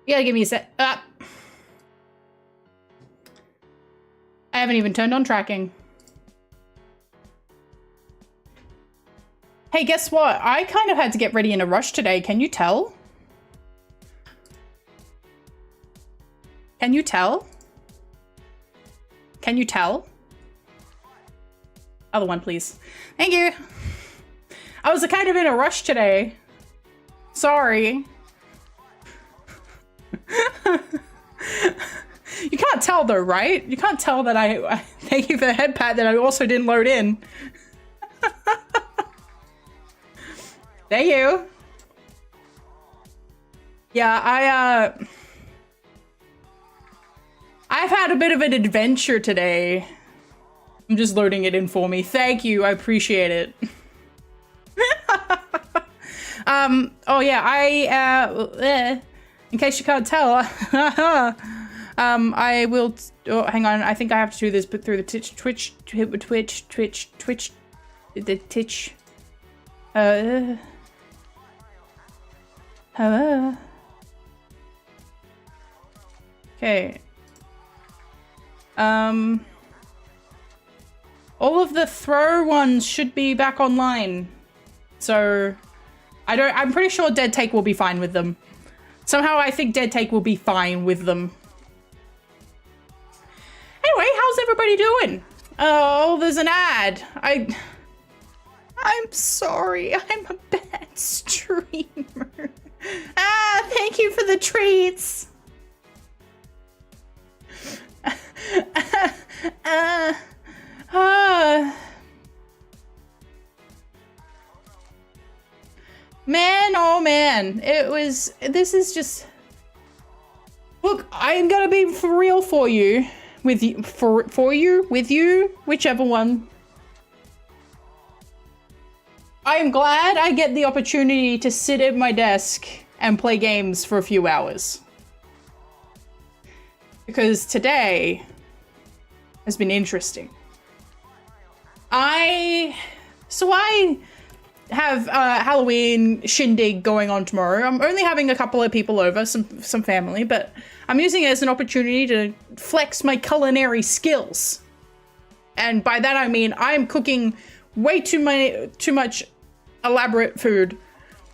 You gotta give me a sec. I haven't even turned on tracking. Hey, guess what? I kind of had to get ready in a rush today. Can you tell? Can you tell? Can you tell? Other one, please. Thank you. I was kind of in a rush today. Sorry. You can't tell though, right? You can't tell that I thank you for the head pat that I also didn't load in. Thank you. Yeah, I've had a bit of an adventure today. I'm just loading it in for me. Thank you, I appreciate it. Oh yeah, in case you can't tell, I will, oh, hang on, I think I have to do this but through the Twitch, okay. All of the throw ones should be back online. So, I'm pretty sure Dead Take will be fine with them. Somehow I think Dead Take will be fine with them. Anyway, how's everybody doing? Oh, there's an ad. I'm sorry, I'm a bad streamer. Thank you for the treats. Man, oh man, this is just, look, I'm gonna be for real for you, with you, with you, whichever one. I am glad I get the opportunity to sit at my desk and play games for a few hours. Because today has been interesting. I have Halloween shindig going on tomorrow. I'm only having a couple of people over, some family, but I'm using it as an opportunity to flex my culinary skills. And by that I mean I'm cooking way too much elaborate food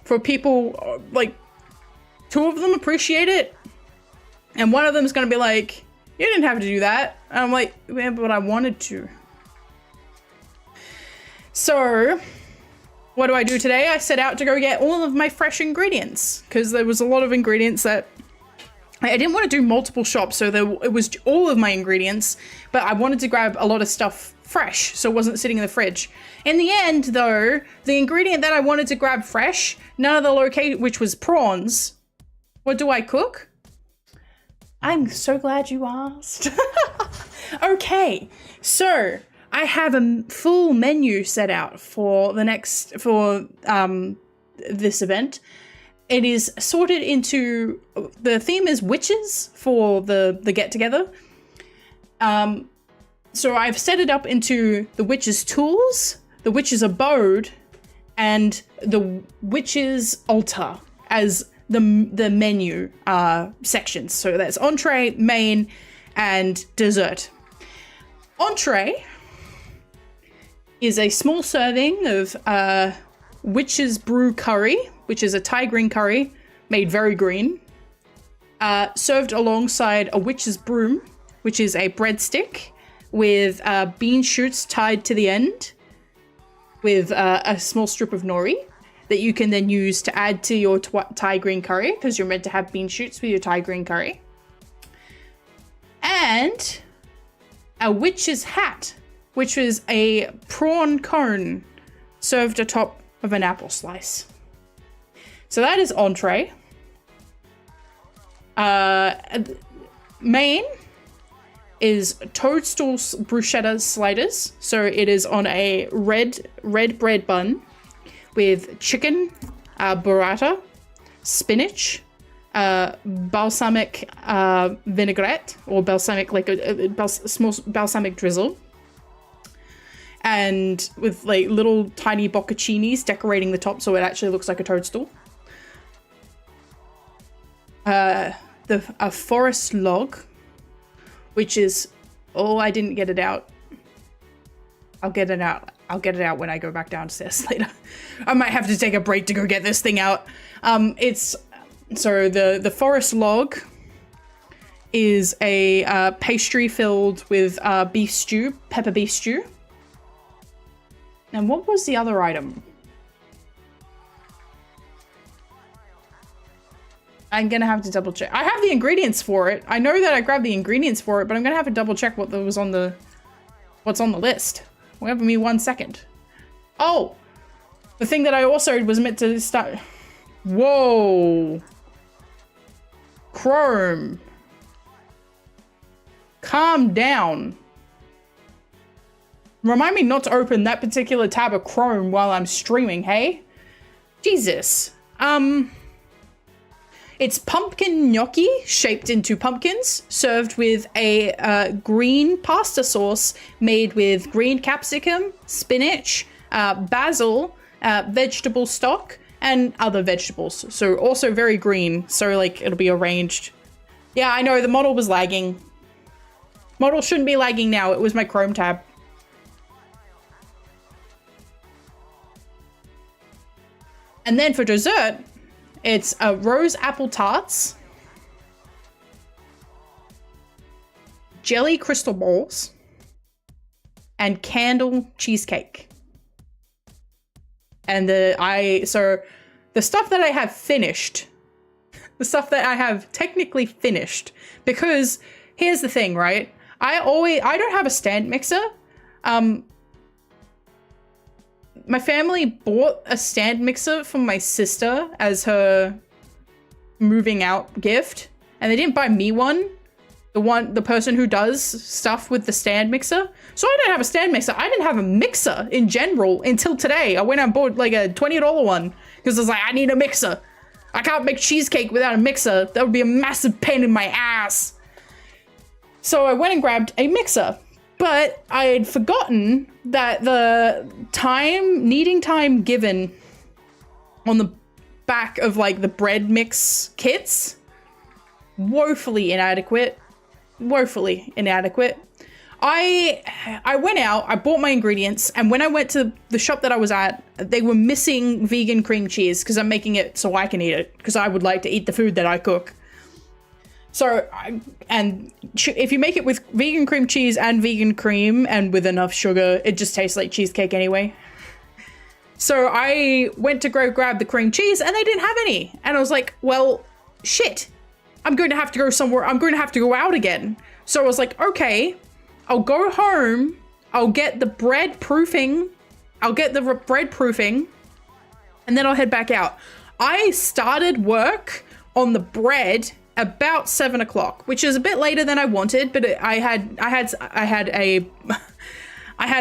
for people. Like, two of them appreciate it, and one of them is gonna be like, "You didn't have to do that." And I'm like, "Yeah, but I wanted to." So what do I do today? I set out to go get all of my fresh ingredients, because there was a lot of ingredients that I didn't want to do multiple shops, so it was all of my ingredients, but I wanted to grab a lot of stuff fresh, so it wasn't sitting in the fridge. In the end, though, the ingredient that I wanted to grab fresh, none of the location, which was prawns. What do I cook? I'm so glad you asked. Okay, so I have a full menu set out for this event. It is sorted into, the theme is witches for the get together. So I've set it up into the witch's tools, the witch's abode, and the witch's altar as the menu sections. So that's entree, main, and dessert. Entree is a small serving of witch's brew curry, which is a Thai green curry made very green, served alongside a witch's broom, which is a breadstick with bean shoots tied to the end with a small strip of nori that you can then use to add to your Thai green curry, because you're meant to have bean shoots with your Thai green curry. And a witch's hat, which is a prawn cone served atop of an apple slice. So that is entree. Main is toadstool bruschetta sliders. So it is on a red bread bun with chicken, burrata, spinach, balsamic vinaigrette, or balsamic, like a small balsamic drizzle, and with like little tiny bocconcinis decorating the top so it actually looks like a toadstool. The a forest log, which is, oh, I didn't get it out. I'll get it out. I'll get it out when I go back downstairs later. I might have to take a break to go get this thing out. So the forest log is a pastry filled with beef stew, pepper beef stew. And what was the other item? I'm gonna have to double check. I have the ingredients for it. I know that I grabbed the ingredients for it, but I'm gonna have to double check what was on the, what's on the list. Give me 1 second. Oh, the thing that I also was meant to start. Whoa. Chrome. Calm down. Remind me not to open that particular tab of Chrome while I'm streaming, hey? Jesus. It's pumpkin gnocchi shaped into pumpkins, served with a green pasta sauce made with green capsicum, spinach, basil, vegetable stock, and other vegetables. So also very green, so like it'll be arranged. Yeah, I know the model was lagging. Model shouldn't be lagging now. It was my Chrome tab. And then for dessert, it's rose apple tarts, jelly crystal balls, and candle cheesecake. And so the stuff that I have finished, the stuff that I have technically finished, because here's the thing, right? I don't have a stand mixer. My family bought a stand mixer for my sister as her moving out gift, and they didn't buy me one. The person who does stuff with the stand mixer. So I don't have a stand mixer. I didn't have a mixer in general until today. I went and bought like a $20 one because I was like, I need a mixer. I can't make cheesecake without a mixer. That would be a massive pain in my ass. So I went and grabbed a mixer. But I had forgotten that the needing time given on the back of like the bread mix kits, woefully inadequate. Woefully inadequate. I went out, I bought my ingredients, and when I went to the shop that I was at, they were missing vegan cream cheese because I'm making it so I can eat it because I would like to eat the food that I cook. So, if you make it with vegan cream cheese and vegan cream and with enough sugar, it just tastes like cheesecake anyway. So I went to go grab the cream cheese and they didn't have any. And I was like, well, shit, I'm going to have to go somewhere. I'm going to have to go out again. So I was like, okay, I'll go home. I'll get the bread proofing. And then I'll head back out. I started work on the bread about 7 o'clock, which is a bit later than I wanted, but I had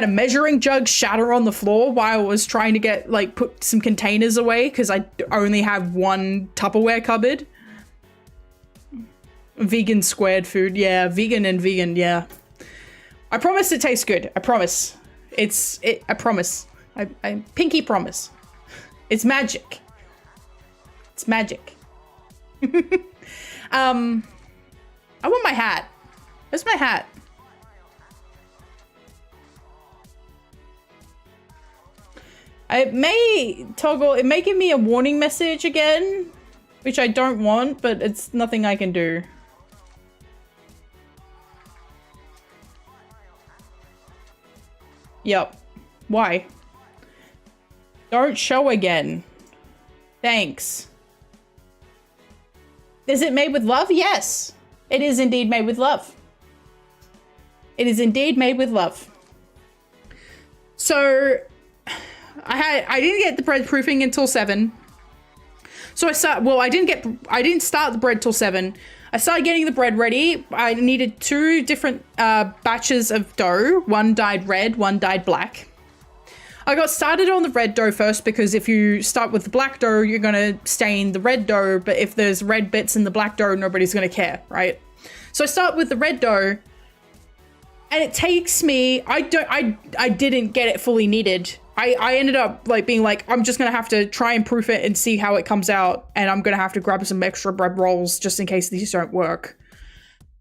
a measuring jug shatter on the floor while I was trying to put some containers away because I only have one Tupperware cupboard. Vegan squared food, yeah, vegan, yeah. I promise it tastes good. I promise. I promise. I pinky promise. It's magic. It's magic. I want my hat. Where's my hat? It may give me a warning message again, which I don't want, but it's nothing I can do. Yep. Why? Don't show again. Thanks. Is it made with love? Yes. It is indeed made with love. It is indeed made with love. So I didn't get the bread proofing until 7. So I didn't start the bread till 7. I started getting the bread ready. I needed 2 different batches of dough. One dyed red, one dyed black. I got started on the red dough first because if you start with the black dough, you're going to stain the red dough. But if there's red bits in the black dough, nobody's going to care, right? So I start with the red dough and it takes me, I didn't get it fully kneaded. I ended up like being like, I'm just gonna have to try and proof it and see how it comes out, and I'm gonna have to grab some extra bread rolls just in case these don't work.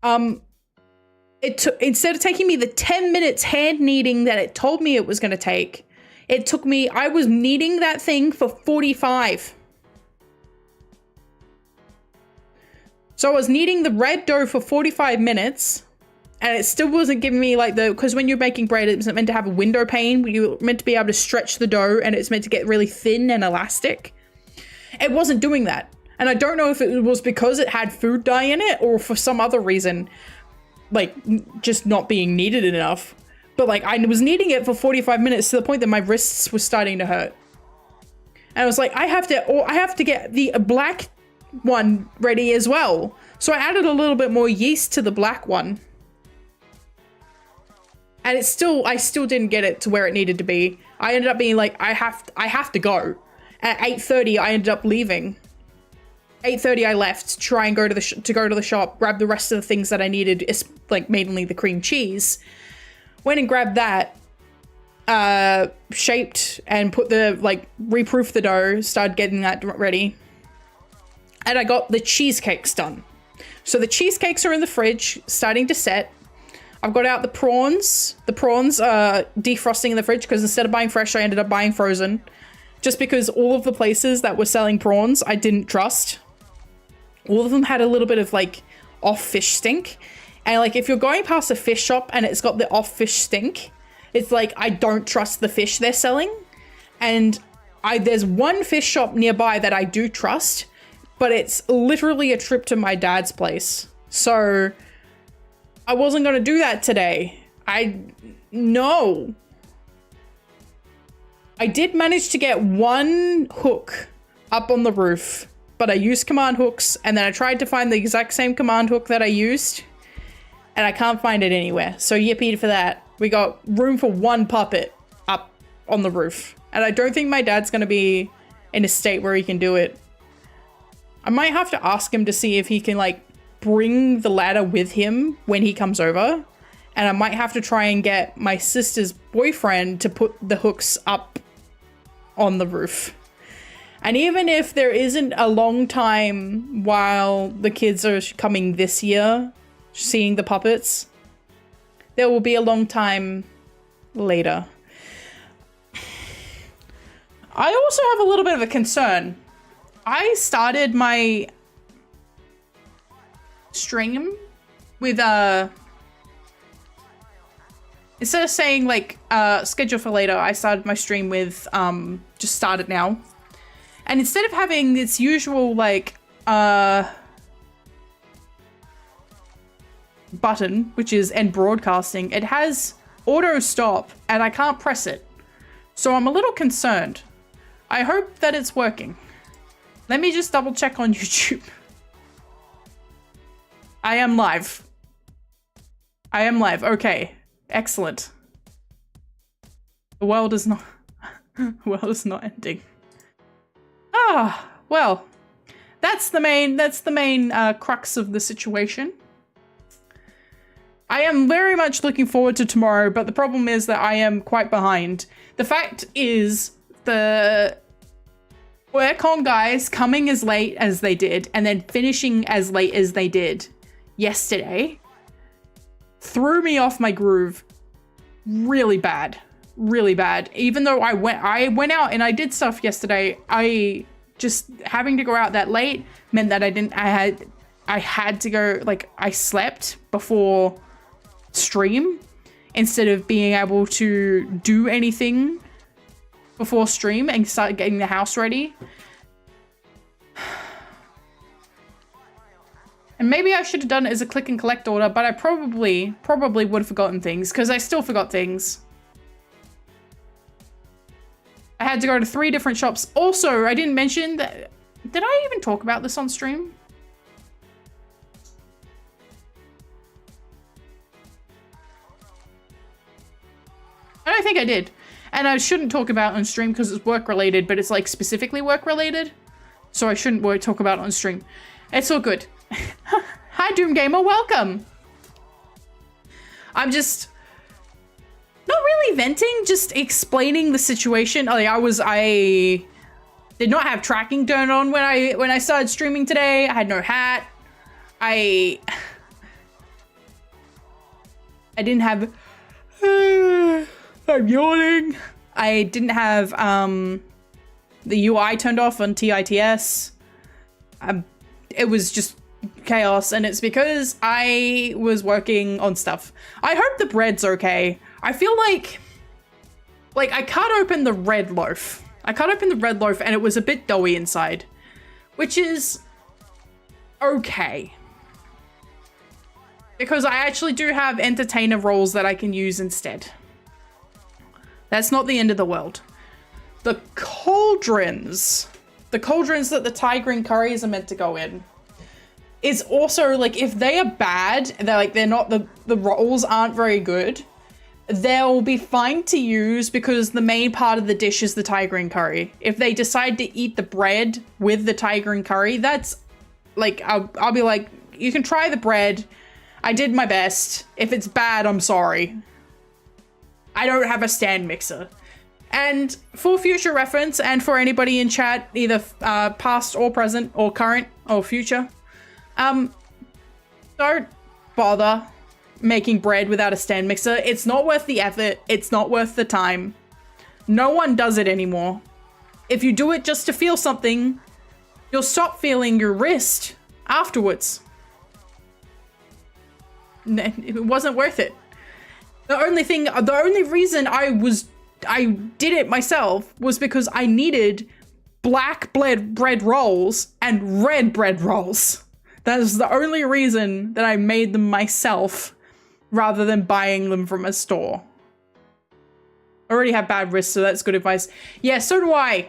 Instead of taking me the 10 minutes hand kneading that it told me it was gonna take, it took me, I was kneading that thing for 45. So I was kneading the red dough for 45 minutes, and it still wasn't giving me like because when you're making bread, it's meant to have a window pane. You're meant to be able to stretch the dough, and it's meant to get really thin and elastic. It wasn't doing that. And I don't know if it was because it had food dye in it or for some other reason, like just not being kneaded enough. But like I was kneading it for 45 minutes to the point that my wrists were starting to hurt. And I was like, I have to get the black one ready as well. So I added a little bit more yeast to the black one. And I still didn't get it to where it needed to be. I ended up being like, I have to go. At 8:30, I ended up leaving. 8:30, I left to try and go to the shop, grab the rest of the things that I needed, like mainly the cream cheese. Went and grabbed that, shaped and put reproofed the dough, started getting that ready. And I got the cheesecakes done. So the cheesecakes are in the fridge, starting to set. I've got out the prawns. The prawns are defrosting in the fridge because instead of buying fresh, I ended up buying frozen. Just because all of the places that were selling prawns, I didn't trust. All of them had a little bit of like off fish stink. And like if you're going past a fish shop and it's got the off fish stink, it's like I don't trust the fish they're selling. And there's one fish shop nearby that I do trust, but it's literally a trip to my dad's place. So I wasn't going to do that today. No. I did manage to get one hook up on the roof, but I used command hooks, and then I tried to find the exact same command hook that I used, and I can't find it anywhere. So yippee for that. We got room for one puppet up on the roof, and I don't think my dad's going to be in a state where he can do it. I might have to ask him to see if he can like bring the ladder with him when he comes over, and I might have to try and get my sister's boyfriend to put the hooks up on the roof. And even if there isn't a long time while the kids are coming this year seeing the puppets, there will be a long time later. I also have a little bit of a concern. I started my stream with instead of saying like schedule for later, I started my stream with just start it now. And instead of having its usual like button, which is end broadcasting, it has auto stop and I can't press it. So I'm a little concerned. I hope that it's working. Let me just double check on YouTube. I am live. Okay. Excellent. The world is not ending. Ah, well, that's the main crux of the situation. I am very much looking forward to tomorrow, but the problem is that I am quite behind. The fact is, the WorkCon guys coming as late as they did and then finishing as late as they did yesterday threw me off my groove really bad. Even though I went out and I did stuff yesterday, I just having to go out that late meant that I had to go, like I slept before stream instead of being able to do anything before stream and start getting the house ready. And maybe I should have done it as a click and collect order, but I probably would have forgotten things because I still forgot things. I had to go to 3 different shops. Also, I didn't mention that. Did I even talk about this on stream? I don't think I did. And I shouldn't talk about it on stream because it's work related, but it's like specifically work related. So I shouldn't talk about it on stream. It's all good. Hi, Doom Gamer, welcome. I'm just not really venting, just explaining the situation. Like I did not have tracking turned on when I started streaming today. I had no hat. I didn't have I'm yawning. I didn't have the UI turned off on TITS. It was just chaos, and it's because I was working on stuff. I hope the bread's okay. I feel like I cut open the red loaf. And it was a bit doughy inside, which is okay. Because I actually do have entertainer roles that I can use instead. That's not the end of the world. The cauldrons that the Thai green curries are meant to go in is also, like, if they are bad, they're not, the rolls aren't very good, they'll be fine to use because the main part of the dish is the Thai green curry. If they decide to eat the bread with the Thai green curry, that's, like, I'll be like, you can try the bread. I did my best. If it's bad, I'm sorry. I don't have a stand mixer. And for future reference, and for anybody in chat, either past or present or current or future, don't bother making bread without a stand mixer. It's not worth the effort. It's not worth the time. No one does it anymore. If you do it just to feel something, you'll stop feeling your wrist afterwards. It wasn't worth it. The only reason I did it myself was because I needed black bread rolls and red bread rolls. That is the only reason that I made them myself rather than buying them from a store. I already have bad wrists, so that's good advice. Yeah, so do I.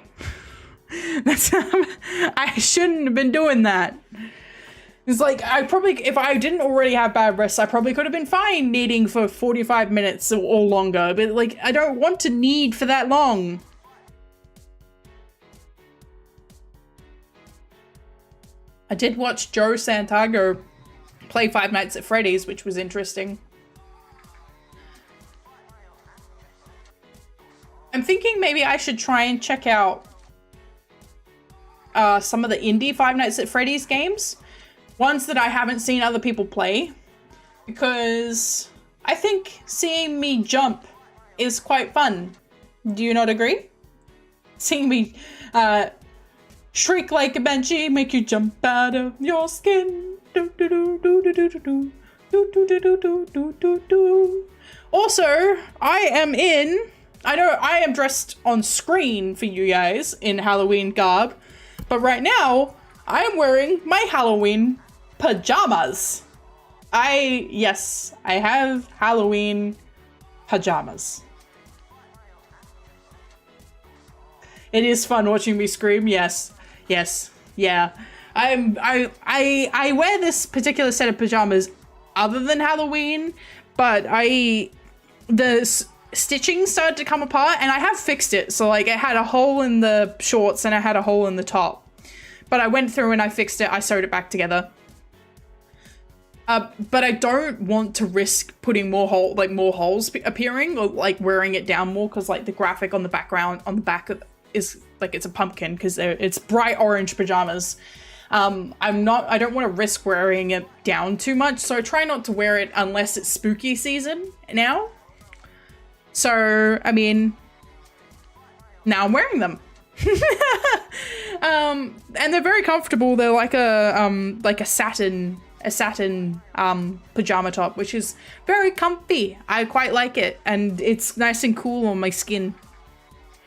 I shouldn't have been doing that. It's like, if I didn't already have bad wrists, I probably could have been fine kneading for 45 minutes or longer, but, like, I don't want to knead for that long. I did watch Joe Santago play Five Nights at Freddy's, which was interesting. I'm thinking maybe I should try and check out some of the indie Five Nights at Freddy's games. Ones that I haven't seen other people play, because I think seeing me jump is quite fun. Do you not agree? Seeing me shriek like a banshee, make you jump out of your skin. Also, I am dressed on screen for you guys in Halloween garb, but right now I am wearing my Halloween pajamas. I have Halloween pajamas. It is fun watching me scream. Yes, yeah. I wear this particular set of pajamas other than Halloween, but the stitching started to come apart, and I have fixed it. So, like, it had a hole in the shorts and I had a hole in the top. But I went through and I fixed it. I sewed it back together. But I don't want to risk putting more holes appearing, or, like, wearing it down more, because, like, the graphic on the background on the back is like it's a pumpkin, because it's bright orange pajamas. I don't want to risk wearing it down too much, so I try not to wear it unless it's spooky season now. So, I mean, now I'm wearing them. And they're very comfortable. They're like a satin pajama top, which is very comfy. I quite like it, and it's nice and cool on my skin.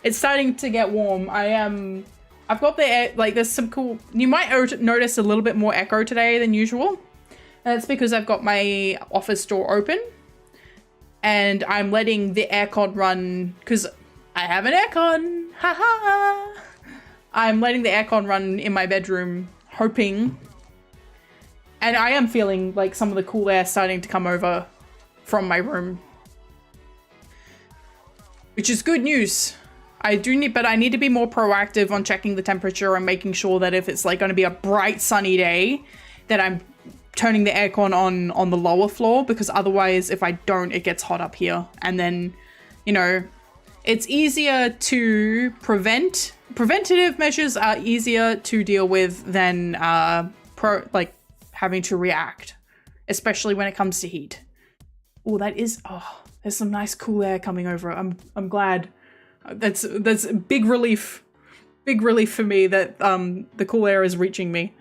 It's starting to get warm. I've got the air, like, there's some cool, you might notice a little bit more echo today than usual. And it's because I've got my office door open and I'm letting the aircon run, because I have an aircon. Haha. I'm letting the aircon run in my bedroom, hoping. And I am feeling like some of the cool air starting to come over from my room, which is good news. I need to be more proactive on checking the temperature and making sure that if it's, like, going to be a bright sunny day, that I'm turning the aircon on the lower floor, because otherwise, if I don't, it gets hot up here, and then you know, it's easier to preventative measures are easier to deal with than having to react, especially when it comes to heat. Oh, there's some nice cool air coming over. I'm glad. That's big relief. Big relief for me that the cool air is reaching me.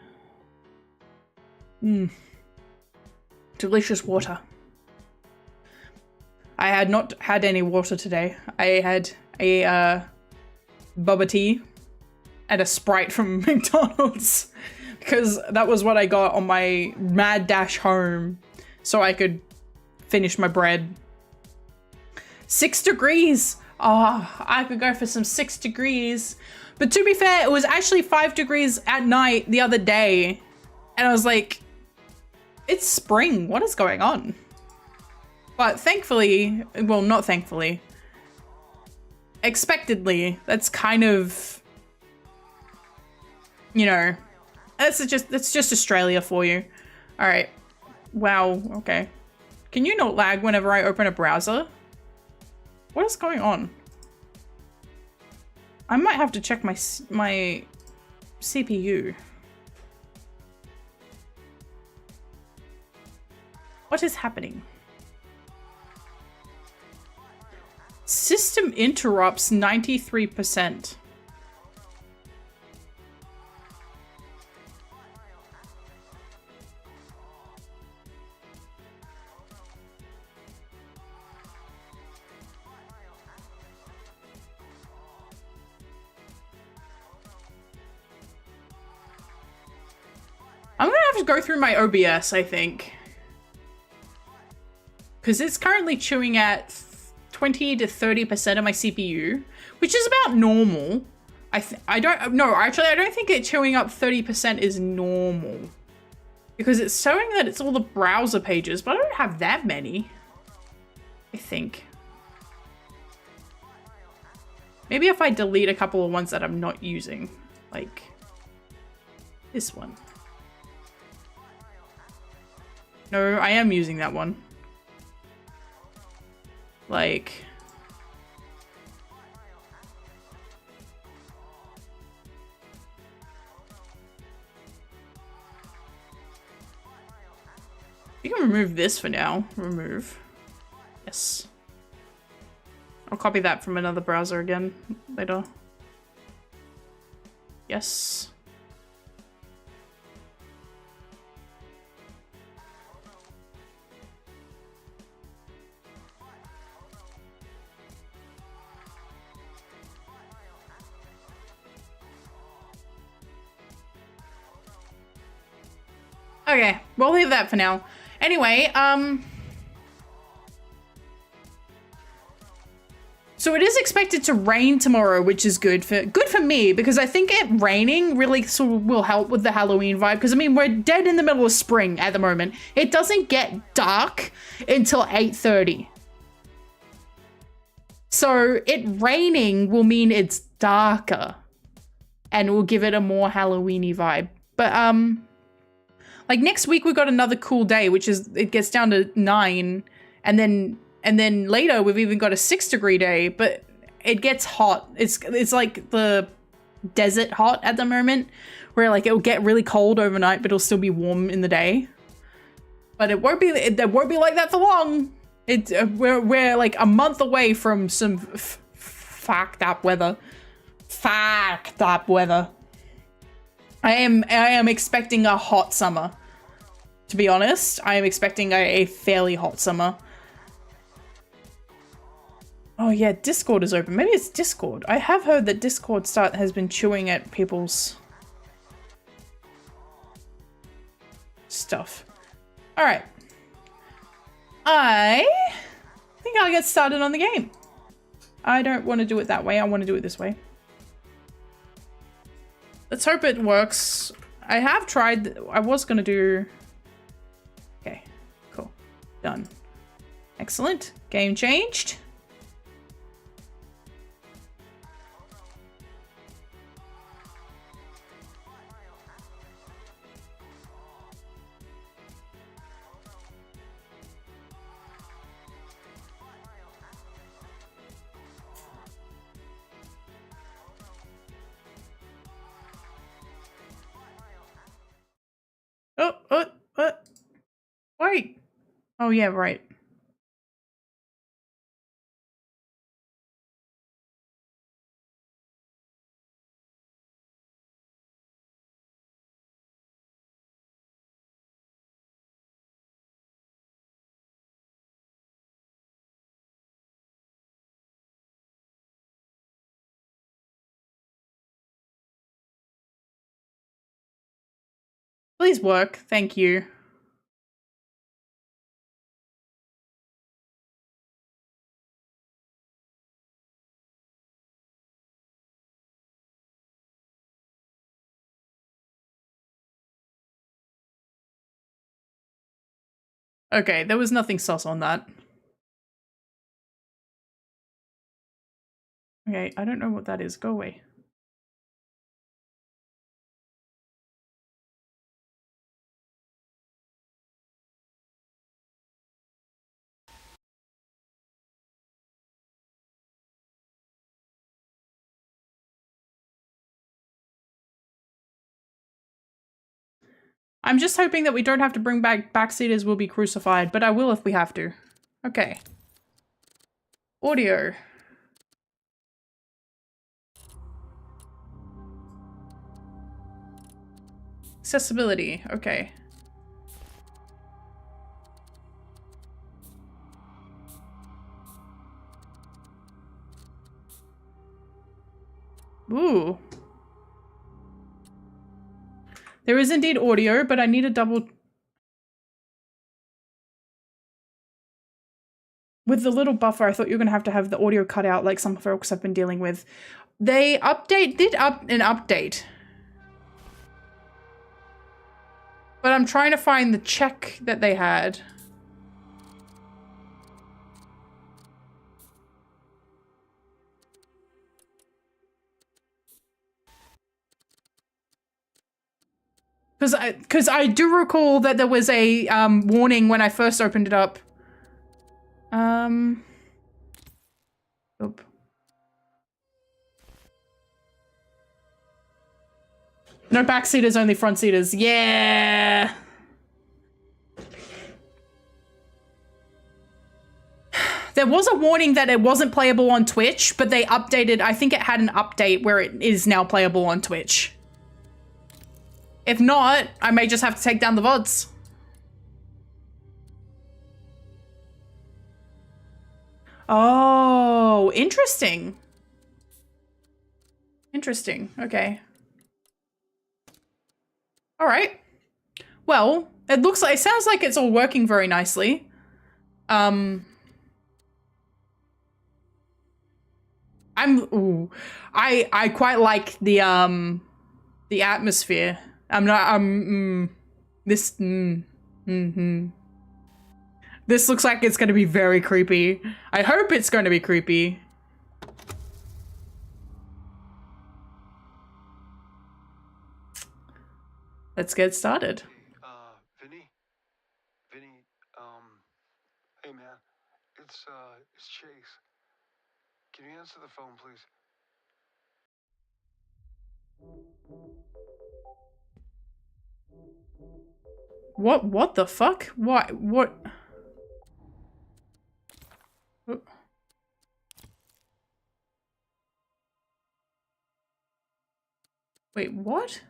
Delicious water. I had not had any water today. I had a bubba tea and a Sprite from McDonald's because that was what I got on my mad dash home so I could finish my bread. 6 degrees. Oh, I could go for some 6 degrees. But to be fair, it was actually 5 degrees at night the other day. And I was like, it's spring. What is going on? But thankfully, well, not thankfully, expectedly, that's kind of, you know, that's just Australia for you. All right. Wow. Okay. Can you not lag whenever I open a browser? What is going on? I might have to check my CPU. What is happening? System interrupts 93%. I'm gonna have to go through my OBS, I think. Because it's currently chewing at 20 to 30% of my CPU, which is about normal. I don't think it chewing up 30% is normal. Because it's showing that it's all the browser pages, but I don't have that many. I think. Maybe if I delete a couple of ones that I'm not using. Like this one. No, I am using that one. Like, you can remove this for now. Remove. Yes. I'll copy that from another browser again later. Yes. Okay, we'll leave that for now. Anyway, so it is expected to rain tomorrow, which is good for me because I think it raining really sort of will help with the Halloween vibe. Because I mean, we're dead in the middle of spring at the moment. It doesn't get dark until 8:30. So it raining will mean it's darker and will give it a more Halloween-y vibe. But like next week we got another cool day, which is it gets down to 9, and then later we've even got a 6-degree day, but it gets hot. It's like the desert hot at the moment, where like it'll get really cold overnight, but it'll still be warm in the day. But it won't be like that for long. We're like a month away from some fucked up weather. Fucked up weather. I am expecting a hot summer. To be honest, I am expecting a fairly hot summer. Oh yeah, Discord is open. Maybe it's Discord. I have heard that Discord has been chewing at people's stuff. All right. I think I'll get started on the game. I don't want to do it that way. I want to do it this way. Let's hope it works. I have tried. I was going to do... Okay, cool. Done. Excellent. Game changed. Oh, yeah, right. Please work. Thank you. Okay, there was nothing sus on that. Okay, I don't know what that is. Go away. I'm just hoping that we don't have to bring back backseaters will be crucified, but I will if we have to. Okay. Audio. Accessibility. Okay. Ooh. There is indeed audio, but I need a double... With the little buffer, I thought you were going to have the audio cut out like some folks I've been dealing with. They did an update. But I'm trying to find the check that they had. Because I do recall that there was a warning when I first opened it up. Oop. No backseaters, only front seaters. Yeah. There was a warning that it wasn't playable on Twitch, but they updated. I think it had an update where it is now playable on Twitch. If not, I may just have to take down the VODs. Oh, interesting. Interesting. Okay. All right. Well, it sounds like it's all working very nicely. I quite like the atmosphere. This looks like it's going to be very creepy. I hope it's going to be creepy. Let's get started. Vinny, hey man, it's Chase. Can you answer the phone, please? What the fuck? What? Wait, what?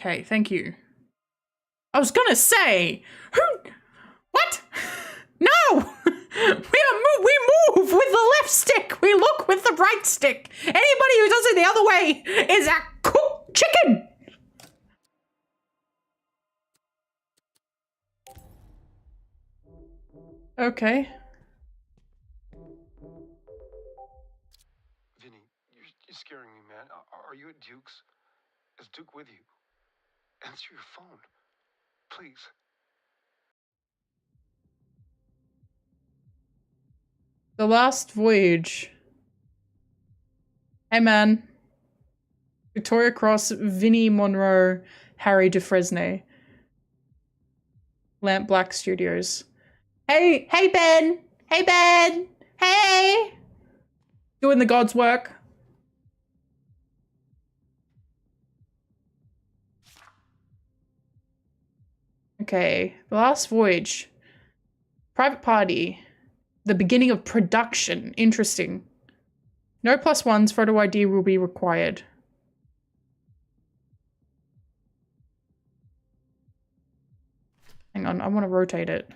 Okay, thank you. I was gonna say, what? No! We move with the left stick. We look with the right stick. Anybody who does it the other way is a cooked chicken. Okay. Vinny, you're scaring me, man. Are you at Duke's? Is Duke with you? Answer your phone, please. The Last Voyage. Hey, man. Victoria Cross, Vinnie Monroe, Harry Dufresne. Lamp Black Studios. Hey Ben! Hey Ben! Hey! Doing the God's work. Okay, the last voyage. Private party. The beginning of production. Interesting. No +1s, photo ID will be required. Hang on, I want to rotate it.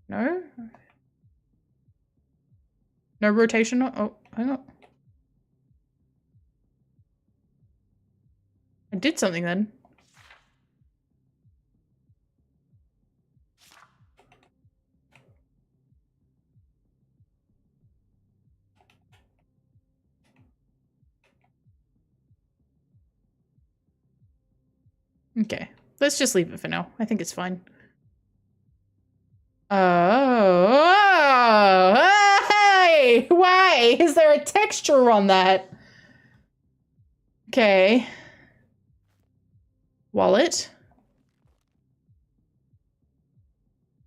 No? No rotation? Oh, hang on. I did something then. Okay, let's just leave it for now. I think it's fine. Oh, hey! Why? Is there a texture on that? Okay. Wallet.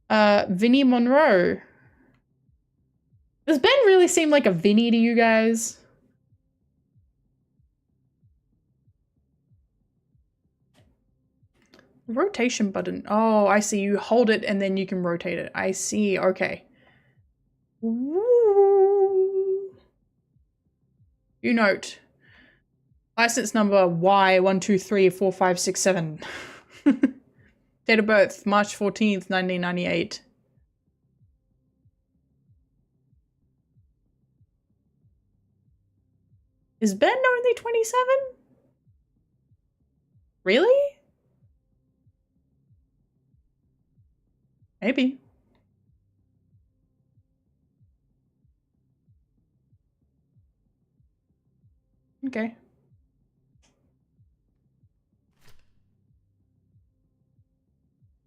Vinnie Monroe. Does Ben really seem like a Vinnie to you guys? Rotation button. Oh, I see. You hold it and then you can rotate it. I see. Okay. Woo. You note. License number Y1234567. Date of birth, March 14th, 1998. Is Ben only 27? Really? Maybe. Okay.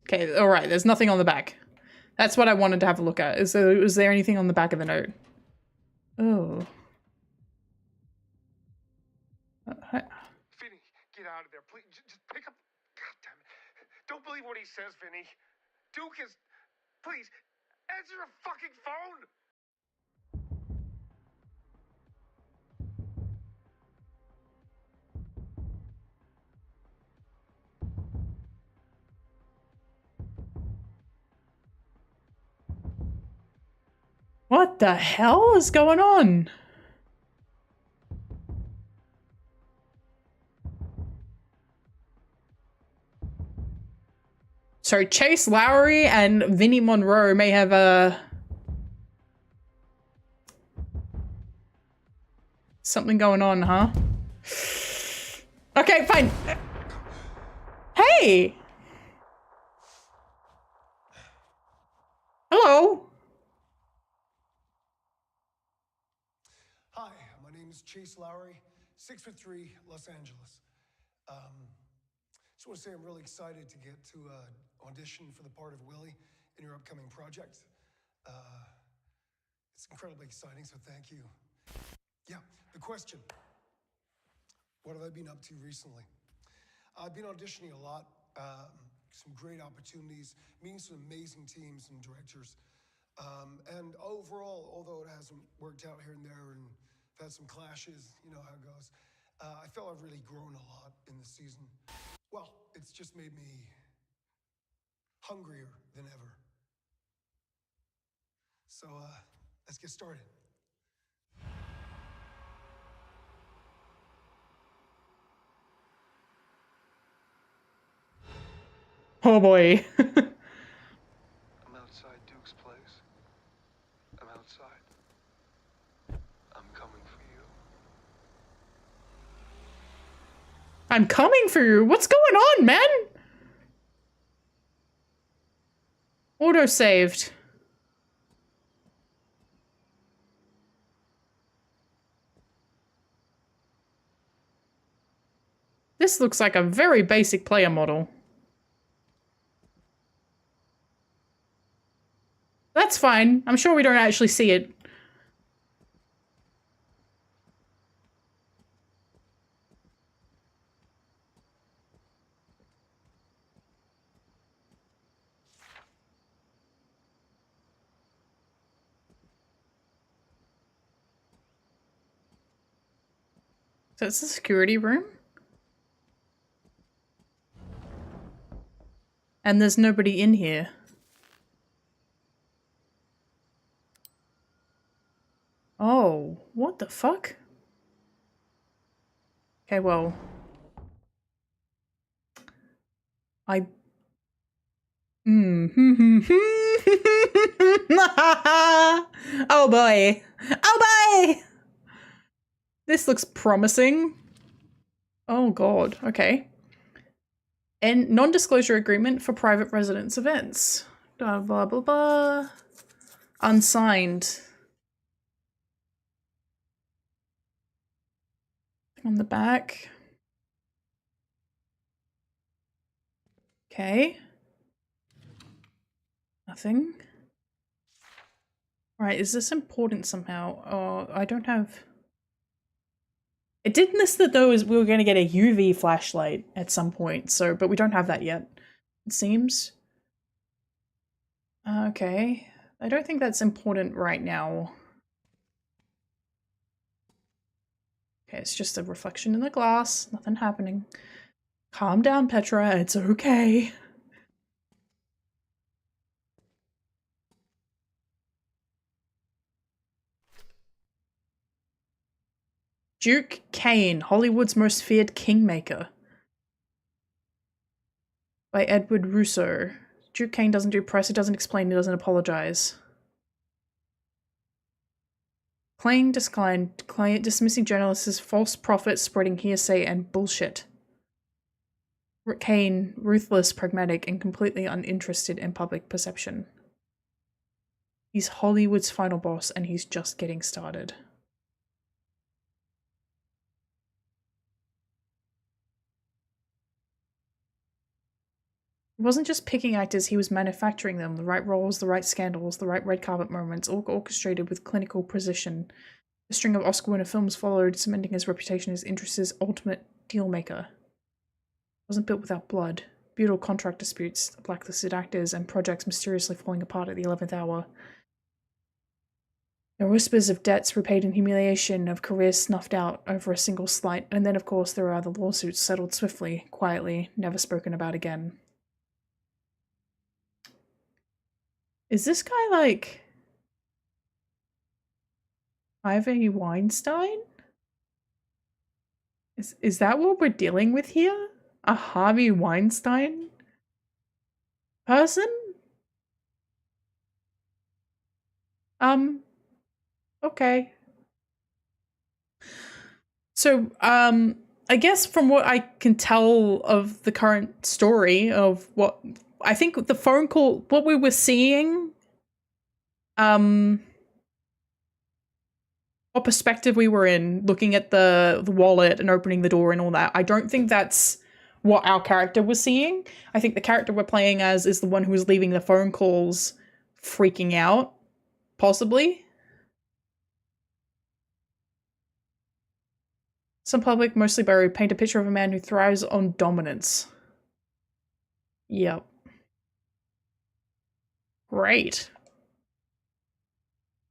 Okay, alright, there's nothing on the back. That's what I wanted to have a look at. Was there anything on the back of the note? Oh. Vinny, get out of there, please. Just pick up. God damn it. Don't believe what he says, Vinny. Duke is. Please, answer your fucking phone! What the hell is going on? So Chase Lowry and Vinnie Monroe may have something going on, huh? Okay, fine. Hey! Hello? Hi, my name is Chase Lowry, 6'3", Los Angeles. Just want to say I'm really excited to get to audition for the part of Willie in your upcoming project. It's incredibly exciting, so thank you. Yeah, the question. What have I been up to recently? I've been auditioning a lot, some great opportunities, meeting some amazing teams and directors. And overall, although it hasn't worked out here and there and I've had some clashes, you know how it goes, I feel I've really grown a lot in this season. Well, it's just made me hungrier than ever. So let's get started. Oh boy. I'm outside Duke's place. I'm outside. I'm coming for you. I'm coming for you. What's going on, man? Auto-saved. This looks like a very basic player model. That's fine. I'm sure we don't actually see it. So it's the security room? And there's nobody in here. Oh, what the fuck? Okay, well. I... Oh boy. Oh boy! This looks promising. Oh god, okay. And non-disclosure agreement for private residence events. Blah, blah, blah, blah. Unsigned. On the back. Okay. Nothing. Right, is this important somehow? Oh, I don't have... It did list that though as we were going to get a UV flashlight at some point, so but we don't have that yet, it seems. Okay. I don't think that's important right now. Okay, it's just a reflection in the glass. Nothing happening. Calm down, Petra. It's okay. Duke Kane, Hollywood's most feared kingmaker. By Edward Russo. Duke Kane doesn't do press, he doesn't explain, he doesn't apologize. Claim declined. Client dismissing journalists as false prophets, spreading hearsay and bullshit. Kane, ruthless, pragmatic, and completely uninterested in public perception. He's Hollywood's final boss, and he's just getting started. He wasn't just picking actors, he was manufacturing them. The right roles, the right scandals, the right red carpet moments, all orchestrated with clinical precision. A string of Oscar winner films followed, cementing his reputation as industry's ultimate dealmaker. Wasn't built without blood. Brutal contract disputes, blacklisted actors, and projects mysteriously falling apart at the 11th hour. There are whispers of debts repaid in humiliation, of careers snuffed out over a single slight, and then of course there are the lawsuits settled swiftly, quietly, never spoken about again. Is this guy like Harvey Weinstein? Is that what we're dealing with here? A Harvey Weinstein person? Okay. So, I guess from what I can tell of the current story of what I think the phone call, what we were seeing, what perspective we were in, looking at the wallet and opening the door and all that, I don't think that's what our character was seeing. I think the character we're playing as is the one who was leaving the phone calls freaking out, possibly. Some public, mostly buried, paint a picture of a man who thrives on dominance. Yep. Great.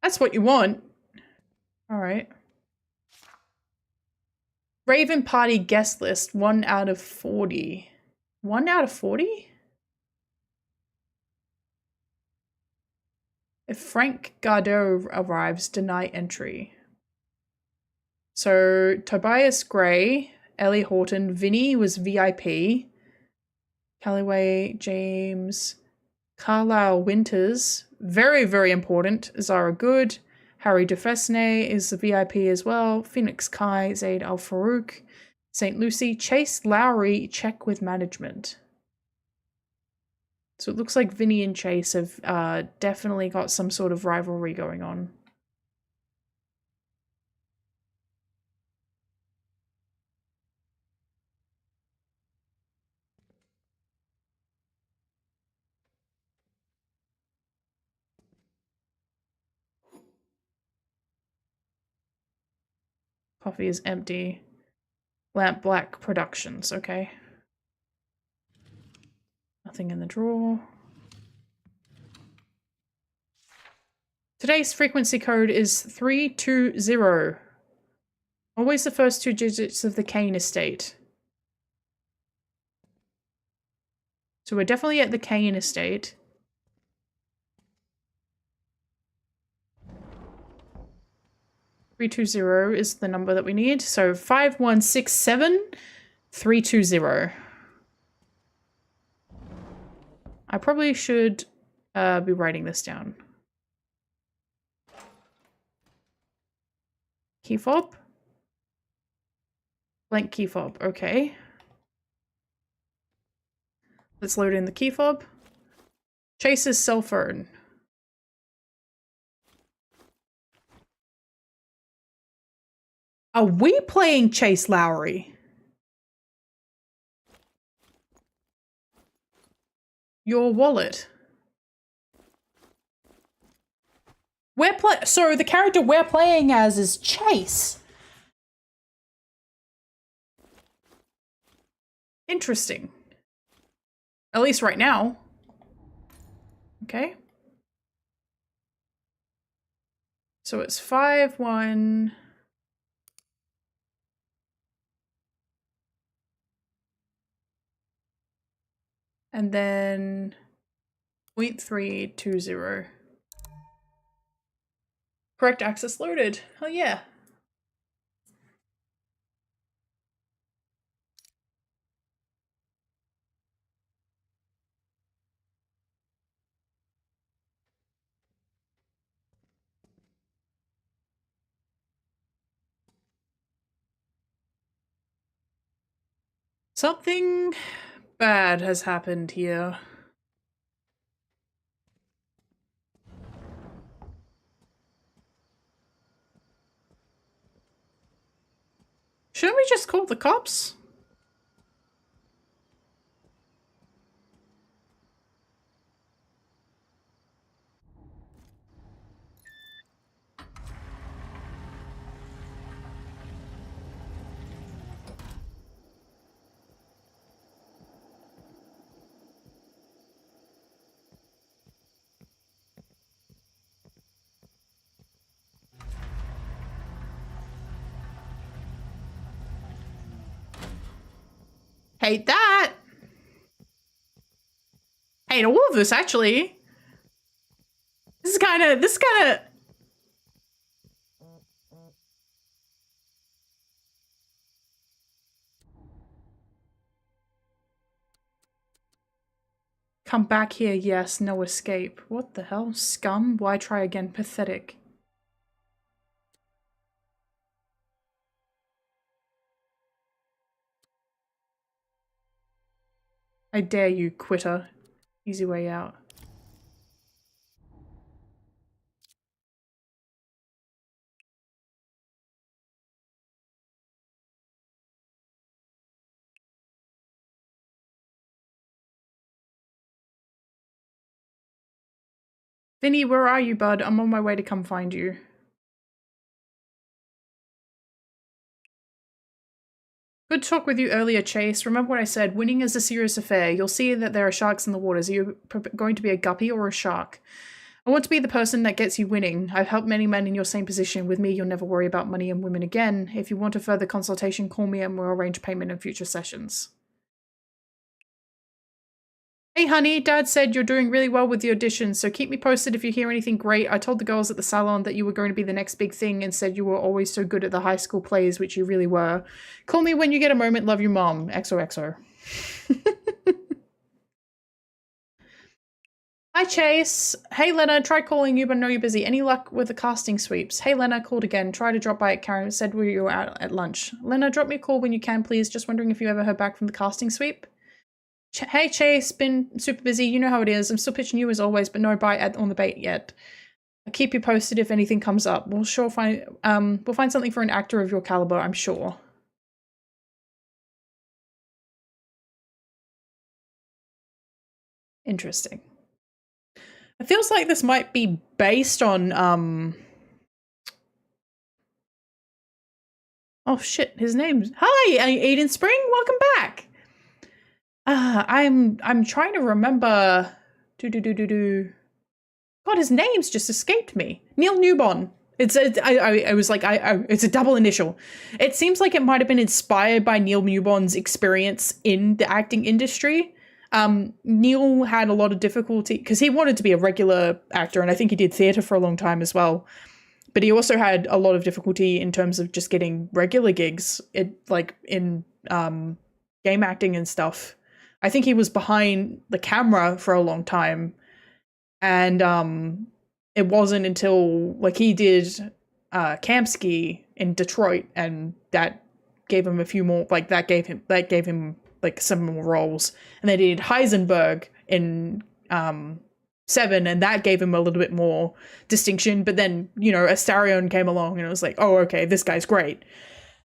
That's what you want. Alright. Raven Party guest list, 1 out of 40. 1 out of 40? If Frank Gardot arrives, deny entry. So, Tobias Gray, Ellie Horton, Vinny was VIP. Callaway, James, Carlisle Winters, very, very important. Zara Good, Harry Dufresne is the VIP as well. Phoenix Kai, Zaid Al Farouk, St. Lucie, Chase Lowry, check with management. So it looks like Vinny and Chase have definitely got some sort of rivalry going on. Coffee is empty. Lamp Black Productions, okay. Nothing in the drawer. Today's frequency code is 320. Always the first 2 digits of the Kane estate. So we're definitely at the Kane estate. $320 is the number that we need. So 5167-320. I probably should be writing this down. Key fob? Blank key fob, okay. Let's load in the key fob. Chase's cell phone. Are we playing Chase Lowry? Your wallet. So the character we're playing as is Chase. Interesting. At least right now. Okay. So it's 5-1. And then 0.320. Correct access loaded. Oh yeah. Something bad has happened here. Shouldn't we just call the cops? Hate that. Hate all of this, actually. This is kind of... Come back here, yes, no escape. What the hell? Scum? Why try again? Pathetic. I dare you, quitter. Easy way out. Vinny, where are you, bud? I'm on my way to come find you. Good talk with you earlier, Chase. Remember what I said, winning is a serious affair. You'll see that there are sharks in the waters. Are you going to be a guppy or a shark? I want to be the person that gets you winning. I've helped many men in your same position. With me, you'll never worry about money and women again. If you want a further consultation, call me and we'll arrange payment in future sessions. Hey honey, Dad said you're doing really well with the auditions, so keep me posted if you hear anything great. I told the girls at the salon that you were going to be the next big thing and said you were always so good at the high school plays, which you really were. Call me when you get a moment. Love you, Mom. XOXO. Hi, Chase. Hey, Lena. Tried calling you, but I know you're busy. Any luck with the casting sweeps? Hey, Lena. Called again. Tried to drop by at Karen. Said you were out at lunch. Lena, drop me a call when you can, please. Just wondering if you ever heard back from the casting sweep. Hey Chase, been super busy. You know how it is. I'm still pitching you as always, but no bite on the bait yet. I'll keep you posted if anything comes up. We'll find something for an actor of your caliber, I'm sure. Interesting. It feels like this might be based on oh shit, his name's Hi, Aiden Spring, welcome back. I'm trying to remember. God, his name's just escaped me. Neil Newbon. I was like, it's a double initial. It seems like it might have been inspired by Neil Newbon's experience in the acting industry. Neil had a lot of difficulty because he wanted to be a regular actor, and I think he did theatre for a long time as well. But he also had a lot of difficulty in terms of just getting regular gigs, in game acting and stuff. I think he was behind the camera for a long time, and it wasn't until like he did Kamsky in Detroit, and that gave him a few more, like that gave him like some more roles. And they did Heisenberg in 7, and that gave him a little bit more distinction. But then, you know, Astarion came along and it was like, oh, okay, this guy's great.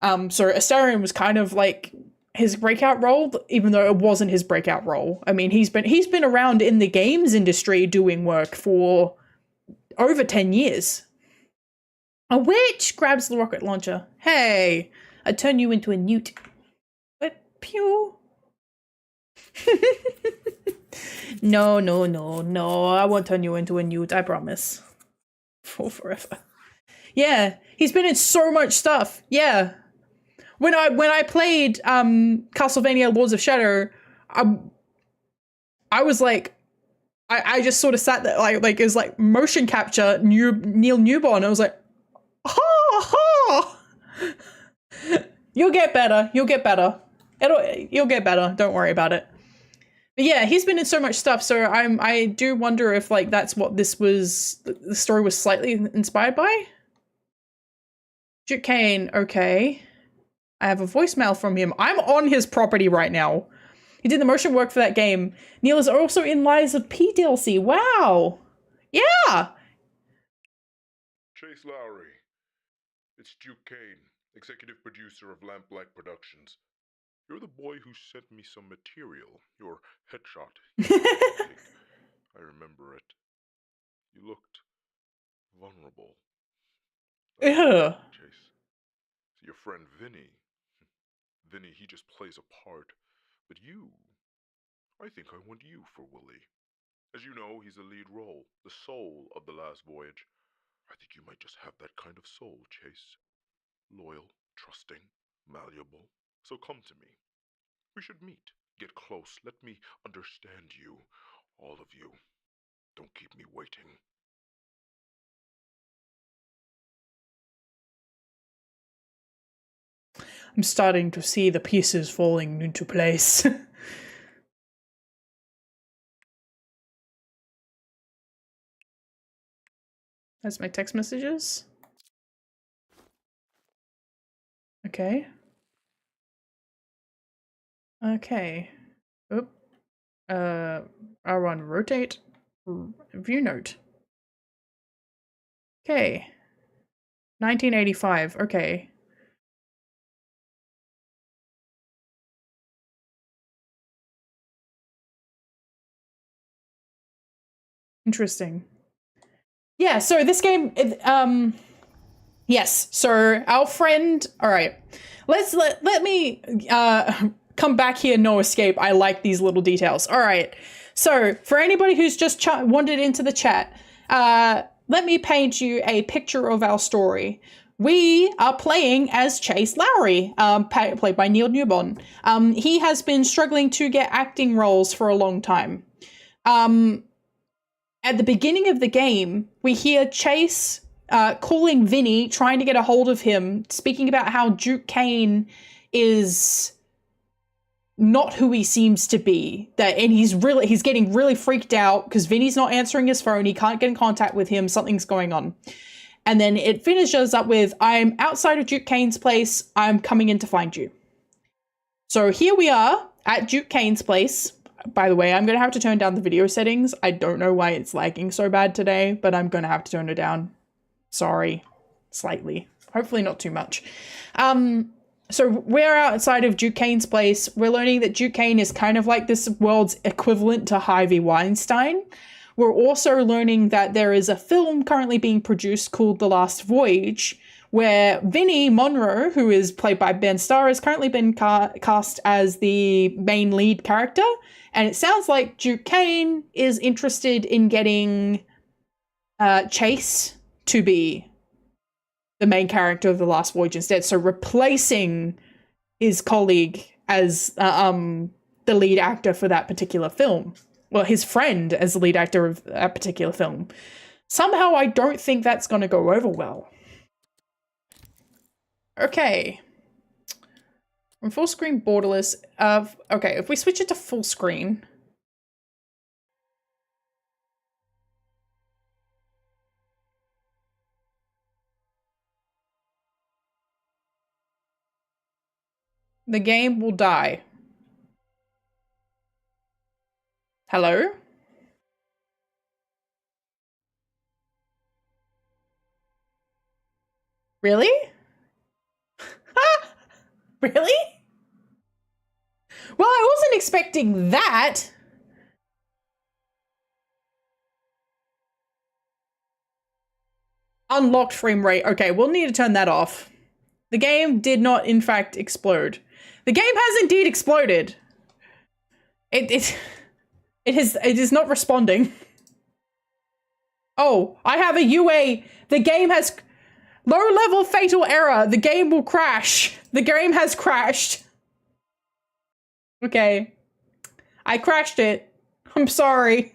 So Astarion was kind of like his breakout role, even though it wasn't his breakout role. I mean, he's been around in the games industry doing work for over 10 years. A witch grabs the rocket launcher. Hey, I turn you into a newt. What? Pew. No, I won't turn you into a newt, I promise. For forever. Yeah, he's been in so much stuff. Yeah. When I played Castlevania Lords of Shadow, I was like, I just sort of sat there like it was like motion capture Neil Newbon. I was like, ha ha. You'll get better. You'll get better. You'll get better. Don't worry about it. But yeah, he's been in so much stuff. So I do wonder if like that's what the story was slightly inspired by. Duke Kane, okay. I have a voicemail from him. I'm on his property right now. He did the motion work for that game. Neil is also in Lies of P DLC. Wow. Yeah. Chase Lowry. It's Duke Kane, executive producer of Lamplight Productions. You're the boy who sent me some material. Your headshot. I remember it. You looked vulnerable. Ugh. Chase. Your friend Vinny. Vinny, he just plays a part. But you, I think I want you for Willie. As you know, he's the lead role, the soul of The Last Voyage. I think you might just have that kind of soul, Chase. Loyal, trusting, malleable. So come to me. We should meet. Get close. Let me understand you. All of you. Don't keep me waiting. I'm starting to see the pieces falling into place. That's my text messages. Okay. Okay. Oop. R1 rotate. View note. Okay. 1985. Okay. Interesting. Yeah, so this game, yes, so our friend, all right, let me come back here, no escape. I like these little details. All right, so for anybody who's just wandered into the chat, let me paint you a picture of our story. We are playing as Chase Lowry, played by Neil Newbon. He has been struggling to get acting roles for a long time. At the beginning of the game, we hear Chase calling Vinny, trying to get a hold of him, speaking about how Duke Kane is not who he seems to be. And he's getting really freaked out because Vinny's not answering his phone. He can't get in contact with him. Something's going on. And then it finishes up with, I'm outside of Duke Kane's place. I'm coming in to find you. So here we are at Duke Kane's place. By the way, I'm going to have to turn down the video settings. I don't know why it's lagging so bad today, but I'm going to have to turn it down. Sorry. Slightly. Hopefully not too much. So we're outside of Duke Kane's place. We're learning that Duke Kane is kind of like this world's equivalent to Harvey Weinstein. We're also learning that there is a film currently being produced called The Last Voyage, where Vinny Monroe, who is played by Ben Starr, has currently been cast as the main lead character. And it sounds like Duke Kane is interested in getting Chase to be the main character of The Last Voyage instead. So replacing his colleague as the lead actor for that particular film. Well, his friend as the lead actor of that particular film. Somehow I don't think that's going to go over well. Okay. From full screen borderless. Okay, if we switch it to full screen. The game will die. Hello? Really? Really? Well, I wasn't expecting that. Unlocked frame rate. Okay, we'll need to turn that off. The game did not, in fact, explode. The game has indeed exploded. It is not responding. Oh, I have a UA. The game has low-level fatal error. The game will crash. The game has crashed. Okay. I crashed it. I'm sorry.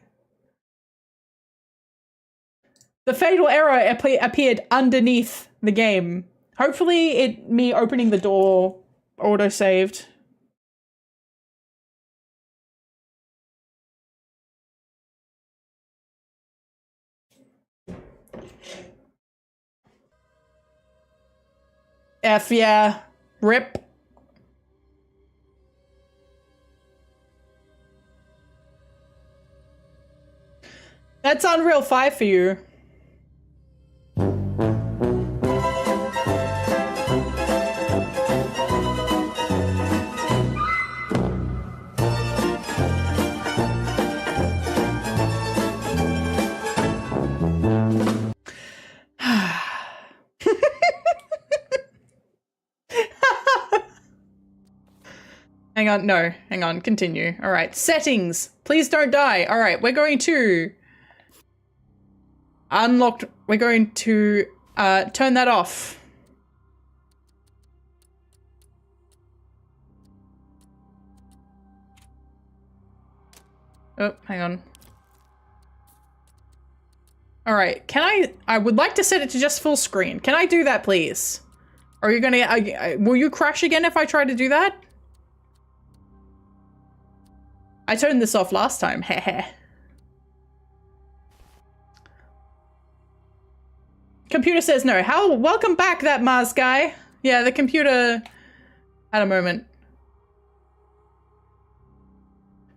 The fatal error appeared underneath the game. Hopefully me opening the door auto-saved. F yeah. RIP. That's Unreal 5 for you. Hang on, continue. All right, settings. Please don't die. All right, we're going to we're going to turn that off. Oh, hang on. All right, I would like to set it to just full screen. Can I do that, please? Are you gonna, will you crash again if I try to do that? I turned this off last time, heh. Computer says no. Welcome back, that Mars guy. Yeah, the computer had a moment.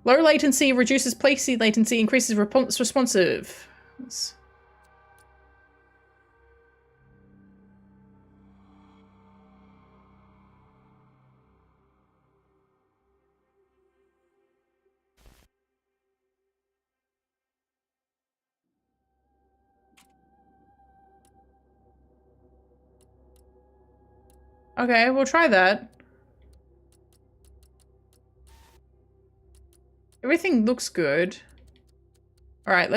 Low latency reduces placey latency, increases responsive. Okay, we'll try that. Everything looks good. All right,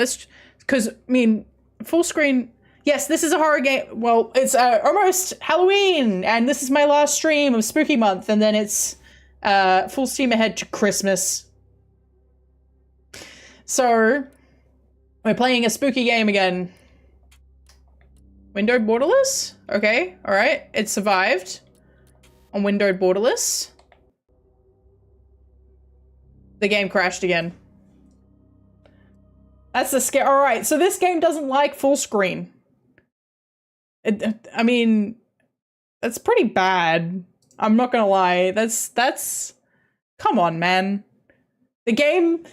because, I mean, full screen. Yes, this is a horror game. Well, it's almost Halloween, and this is my last stream of Spooky Month, and then it's full steam ahead to Christmas. So, we're playing a spooky game again. Windowed borderless? Okay, all right. It survived on windowed borderless. The game crashed again. That's the scare. All right, so this game doesn't like full screen. I mean, that's pretty bad. I'm not gonna lie. That's. Come on, man. The game.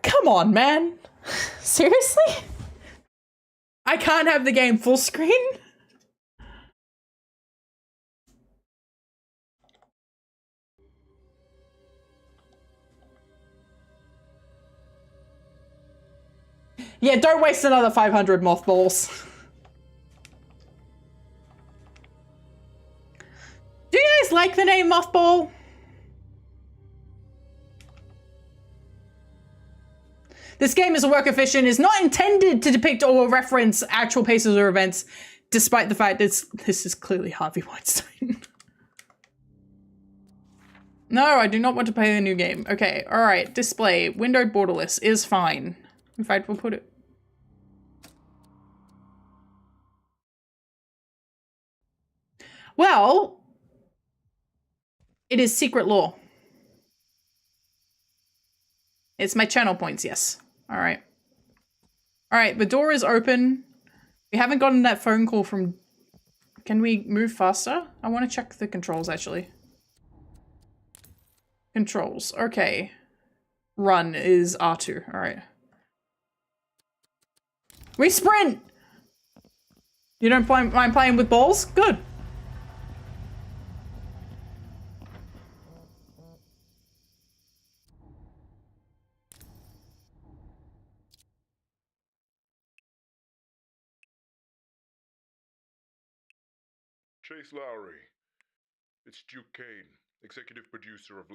Come on, man. Seriously? I can't have the game full screen? Yeah, don't waste another 500 mothballs. Do you guys like the name Mothball? This game is a work of fiction, is not intended to depict or reference actual places or events. despite the fact this is clearly Harvey Weinstein. No, I do not want to play the new game. Okay, all right. Display, windowed borderless is fine. In fact, we'll put it. Well, it is secret law. It's my channel points, yes. All right. All right, the door is open. We haven't gotten that phone call from... Can we move faster? I want to check the controls, actually. Controls, okay. Run is R2, all right. We sprint! You don't mind playing with balls? Good. Chase Lowry. It's Duke Kane, executive producer of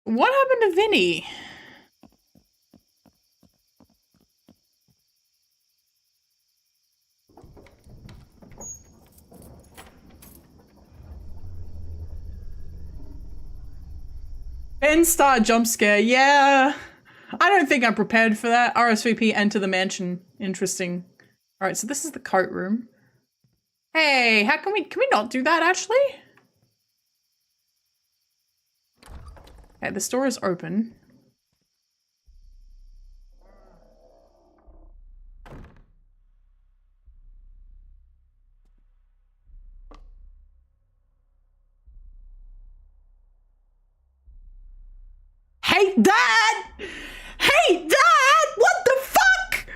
What happened to Vinny? N-star jump scare, yeah. I don't think I'm prepared for that. RSVP, enter the mansion. Interesting. All right, so this is the coat room. Hey, how can we not do that actually? Okay, the door is open. Hey, Dad! Hey, Dad! What the fuck?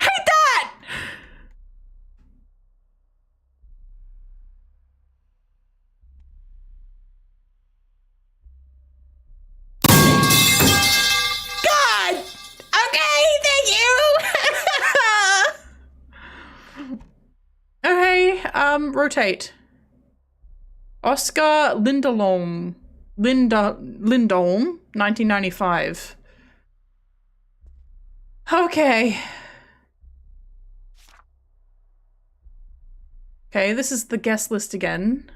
Hey, Dad! God! Okay, thank you! Okay, rotate. Oscar Lindholm, 1995. Okay. Okay, this is the guest list again.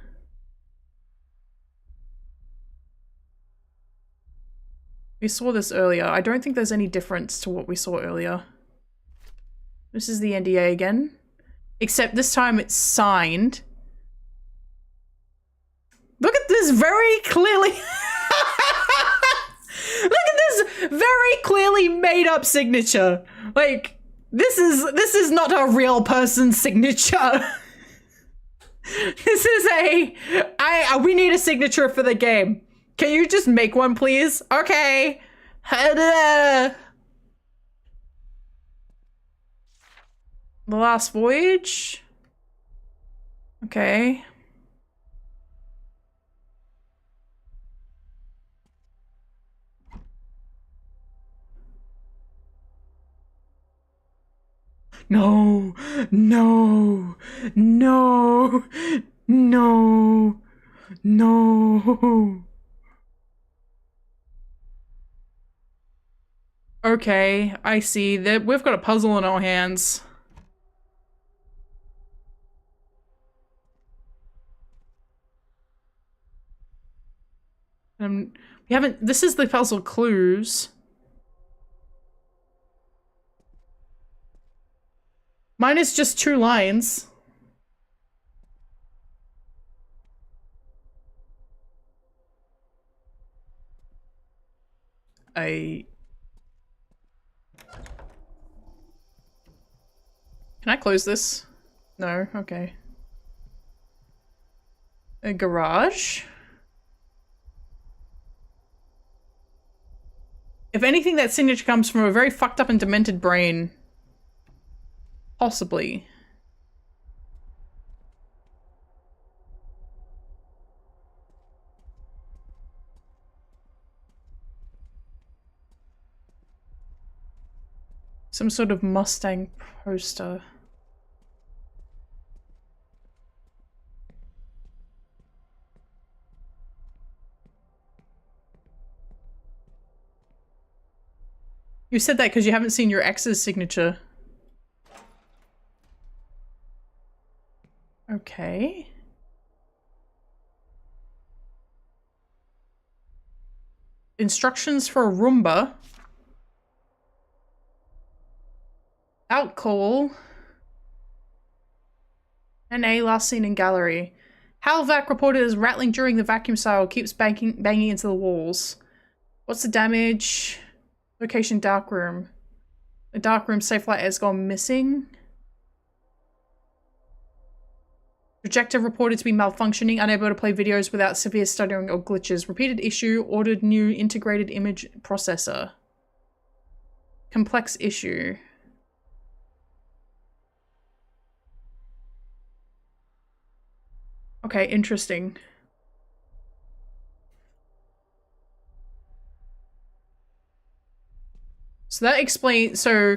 We saw this earlier. I don't think there's any difference to what we saw earlier. This is the NDA again. Except this time it's signed. Look at this very clearly... Look at this very clearly made up signature. Like, this is not a real person's signature. This is we need a signature for the game. Can you just make one, please? Okay. The Last Voyage. Okay. No, no, no, no, no. Okay, I see that we've got a puzzle in our hands. We haven't, this is the puzzle clues. Mine is just 2 lines. Can I close this? No, okay. A garage? If anything, that signature comes from a very fucked up and demented brain. Possibly. Some sort of Mustang poster. You said that because you haven't seen your ex's signature. Okay. Instructions for a Roomba. Out call. NA last seen in gallery. Halvac reported as rattling during the vacuum cycle, keeps banging into the walls. What's the damage? Location darkroom. The darkroom safe light has gone missing. Projector reported to be malfunctioning, unable to play videos without severe stuttering or glitches. Repeated issue, ordered new integrated image processor. Complex issue. Okay, interesting. So that explains, so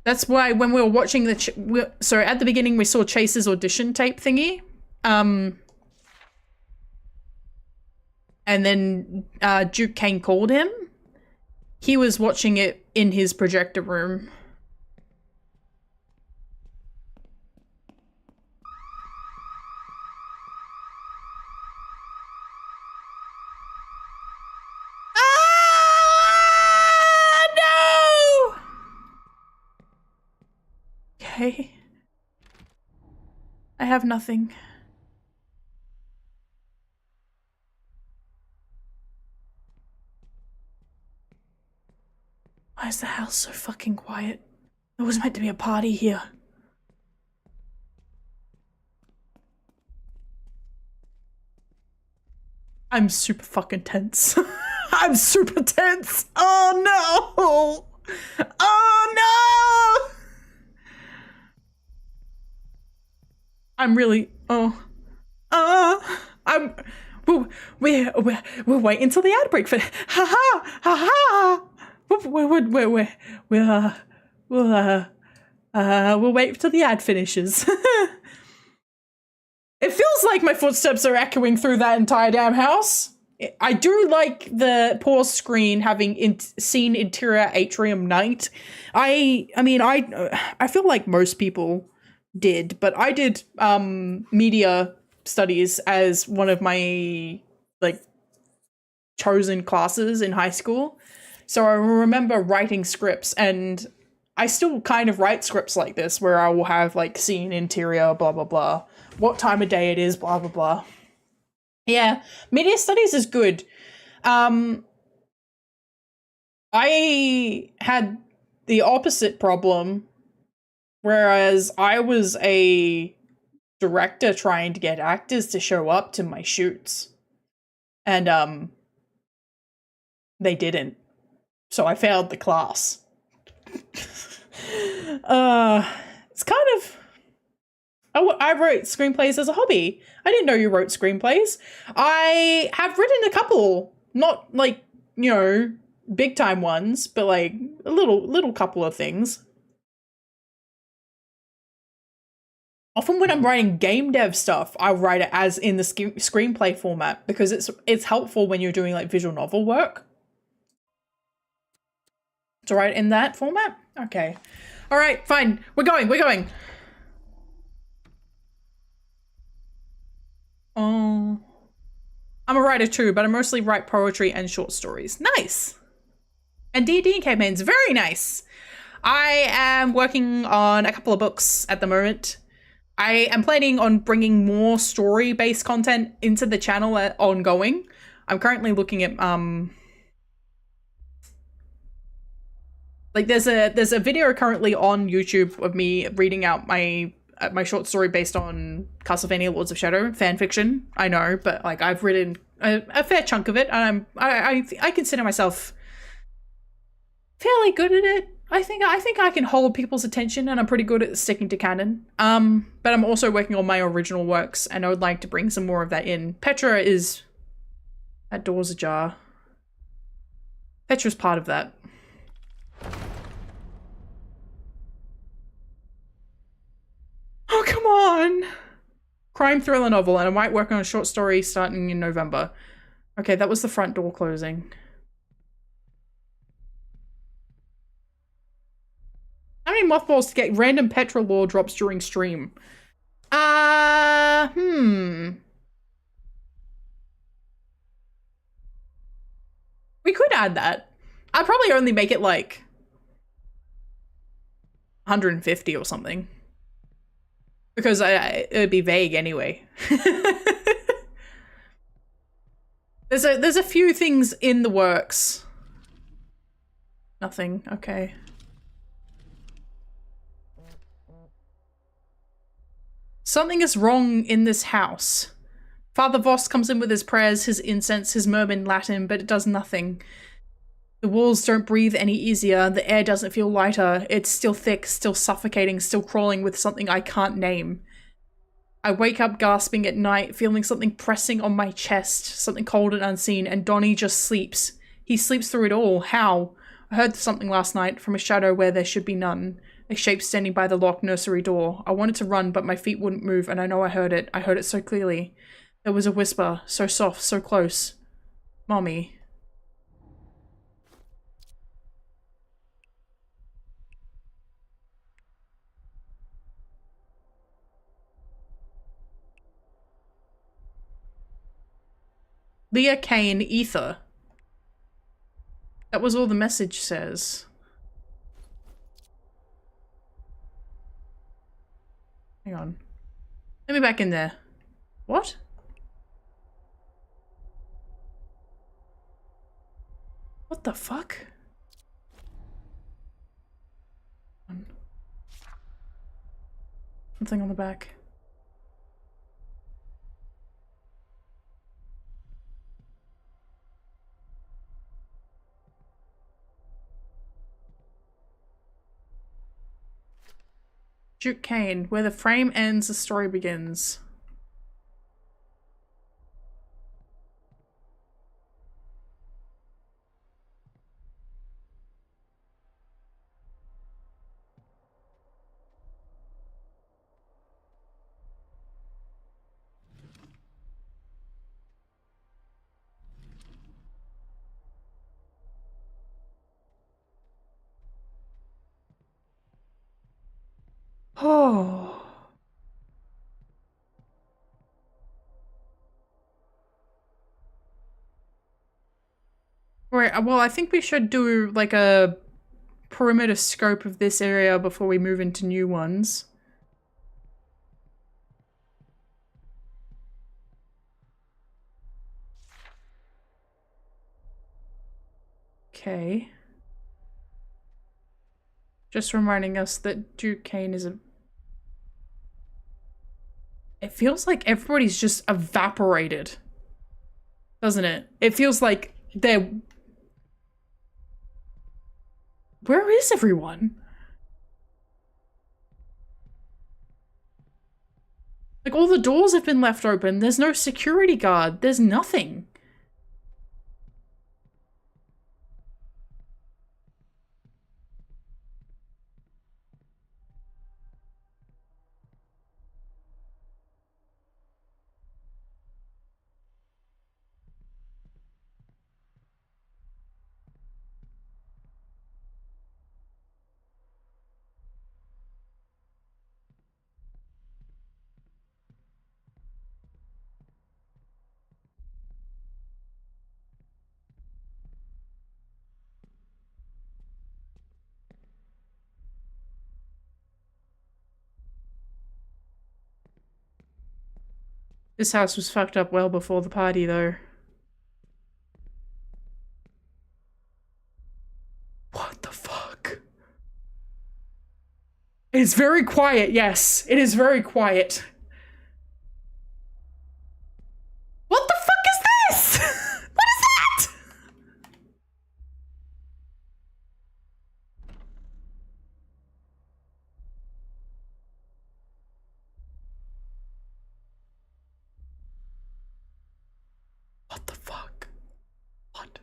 that's why when we were watching the, so at the beginning we saw Chase's audition tape thingy. And then Duke Kane called him. He was watching it in his projector room. Okay. I have nothing. Why is the house so fucking quiet? There was meant to be a party here. I'm super fucking tense. I'm super tense. Oh no! Oh no! I'm really, we'll wait until the ad break for, we'll wait till the ad finishes. It feels like my footsteps are echoing through that entire damn house. I do like the pause screen having seen interior atrium night. I mean, I feel like most people did, but I did media studies as one of my like chosen classes in high school. So I remember writing scripts, and I still kind of write scripts like this where I will have like scene interior, blah blah blah, what time of day it is, blah blah blah. Yeah, media studies is good. I had the opposite problem. Whereas I was a director trying to get actors to show up to my shoots. And, they didn't. So I failed the class. It's kind of... I wrote screenplays as a hobby. I didn't know you wrote screenplays. I have written a couple. Not, like, you know, big time ones, but, like, a little couple of things. Often when I'm writing game dev stuff, I write it as in the screenplay format because it's helpful when you're doing like visual novel work. To write in that format? Okay. All right, fine. We're going. Oh. I'm a writer too, but I mostly write poetry and short stories. Nice. And D&D campaigns, very nice. I am working on a couple of books at the moment. I am planning on bringing more story-based content into the channel ongoing. I'm currently looking at like there's a video currently on YouTube of me reading out my short story based on Castlevania Lords of Shadow fan fiction. I know, but like I've written a fair chunk of it, and I consider myself fairly good at it. I think I can hold people's attention, and I'm pretty good at sticking to canon. But I'm also working on my original works, and I would like to bring some more of that in. Petra is... That door's ajar. Petra's part of that. Oh, come on! Crime thriller novel, and I might work on a short story starting in November. Okay, that was the front door closing. many mothballs to get random petrol lore drops during stream? We could add that. I'd probably only make it like 150 or something. Because it'd be vague anyway. There's a few things in the works. Nothing, okay. Something is wrong in this house. Father Voss comes in with his prayers, his incense, his murmur in Latin, but it does nothing. The walls don't breathe any easier, the air doesn't feel lighter, it's still thick, still suffocating, still crawling with something I can't name. I wake up gasping at night, feeling something pressing on my chest, something cold and unseen, and Donnie just sleeps. He sleeps through it all. How? I heard something last night, from a shadow where there should be none. A shape standing by the locked nursery door. I wanted to run, but my feet wouldn't move, and I know I heard it. I heard it so clearly. There was a whisper, so soft, so close. Mommy. Leah Kane, Ether. That was all the message says. Hang on. Let me back in there. What? What the fuck? Something on the back. Duke Kane, where the frame ends, the story begins. Oh. Right, well, I think we should do like a perimeter scope of this area before we move into new ones. Okay. Just reminding us that Duke Kane is a... It feels like everybody's just evaporated. Doesn't it? It feels like they're... Where is everyone? Like, all the doors have been left open. There's no security guard. There's nothing. This house was fucked up well before the party, though. What the fuck? It's very quiet, yes. It is very quiet. What the fuck is this? What is that? What the fuck? What?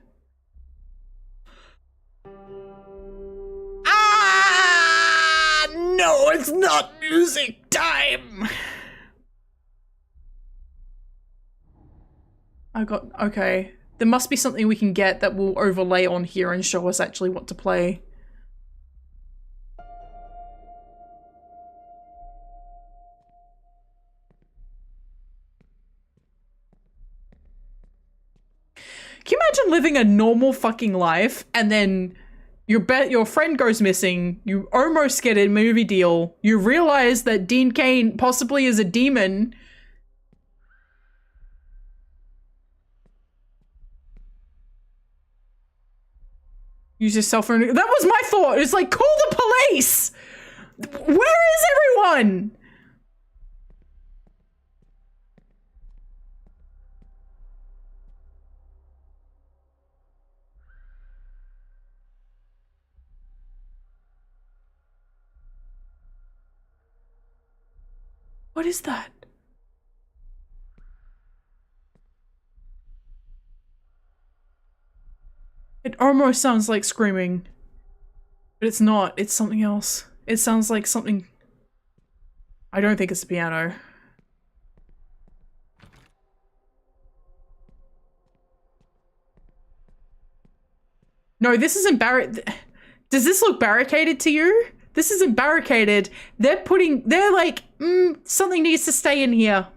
Ah! No, it's not music time! Okay. There must be something we can get that will overlay on here and show us actually what to play. imagine living a normal fucking life and then your friend goes missing, you almost get a movie deal, you realize that Dean Cain possibly is a demon. Use your cell phone. That was my thought. It's like, call the police! Where is everyone? What is that? It almost sounds like screaming, but it's not. It's something else. It sounds like something. I don't think it's the piano. No, this isn't Does this look barricaded to you? This isn't barricaded. They're like, something needs to stay in here.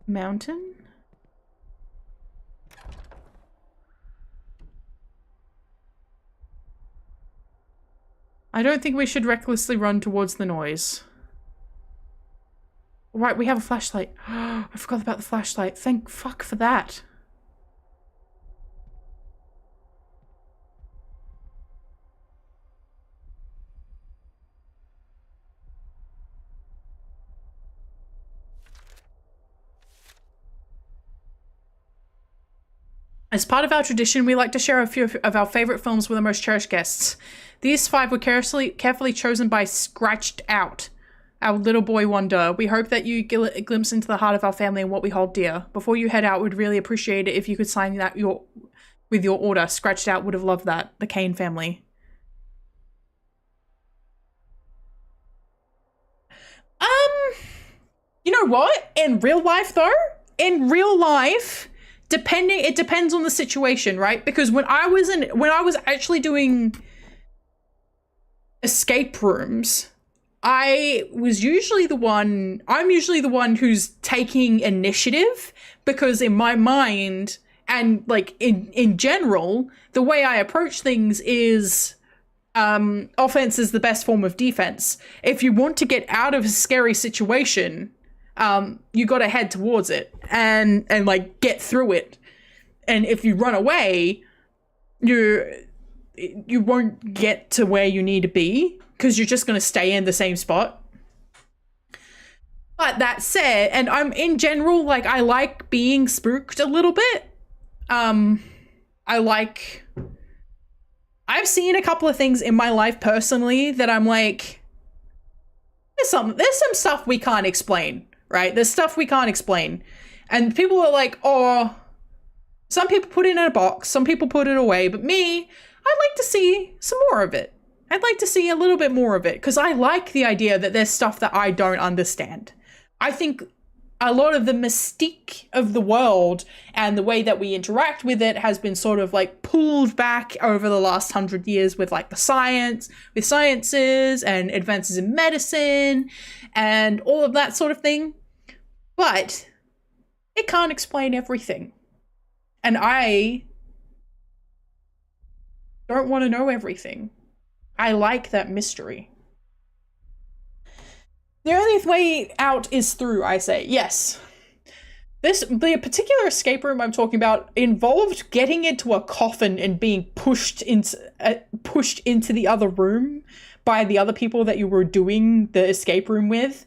Mountain? I don't think we should recklessly run towards the noise. Right, we have a flashlight. I forgot about the flashlight. Thank fuck for that. As part of our tradition, we like to share a few of our favorite films with the most cherished guests. These 5 were carefully chosen by Scratched Out, our little boy wonder. We hope that you get a glimpse into the heart of our family and what we hold dear. Before you head out, we'd really appreciate it if you could sign that with your order. Scratched Out would have loved that. The Cain family. You know what? In real life, though, it depends on the situation, right? Because when I was actually doing escape rooms, I'm usually the one who's taking initiative, because in my mind, and like in general, the way I approach things is offense is the best form of defense. If you want to get out of a scary situation, you got to head towards it and like get through it. And if you run away, you won't get to where you need to be, because you're just going to stay in the same spot. But that said, and I'm in general, like, I like being spooked a little bit. I've seen a couple of things in my life personally that I'm like, there's some stuff we can't explain, right? There's stuff we can't explain. And people are like, oh, some people put it in a box, some people put it away, but me, I'd like to see some more of it. I'd like to see a little bit more of it, because I like the idea that there's stuff that I don't understand. I think a lot of the mystique of the world and the way that we interact with it has been sort of like pulled back over the last 100 years with like with sciences and advances in medicine and all of that sort of thing. But it can't explain everything. And I don't want to know everything. I like that mystery. The only way out is through, I say. Yes. The particular escape room I'm talking about involved getting into a coffin and being pushed into the other room by the other people that you were doing the escape room with.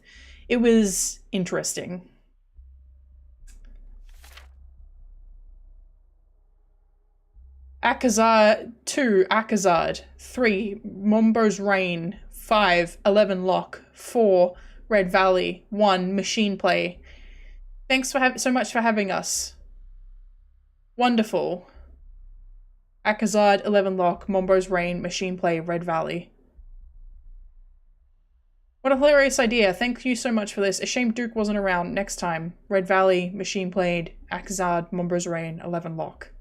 It was interesting. Akazard 2, Akazard 3, Mombo's Reign 5, 11 Lock 4, Red Valley 1, Machine Play. Thanks for so much for having us. Wonderful. Akazard 11 Lock, Mombo's Reign, Machine Play, Red Valley. What a hilarious idea. Thank you so much for this. A shame Duke wasn't around. Next time. Red Valley, Machine Played, Akazard, Mombo's Reign, 11 Lock.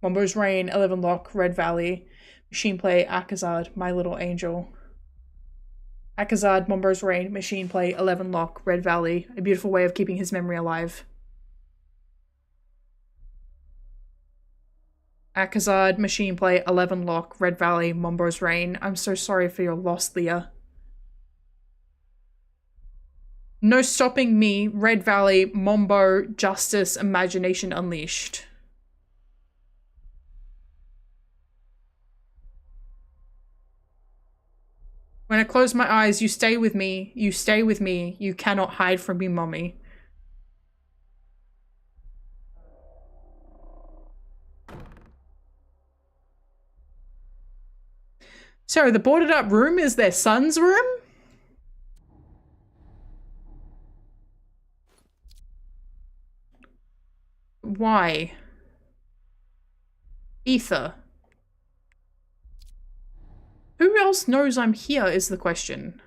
Mombo's Reign, 11 Lock, Red Valley, Machine Play, Akazard, My Little Angel. Akazad, Mombo's Rain, Machine Play, 11 Lock, Red Valley. A beautiful way of keeping his memory alive. Akazad, Machine Play, 11 Lock, Red Valley, Mombo's Rain. I'm so sorry for your loss, Leah. No Stopping Me, Red Valley, Mombo, Justice, Imagination Unleashed. When I close my eyes, you stay with me. You stay with me. You cannot hide from me, mommy. So, the boarded up room is their son's room? Why? Ether. Who else knows I'm here is the question.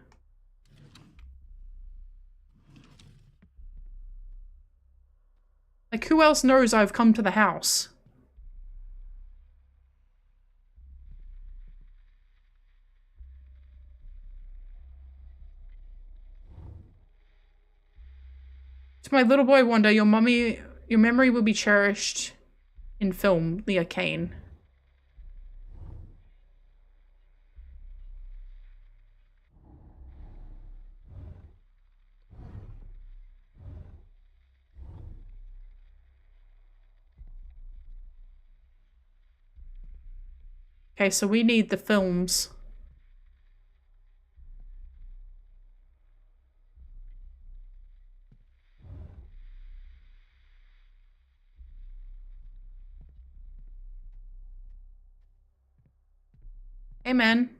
Like, who else knows I've come to the house? To my little boy Wanda, your memory will be cherished in film, Leah Kane. Okay, so we need the films. Hey, man.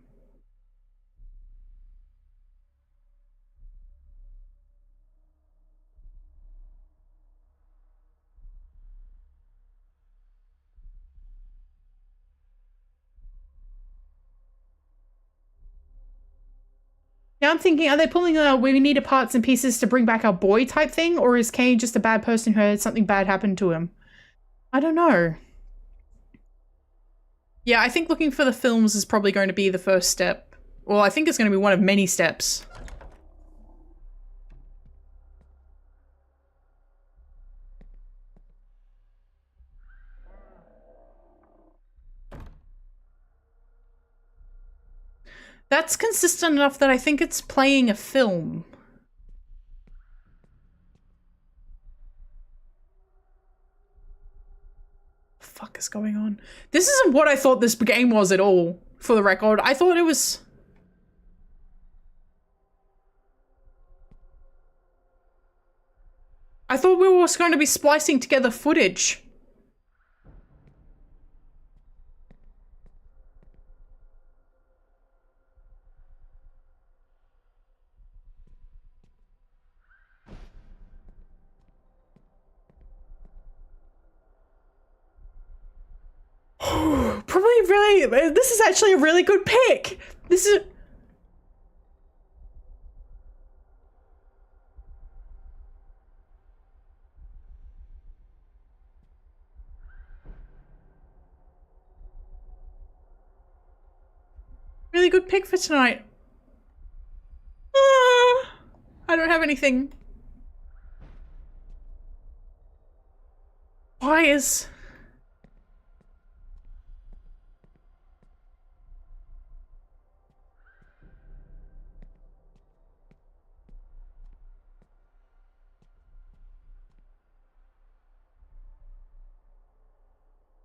Now I'm thinking, are they pulling a we need parts and pieces to bring back our boy type thing? Or is Kane just a bad person who had something bad happen to him? I don't know. Yeah, I think looking for the films is probably going to be the first step. Well, I think it's going to be one of many steps. That's consistent enough that I think it's playing a film. What the fuck is going on? This isn't what I thought this game was at all, for the record. I thought it was... I thought we were going to be splicing together footage. Probably really... This is actually a really good pick. This is... really good pick for tonight. I don't have anything. Why is...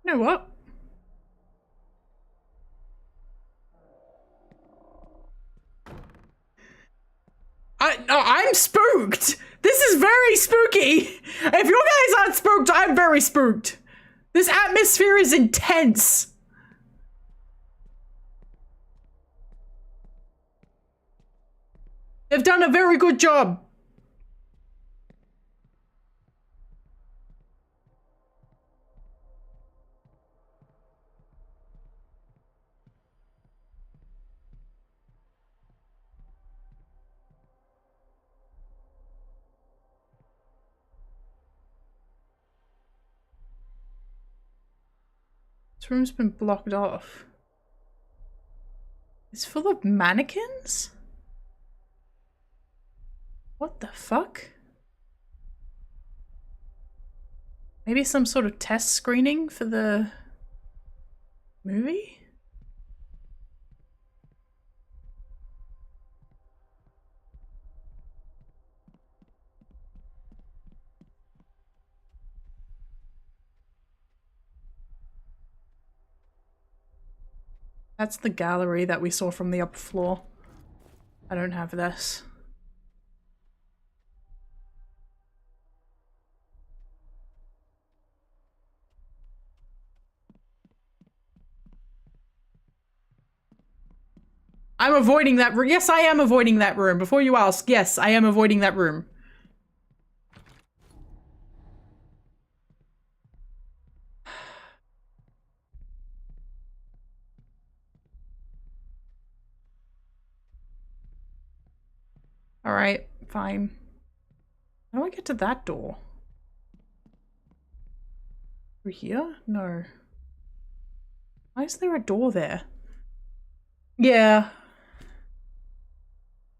You know what? I'm spooked. This is very spooky. If you guys aren't spooked, I'm very spooked. This atmosphere is intense. They've done a very good job. This room's been blocked off. It's full of mannequins? What the fuck? Maybe some sort of test screening for the movie? That's the gallery that we saw from the upper floor. I don't have this. I'm avoiding that room. Yes, I am avoiding that room. Before you ask, yes, I am avoiding that room. Alright, fine. How do I get to that door? Through here? No. Why is there a door there? Yeah.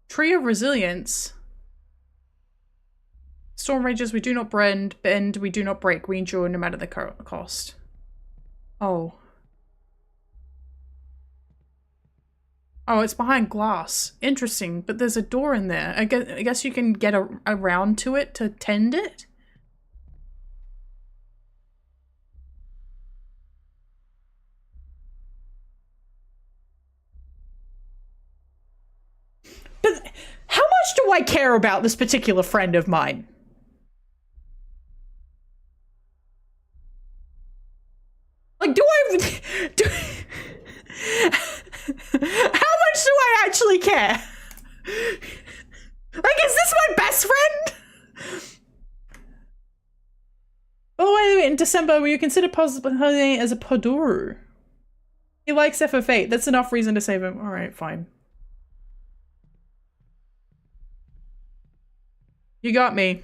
Tree of Resilience. Storm rages, we do not bend, we do not break. We endure no matter the cost. Oh. Oh, it's behind glass. Interesting, but there's a door in there. I guess you can get around to it to tend it? But how much do I care about this particular friend of mine? Like, do I... How much do I actually care? Like, is this my best friend? Oh, wait, in December, will you consider possibly as a Poduru? He likes FF8. That's enough reason to save him. Alright, fine. You got me.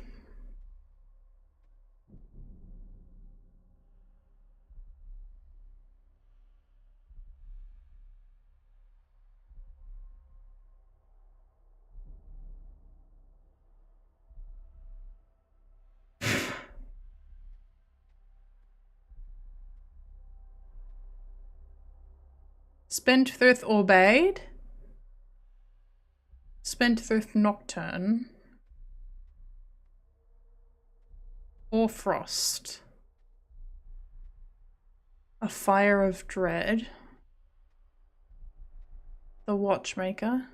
Spendthrift obeyed. Spendthrift nocturne. Or frost. A fire of dread. The watchmaker.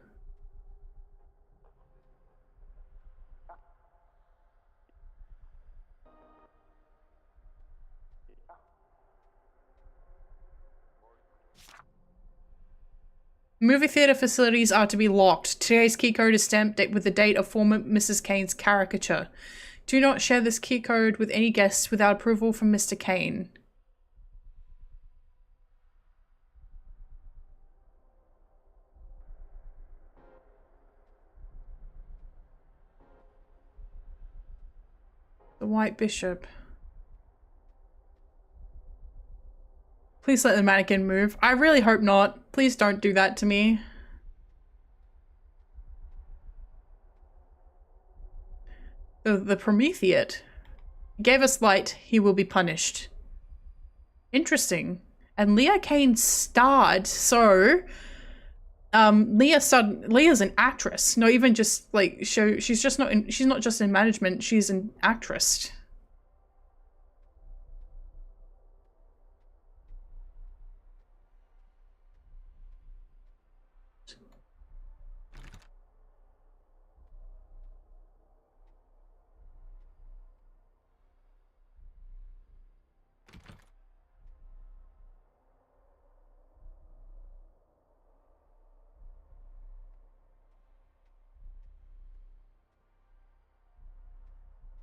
Movie theater facilities are to be locked. Today's key code is stamped with the date of former Mrs. Kane's caricature. Do not share this key code with any guests without approval from Mr. Kane. The White Bishop. Please let the mannequin move. I really hope not. Please don't do that to me. The Prometheate. He gave us light. He will be punished. Interesting. And Leah Kane starred, so Leah's an actress. Not even just like she's not just in management, she's an actress.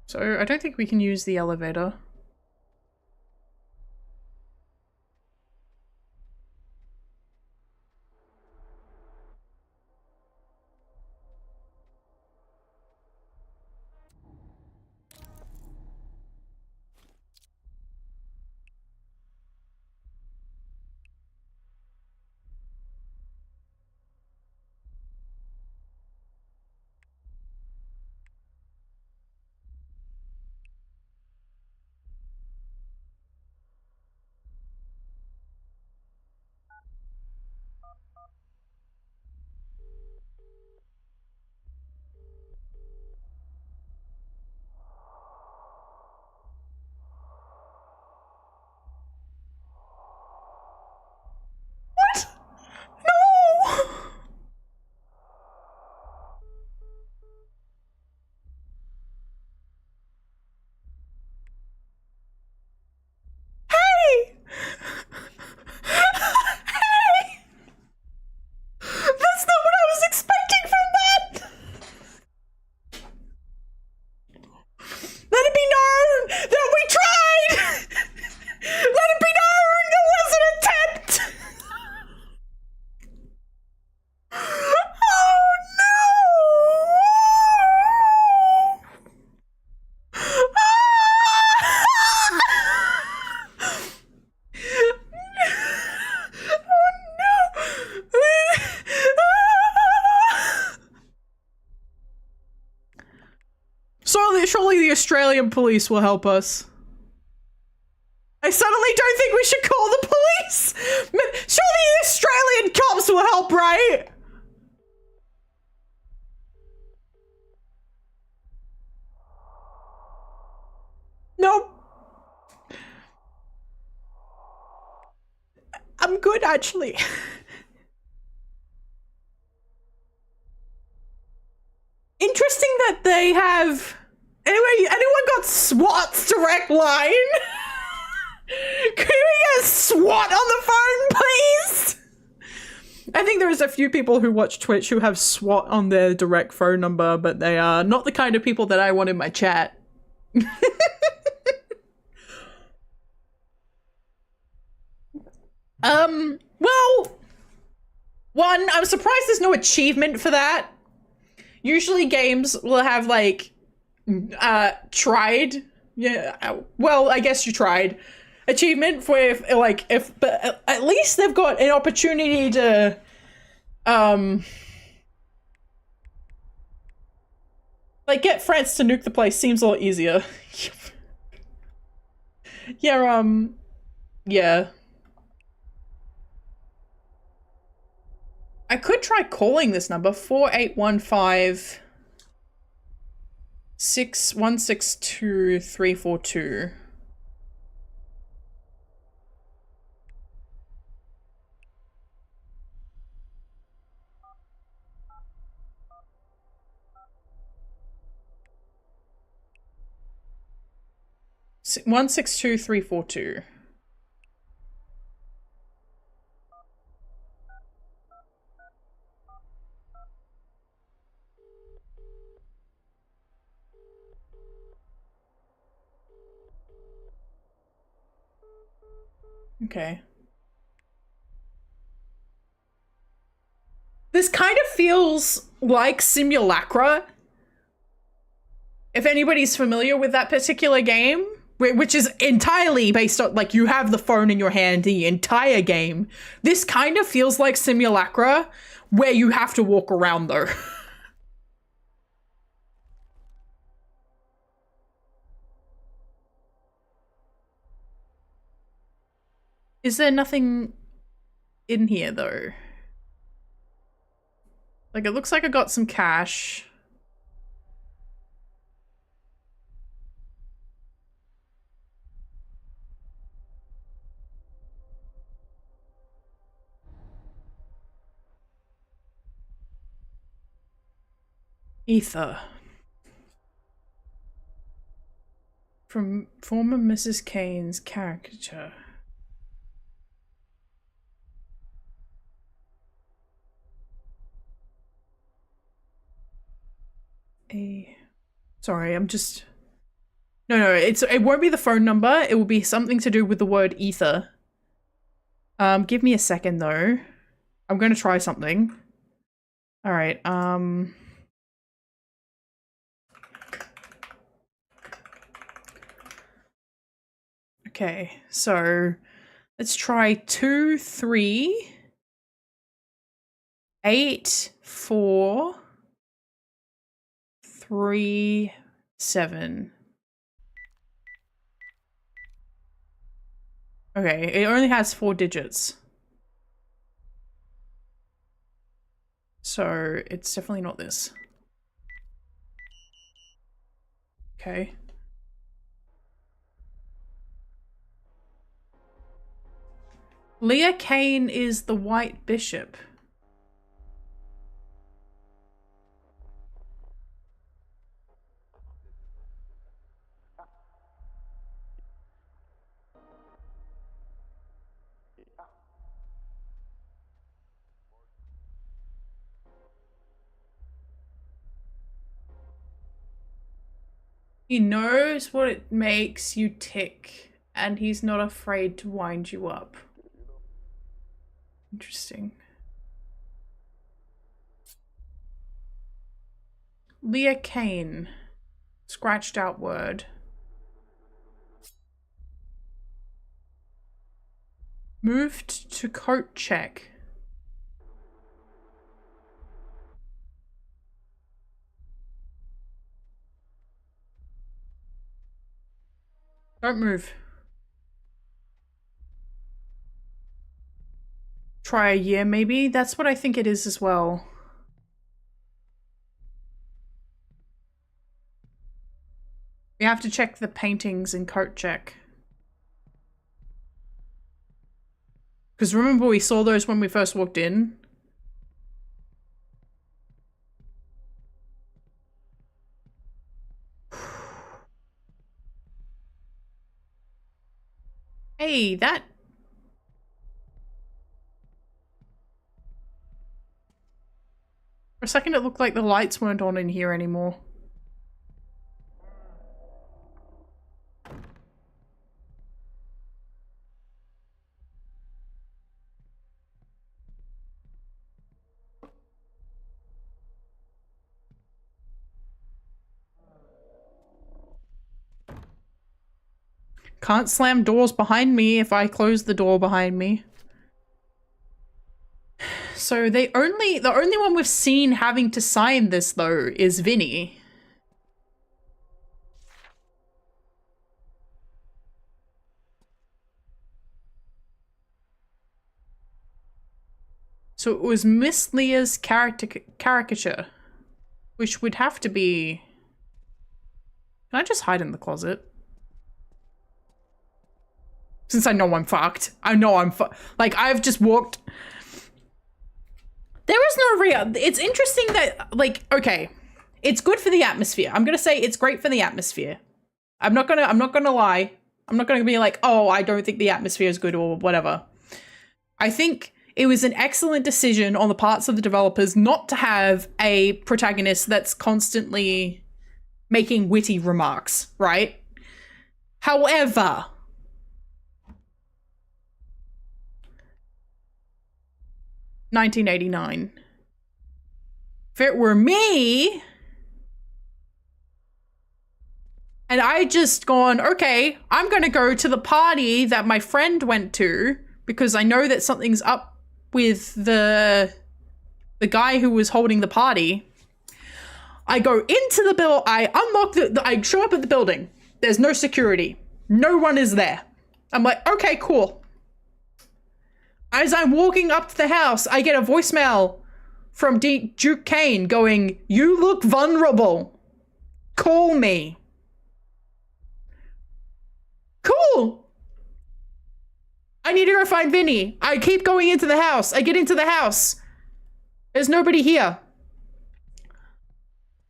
So I don't think we can use the elevator. Surely the Australian police will help us. I suddenly don't think we should call the police. Surely the Australian cops will help, right? Nope. I'm good, actually. Interesting that they have... Anyway, anyone got SWAT's direct line? Can we get SWAT on the phone, please? I think there's a few people who watch Twitch who have SWAT on their direct phone number, but they are not the kind of people that I want in my chat. Well, one, I'm surprised there's no achievement for that. Usually games will have like, tried. Yeah, well, I guess you tried. Achievement for but at least they've got an opportunity to, like get France to nuke the place seems a lot easier. Yeah, yeah. I could try calling this number, 4815 6162 342. S 162 342. Okay. This kind of feels like Simulacra. If anybody's familiar with that particular game, which is entirely based on, like, you have the phone in your hand the entire game. This kind of feels like Simulacra, where you have to walk around, though. Is there nothing in here, though? Like, it looks like I got some cash. Ether. From former Mrs. Kane's caricature. Sorry, I'm just... No, it won't be the phone number. It will be something to do with the word ether. Give me a second, though. I'm going to try something. All right, okay, so let's try 2 3 8 4 3 7. Okay, it only has 4 digits. So it's definitely not this. Okay. Leah Kane is the White Bishop. He knows what it makes you tick, and he's not afraid to wind you up. Interesting. Leah Kane. Scratched out word. Moved to coat check. Don't move. Try a year, maybe? That's what I think it is as well. We have to check the paintings in coat check. Because remember we saw those when we first walked in? Hey, that... For a second it looked like the lights weren't on in here anymore. Can't slam doors behind me if I close the door behind me. So the only one we've seen having to sign this though is Vinny. So it was Miss Leah's caricature, which would have to be... Can I just hide in the closet? Since I know I'm fucked. I know I'm like, I've just walked... There is no real... It's interesting that, like, okay. It's good for the atmosphere. I'm gonna say it's great for the atmosphere. I'm not gonna lie. I'm not gonna be like, oh, I don't think the atmosphere is good or whatever. I think it was an excellent decision on the parts of the developers not to have a protagonist that's constantly making witty remarks, right? However... 1989. If it were me, and I just gone, okay, I'm gonna go to the party that my friend went to because I know that something's up with the guy who was holding the party. I go into the bill, I unlock I show up at the building. There's no security. No one is there. I'm like, okay, cool. As I'm walking up to the house, I get a voicemail from Duke Kane going, "You look vulnerable. Call me." Cool. I need to go find Vinny. I keep going into the house. I get into the house. There's nobody here.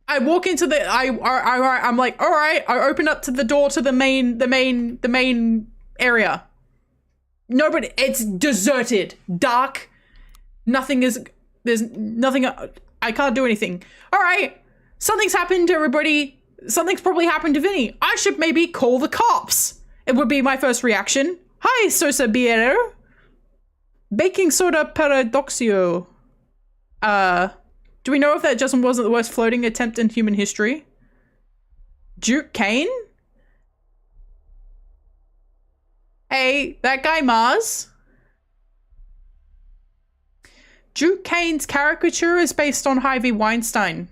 I walk into the, I'm like, all right. I open up to the door to the main area. Nobody, it's deserted, dark, there's nothing, I can't do anything. All right, something's happened to everybody. Something's probably happened to Vinny. I should maybe call the cops. It would be my first reaction. Hi, Sosa Biero. Baking soda paradoxio. Do we know if that just wasn't the worst floating attempt in human history? Duke Kane? Hey, that guy Mars. Duke Kane's caricature is based on Harvey Weinstein.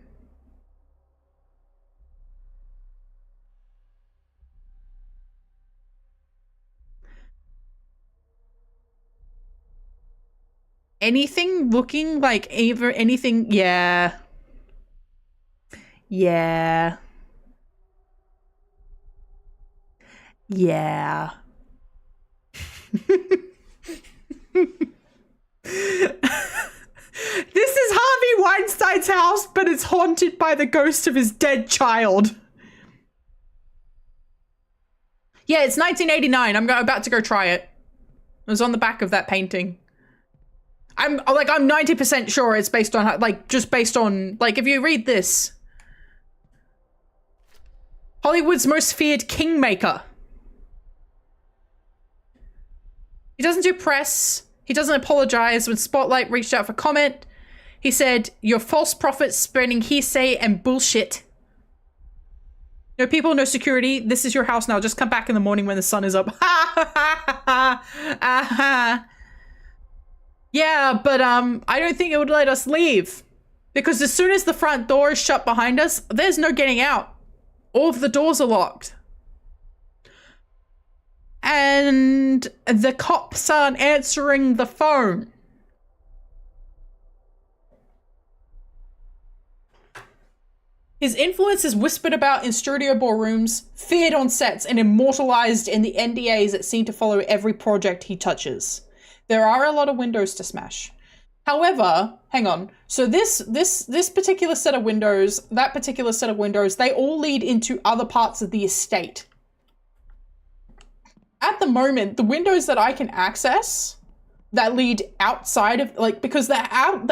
Anything looking like anything, yeah. Yeah. Yeah. This is Harvey Weinstein's house, but it's haunted by the ghost of his dead child. Yeah, it's 1989. I'm about to go try it. It was on the back of that painting. I'm 90% sure it's based on, like, just based on, like, if you read this. Hollywood's most feared kingmaker. He doesn't do press. He doesn't apologize when Spotlight reached out for comment. He said, "You're false prophets spreading hearsay and bullshit. No people, no security. This is your house now. Just come back in the morning when the sun is up." Ha ha ha ha ha. Yeah, but I don't think it would let us leave. Because as soon as the front door is shut behind us, there's no getting out. All of the doors are locked. and the cops aren't answering the phone. His influence is whispered about in studio ballrooms, feared on sets, and immortalized in the NDAs that seem to follow every project he touches. There are a lot of windows to smash. However, hang on. So this particular set of windows, that particular set of windows, they all lead into other parts of the estate. At the moment, the windows that I can access that lead outside of, like, because the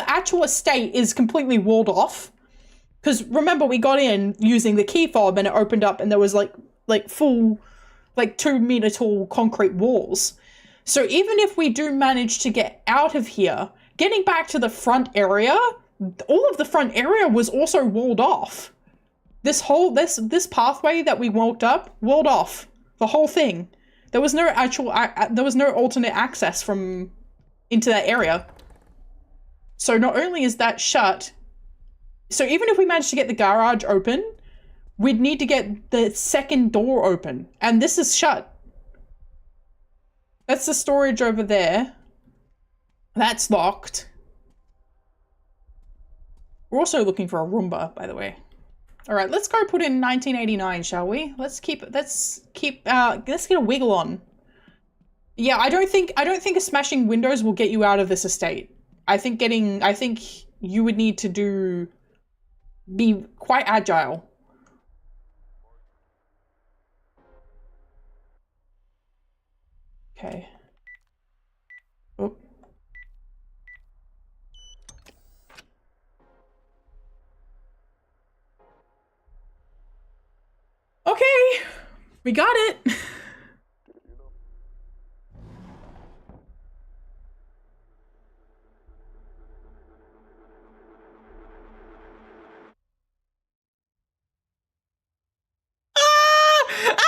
actual estate is completely walled off. Because remember, we got in using the key fob and it opened up and there was like full, like 2 meter tall concrete walls. So even if we do manage to get out of here, getting back to the front area, all of the front area was also walled off. This whole, this pathway that we walked up, walled off. The whole thing. There was no alternate access from into that area. So not only is that shut, so even if we managed to get the garage open, we'd need to get the second door open. And this is shut. That's the storage over there. That's locked. We're also looking for a Roomba, by the way. All right, let's go put in 1989, shall we? Let's get a wiggle on. Yeah, I don't think a smashing windows will get you out of this estate. I think you would need to be quite agile. Okay. Oh. Okay, we got it. Ah! Ah!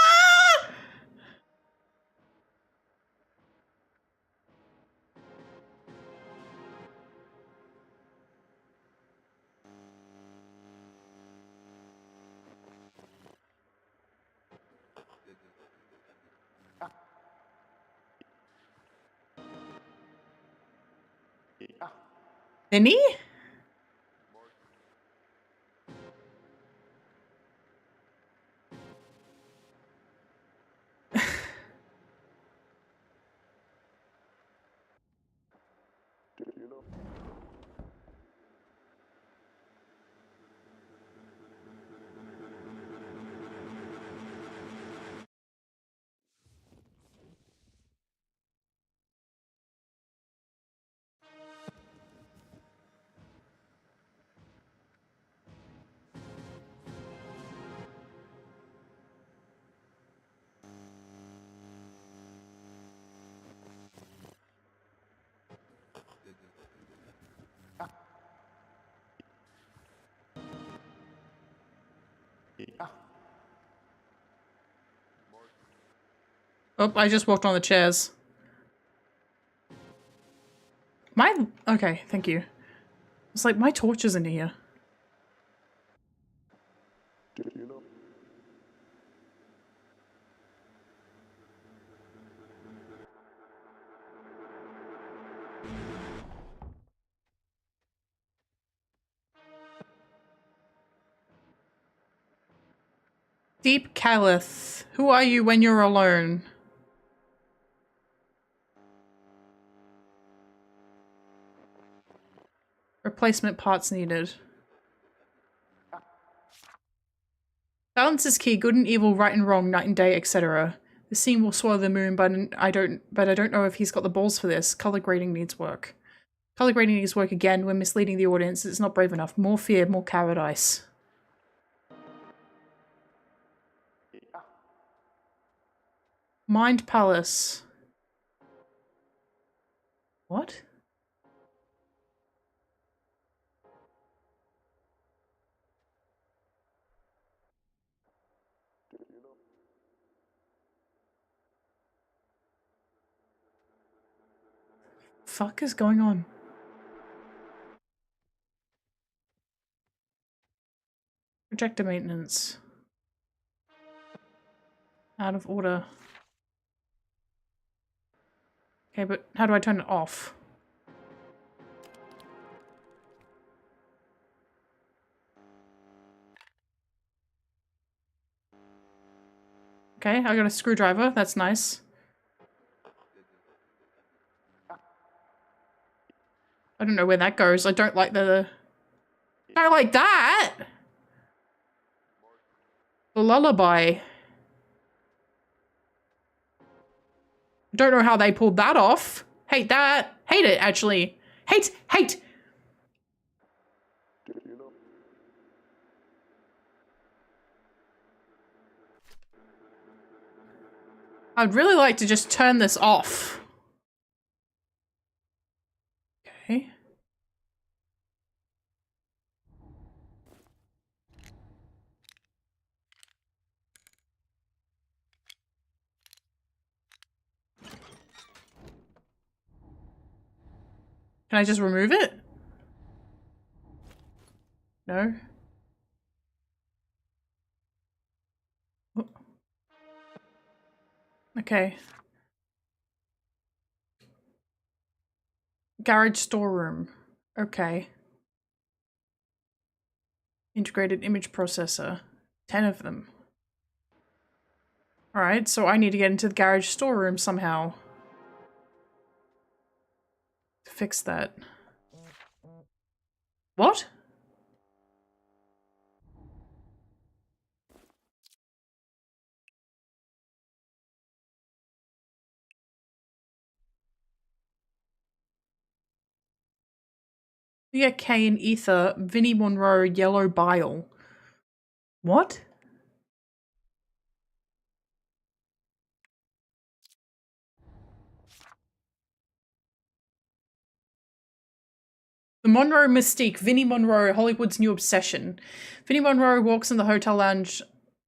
Vinny? Oh, I just walked on the chairs. Okay, thank you. It's like my torch is in here. Deep Caliph, who are you when you're alone? Replacement parts needed. Balance is key, good and evil, right and wrong, night and day, etc. The scene will swallow the moon, but I don't know if he's got the balls for this. Color grading needs work. Color grading needs work again when misleading the audience. It's not brave enough. More fear, more cowardice. Mind Palace. What? Fuck is going on? Projector maintenance. Out of order. Okay, but how do I turn it off? Okay, I got a screwdriver. That's nice. I don't know where that goes. I don't like the... I don't like that! The lullaby. Don't know how they pulled that off. Hate that. Hate it, actually. Hate! Hate! I'd really like to just turn this off. Okay. Can I just remove it? No. Oh. Okay. Garage storeroom. Okay. Integrated image processor. 10 of them. Alright, so I need to get into the garage storeroom somehow. To fix that. What? Leah Kane, ether, Vinnie Monroe, yellow bile. What? The Monroe mystique, Vinnie Monroe, Hollywood's new obsession. Vinnie Monroe walks in the hotel lounge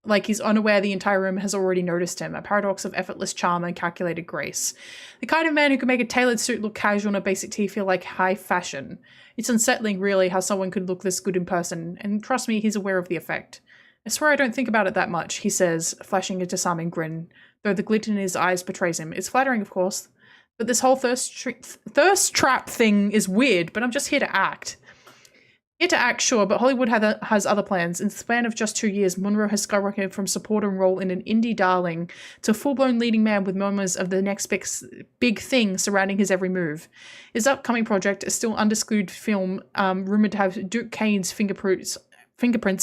like he's unaware the entire room has already noticed him, a paradox of effortless charm and calculated grace. The kind of man who can make a tailored suit look casual and a basic tee feel like high fashion. It's unsettling, really, how someone could look this good in person, and trust me, he's aware of the effect. I swear I don't think about it that much, he says, flashing a disarming grin, though the glint in his eyes betrays him. It's flattering, of course, but this whole thirst trap thing is weird, but I'm just here to act. Here to act, sure, but Hollywood has other plans. In the span of just 2 years, Monroe has skyrocketed from supporting role in an indie darling to full-blown leading man with murmurs of the next big thing surrounding his every move. His upcoming project, a still undisclosed film rumored to have Duke Kane's fingerprints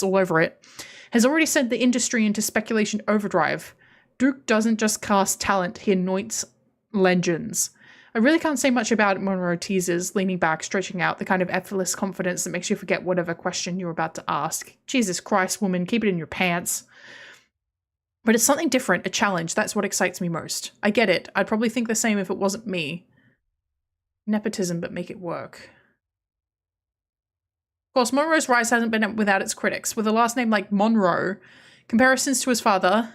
all over it, has already sent the industry into speculation overdrive. Duke doesn't just cast talent, he anoints legends. I really can't say much about it, Monroe teases, leaning back, stretching out, the kind of effortless confidence that makes you forget whatever question you're about to ask. Jesus Christ, woman, keep it in your pants. But it's something different, a challenge. That's what excites me most. I get it. I'd probably think the same if it wasn't me. Nepotism, but make it work. Of course, Monroe's rise hasn't been without its critics. With a last name like Monroe, comparisons to his father,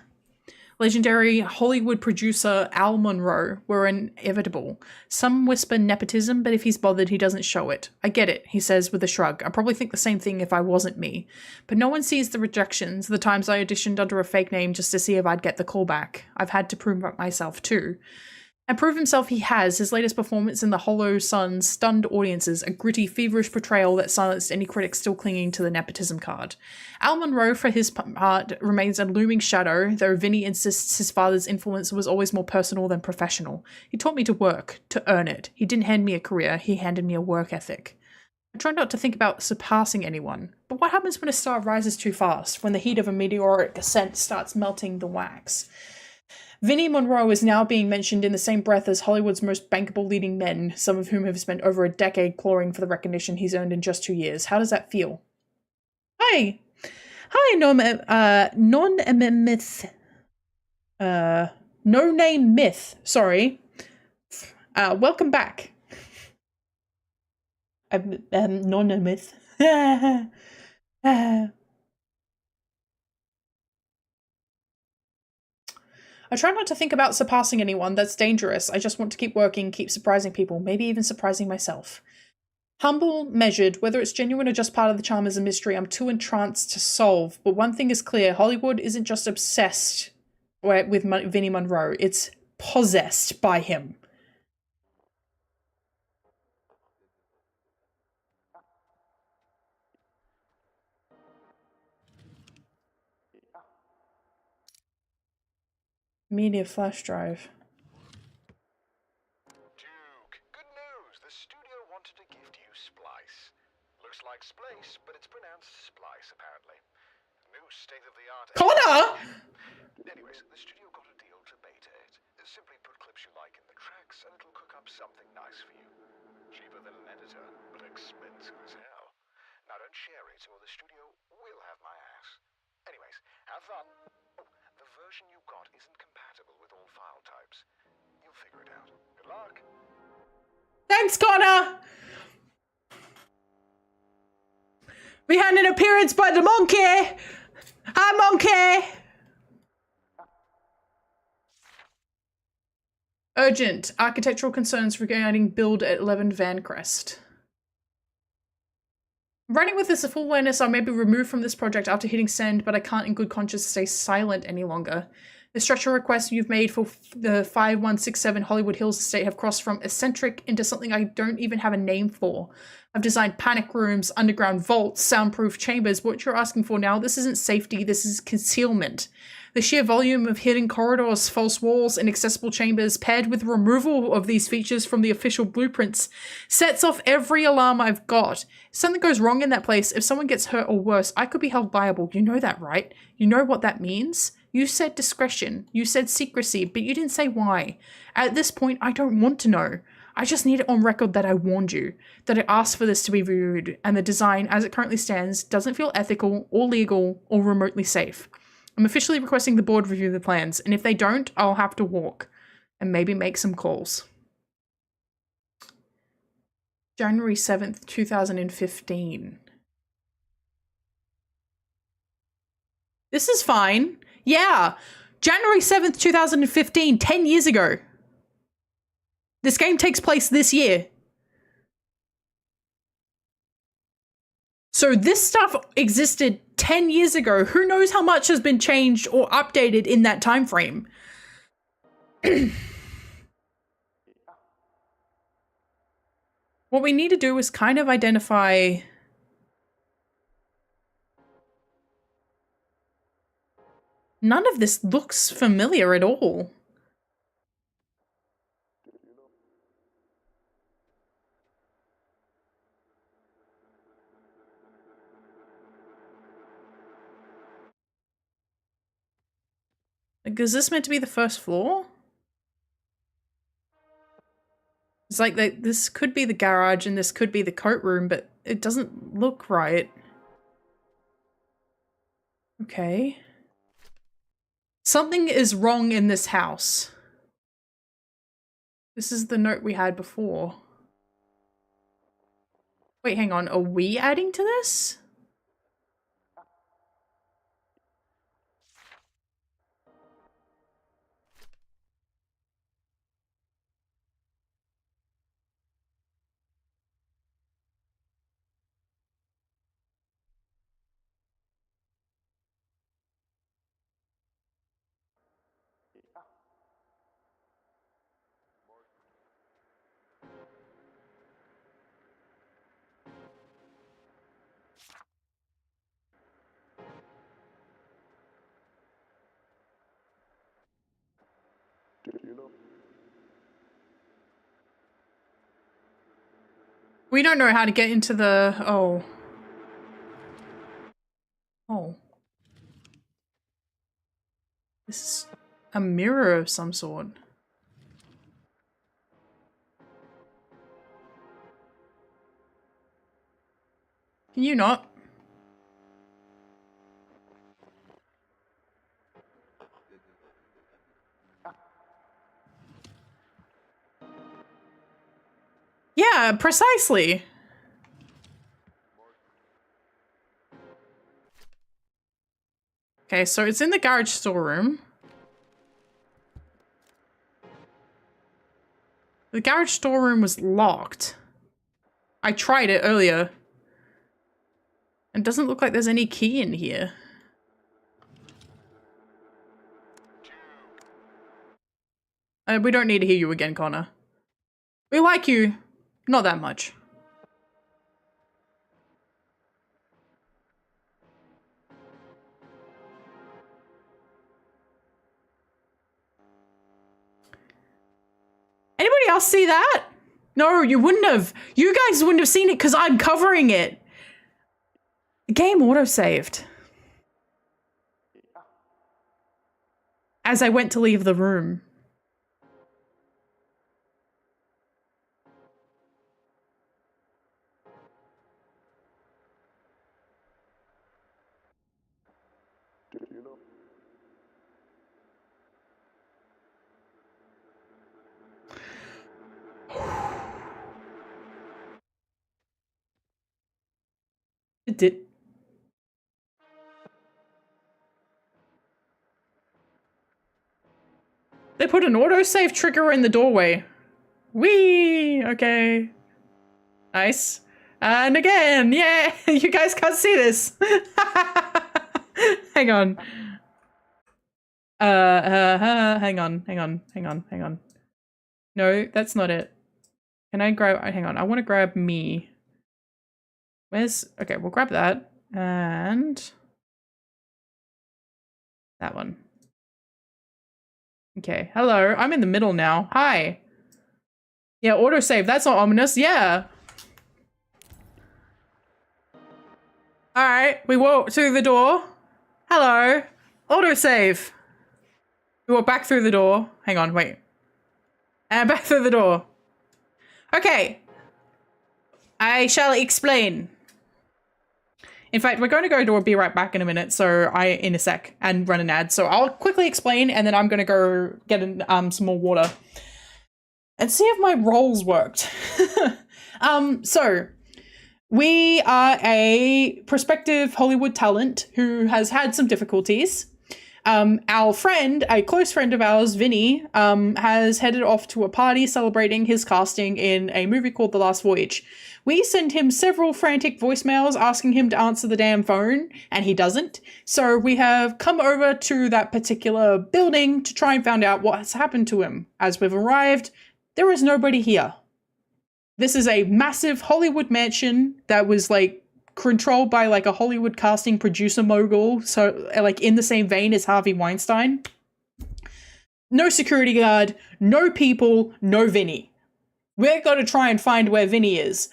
legendary Hollywood producer Al Monroe, were inevitable. Some whisper nepotism, but if he's bothered, he doesn't show it. I get it, he says with a shrug. I'd probably think the same thing if I wasn't me. But no one sees the rejections, the times I auditioned under a fake name just to see if I'd get the callback. I've had to prove myself too. And prove himself he has. His latest performance in The Hollow Sun stunned audiences, a gritty, feverish portrayal that silenced any critics still clinging to the nepotism card. Al Monroe, for his part, remains a looming shadow, though Vinny insists his father's influence was always more personal than professional. He taught me to work, to earn it. He didn't hand me a career, he handed me a work ethic. I try not to think about surpassing anyone, but what happens when a star rises too fast, when the heat of a meteoric ascent starts melting the wax? Vinnie Monroe is now being mentioned in the same breath as Hollywood's most bankable leading men, some of whom have spent over a decade clawing for the recognition he's earned in just 2 years. How does that feel? Hi! Hi, No Name Myth. Sorry. Welcome back. Non-myth. I try not to think about surpassing anyone. That's dangerous. I just want to keep working, keep surprising people, maybe even surprising myself. Humble, measured, whether it's genuine or just part of the charm is a mystery I'm too entranced to solve. But one thing is clear, Hollywood isn't just obsessed with Vinnie Monroe, it's possessed by him. Media flash drive. Duke, good news. The studio wanted to gift you Splice. Looks like Splice, but it's pronounced Splice, apparently. New state-of-the-art... Connor! Anyways, the studio got a deal to beta it. Simply put clips you like in the tracks, and it'll cook up something nice for you. Cheaper than an editor, but expensive as hell. Now don't share it, or the studio will have my ass. Anyways, have fun. Oh, the version you got isn't compatible with all file types. You'll figure it out. Good luck. Thanks, Connor! We had an appearance by the monkey! Hi, monkey! Urgent. Architectural concerns regarding build at 11 Vancrest. Running with this full awareness, I may be removed from this project after hitting send, but I can't in good conscience stay silent any longer. The structural requests you've made for the 5167 Hollywood Hills estate have crossed from eccentric into something I don't even have a name for. I've designed panic rooms, underground vaults, soundproof chambers. What you're asking for now, this isn't safety, this is concealment. The sheer volume of hidden corridors, false walls, inaccessible chambers, paired with removal of these features from the official blueprints, sets off every alarm I've got. If something goes wrong in that place, if someone gets hurt or worse, I could be held liable. You know that, right? You know what that means? You said discretion, you said secrecy, but you didn't say why. At this point, I don't want to know. I just need it on record that I warned you, that I asked for this to be reviewed, and the design, as it currently stands, doesn't feel ethical or legal or remotely safe. I'm officially requesting the board review the plans, and if they don't, I'll have to walk and maybe make some calls. January 7th, 2015. This is fine. Yeah, January 7th, 2015, 10 years ago. This game takes place this year. So this stuff existed 10 years ago. Who knows how much has been changed or updated in that time frame? What we need to do is kind of identify... None of this looks familiar at all. Like, is this meant to be the first floor? It's like this could be the garage and this could be the coat room, but it doesn't look right. Okay. Something is wrong in this house. This is the note we had before. Wait, hang on. Are we adding to this? We don't know how to get into the... Oh. Oh. This is a mirror of some sort. Can you not? Yeah, precisely. Okay, so it's in the garage storeroom. The garage storeroom was locked. I tried it earlier. It doesn't look like there's any key in here. We don't need to hear you again, Connor. We like you. Not that much. Anybody else see that? No, you wouldn't have. You guys wouldn't have seen it because I'm covering it. The game auto-saved. As I went to leave the room. It did. They put an autosave trigger in the doorway. Whee! Okay. Nice. And again, yeah, you guys can't see this. Hang on. Hang on. No, that's not it. Can I grab, hang on, I want to grab me. Where's, okay, we'll grab that. And that one. Okay, hello, I'm in the middle now. Hi. Yeah, autosave, that's not ominous, yeah. Alright, we walk through the door. Hello. Autosave. We walk back through the door. Hang on, wait. And back through the door. Okay. I shall explain. In fact, we're going to go to a be right back in a minute, in a sec, and run an ad. So I'll quickly explain, and then I'm going to go get some more water. And see if my rolls worked. So we are a prospective Hollywood talent who has had some difficulties. Our friend, a close friend of ours, Vinny, has headed off to a party celebrating his casting in a movie called The Last Voyage. We send him several frantic voicemails asking him to answer the damn phone, and he doesn't. So we have come over to that particular building to try and find out what has happened to him. As we've arrived, there is nobody here. This is a massive Hollywood mansion that was like controlled by like a Hollywood casting producer mogul. So like in the same vein as Harvey Weinstein. No security guard, no people, no Vinny. We're going to try and find where Vinny is.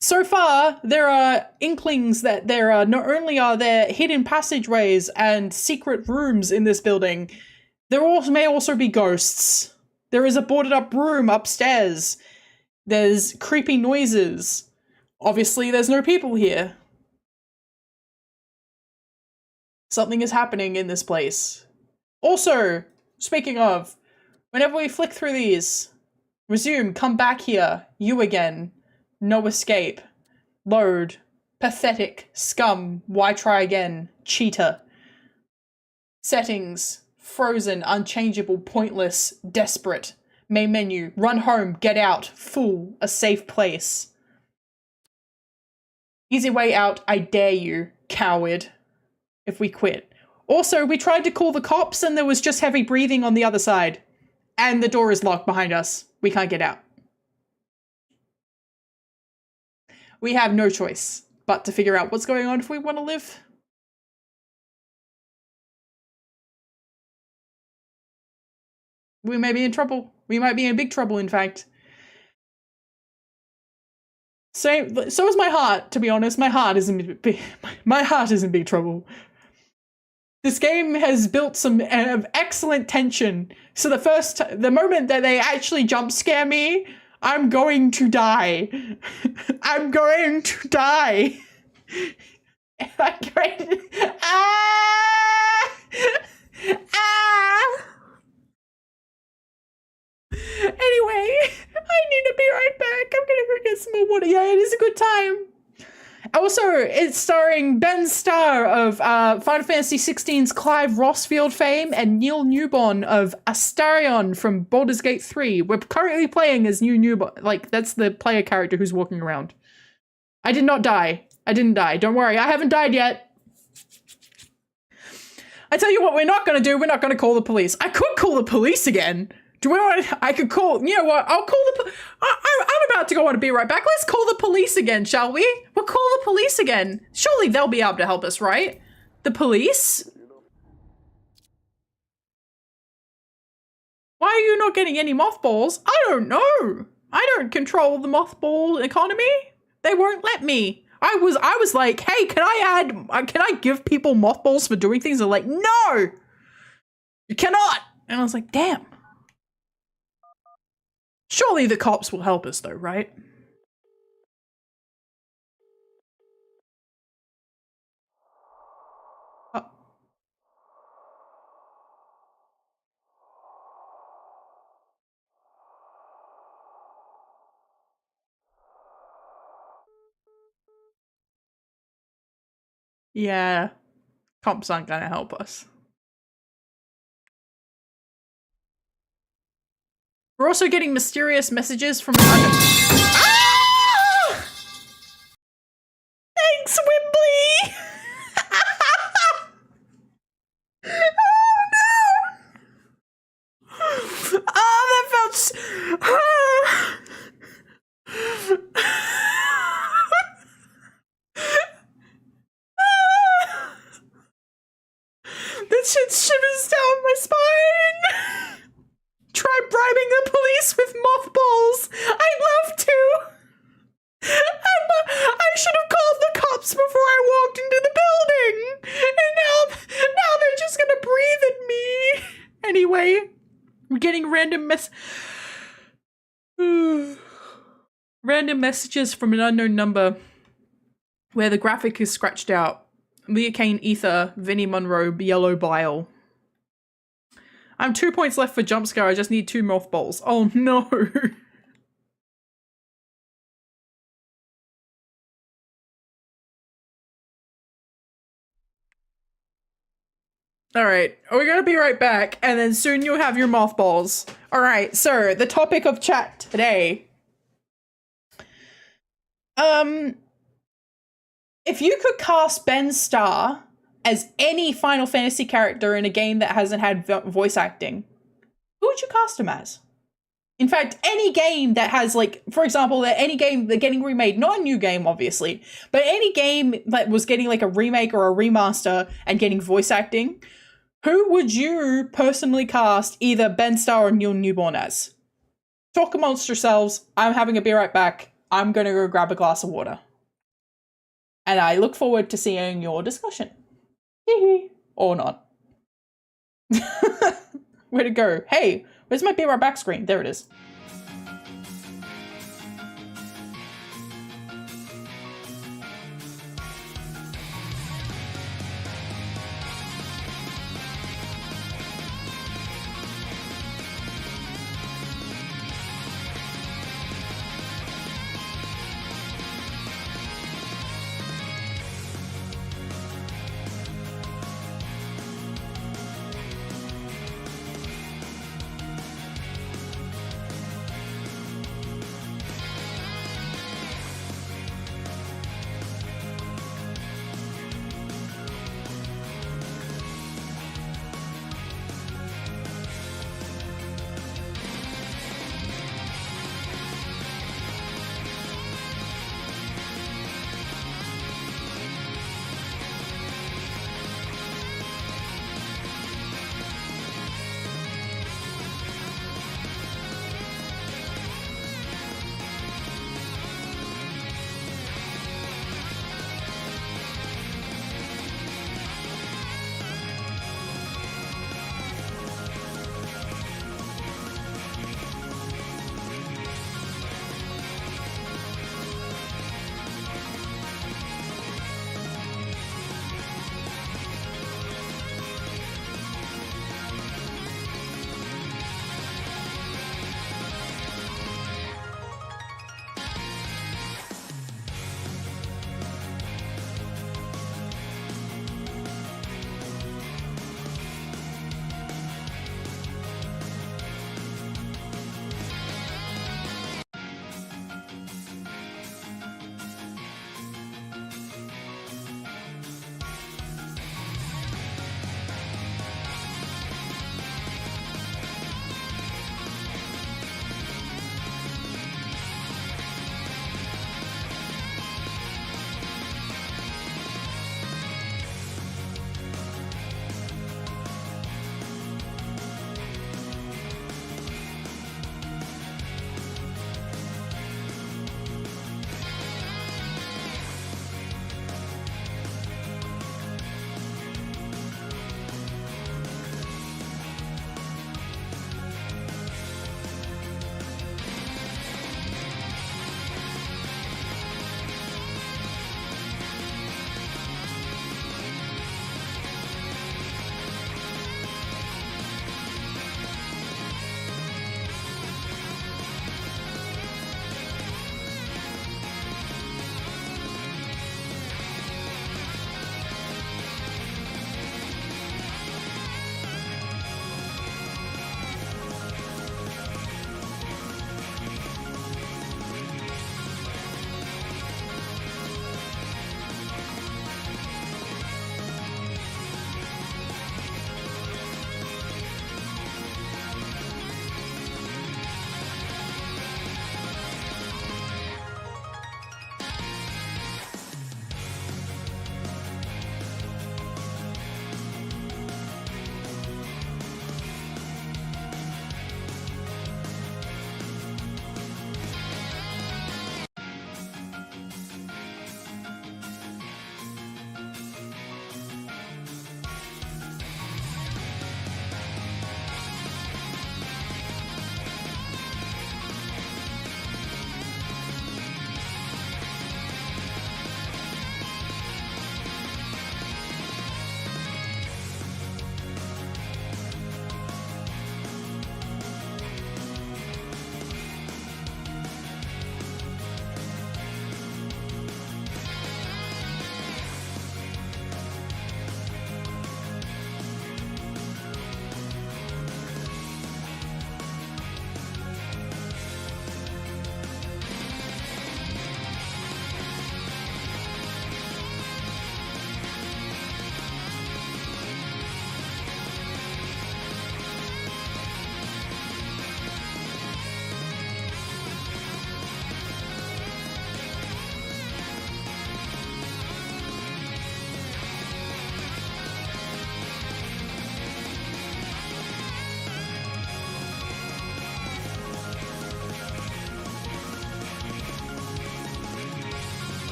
So far, there are inklings that there are not only are there hidden passageways and secret rooms in this building, there may also be ghosts. There is a boarded up room upstairs. There's creepy noises. Obviously, there's no people here. Something is happening in this place. Also, speaking of, whenever we flick through these, resume, come back here, you again. No escape. Load. Pathetic. Scum. Why try again? Cheater. Settings. Frozen. Unchangeable. Pointless. Desperate. Main menu. Run home. Get out. Fool. A safe place. Easy way out. I dare you. Coward. If we quit. Also, we tried to call the cops and there was just heavy breathing on the other side. And the door is locked behind us. We can't get out. We have no choice but to figure out what's going on if we want to live. We may be in trouble. We might be in big trouble, in fact. So is my heart, to be honest. My heart is in big trouble. This game has built some excellent tension. So the moment that they actually jump scare me, I'm going to die. I'm going to die. I'm going to... Anyway, I need to be right back. I'm gonna go get some more water. Yeah, it is a good time. Also, it's starring Ben Starr of Final Fantasy XVI's Clive Rossfield fame and Neil Newbon of Astarion from Baldur's Gate 3. We're currently playing as Neil Newbon. Like, that's the player character who's walking around. I did not die. I didn't die. Don't worry, I haven't died yet. I tell you what we're not going to do. We're not going to call the police. I could call the police again. Do we want? I could call. You know what? I'll call the. I'm about to go on to be right back. Let's call the police again, shall we? We'll call the police again. Surely they'll be able to help us, right? The police? Why are you not getting any mothballs? I don't know. I don't control the mothball economy. They won't let me. I was like, hey, can I give people mothballs for doing things? They're like, no, you cannot. And I was like, damn. Surely the cops will help us though, right? Oh. Yeah, cops aren't gonna help us. We're also getting mysterious messages from an unknown. Ah! Thanks, Wimbley! Oh no! Oh, that felt That shit shivers down my spine! Try bribing the police with mothballs! I'd love to! I should have called the cops before I walked into the building! And now they're just gonna breathe at me! Anyway, we're getting random messages from an unknown number where the graphic is scratched out. Liocane Ether, Vinnie Monroe, Yellow Bile. I'm 2 points left for jump scare. I just need 2 mothballs. Oh no. All right, we're gonna be right back, and then soon you'll have your mothballs. All right, so the topic of chat today. If you could cast Ben Starr as any Final Fantasy character in a game that hasn't had voice acting, who would you cast him as? In fact, any game that has, like, for example, any game that's getting remade, not a new game, obviously, but any game that was getting, like, a remake or a remaster and getting voice acting, who would you personally cast either Ben Starr or Neil Newborn as? Talk amongst yourselves. I'm having a beer right back. I'm gonna go grab a glass of water. And I look forward to seeing your discussion. Or not. Where'd it go? Hey, where's my be right back screen? There it is.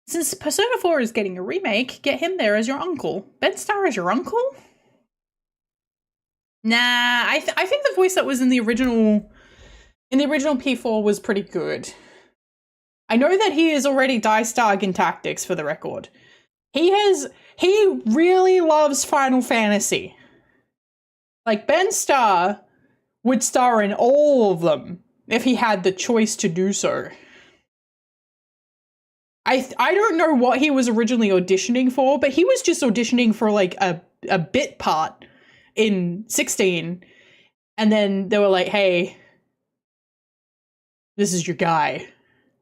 Since Persona 4 is getting a remake, get him there as your uncle. Ben Starr as your uncle? Nah, I think the voice that was in the original P4 was pretty good. I know that he is already Starg in Tactics, for the record. He really loves Final Fantasy. Like, Ben Starr would star in all of them if he had the choice to do so. I don't know what he was originally auditioning for, but he was just auditioning for like a bit part in 16, and then they were like, "Hey, this is your guy.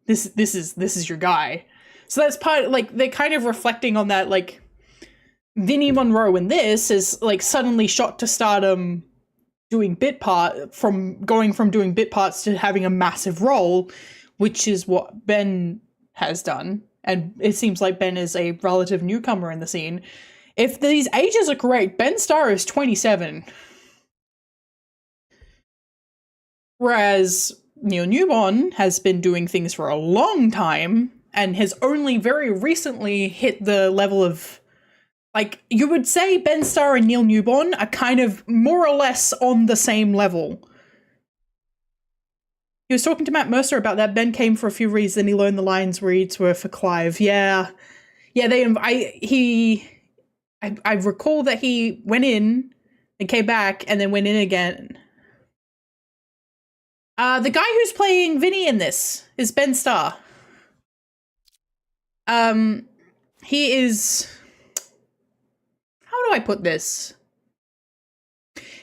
This is your guy." So that's part, like, they're kind of reflecting on that, like, Vinnie Monroe in this is like suddenly shot to stardom doing going from doing bit parts to having a massive role, which is what Ben has done. And it seems like Ben is a relative newcomer in the scene. If these ages are correct, Ben Starr is 27. Whereas Neil Newbon has been doing things for a long time and has only very recently hit the level of, like, you would say Ben Starr and Neil Newbon are kind of more or less on the same level. He was talking to Matt Mercer about that. Ben came for a few reads, then he learned the lines reads were for Clive. Yeah, I recall that he went in and came back and then went in again. The guy who's playing Vinny in this is Ben Starr. He is... How do I put this?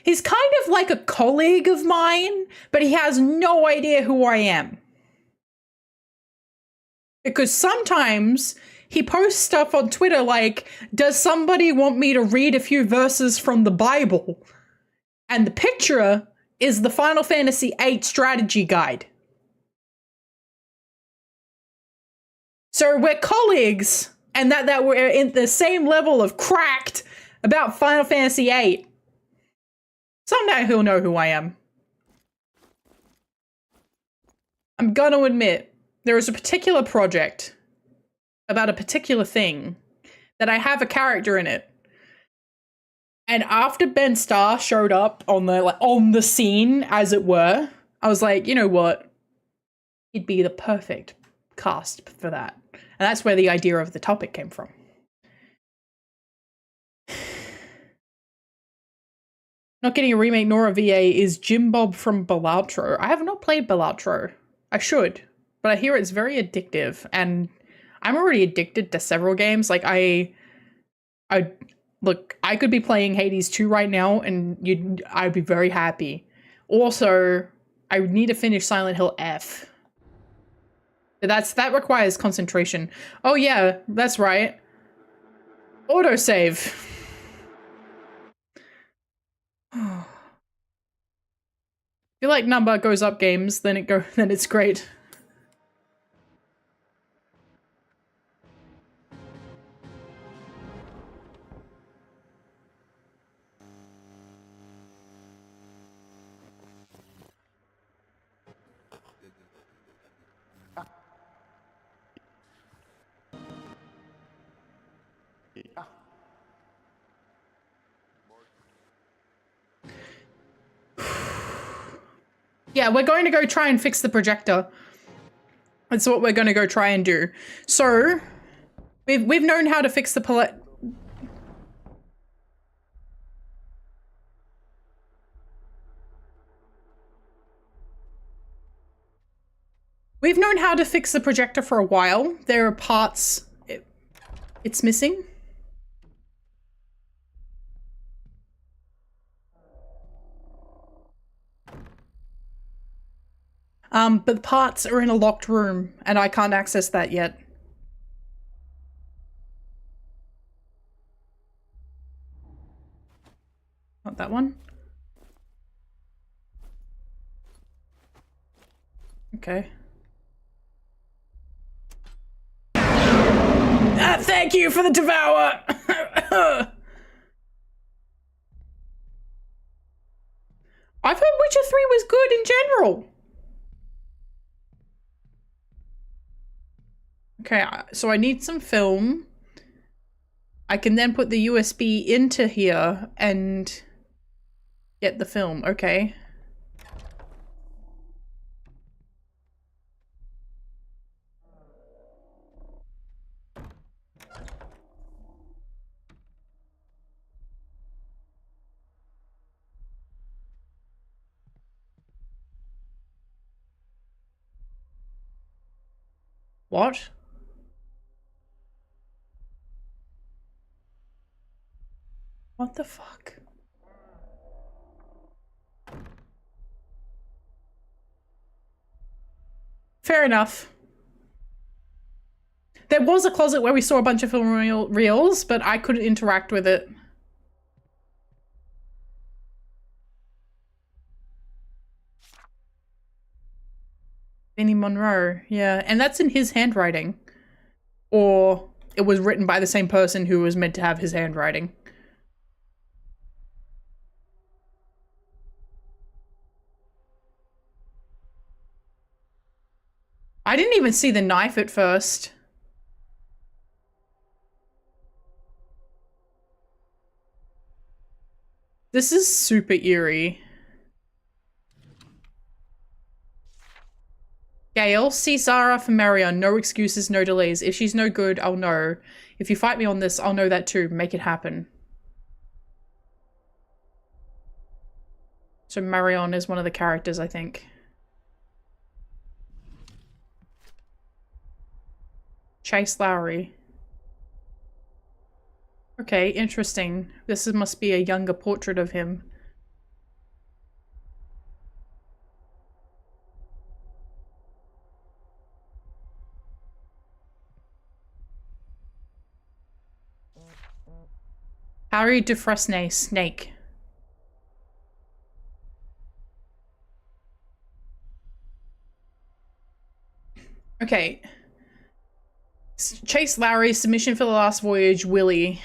He's kind of like a colleague of mine, but he has no idea who I am. Because sometimes he posts stuff on Twitter like, does somebody want me to read a few verses from the Bible? And the picture is the Final Fantasy VIII strategy guide. So we're colleagues, and that we're in the same level of cracked about Final Fantasy VIII. Someday he'll know who I am. I'm gonna admit, there is a particular project about a particular thing that I have a character in it. And after Ben Starr showed up on the scene, as it were, I was like, you know what? He'd be the perfect cast for that. And that's where the idea of the topic came from. Not getting a remake nor a VA is Jim Bob from Balatro. I have not played Balatro. I should, but I hear it's very addictive, and I'm already addicted to several games. Like, look, I could be playing Hades 2 right now, and I'd be very happy. Also, I would need to finish Silent Hill F. That requires concentration. Oh yeah, that's right. Autosave. Feel like number goes up games, then it's great. Yeah, we're going to go try and fix the projector. That's what we're going to go try and do. So, we've known how to fix the We've known how to fix the projector for a while. There are parts it's missing. But parts are in a locked room, and I can't access that yet. Not that one. Okay. Thank you for the devour! I've heard Witcher 3 was good in general. Okay, so I need some film. I can then put the USB into here and get the film. Okay. What? What the fuck? Fair enough. There was a closet where we saw a bunch of film reels, but I couldn't interact with it. Vinnie Monroe, yeah. And that's in his handwriting. Or it was written by the same person who was meant to have his handwriting. I didn't even see the knife at first. This is super eerie. Gail, see Zara for Marion. No excuses, no delays. If she's no good, I'll know. If you fight me on this, I'll know that too. Make it happen. So Marion is one of the characters, I think. Chase Lowry. Okay, interesting. This must be a younger portrait of him. Harry Dufresne, Snake. Okay. Chase Lowry, submission for the last voyage, Willie.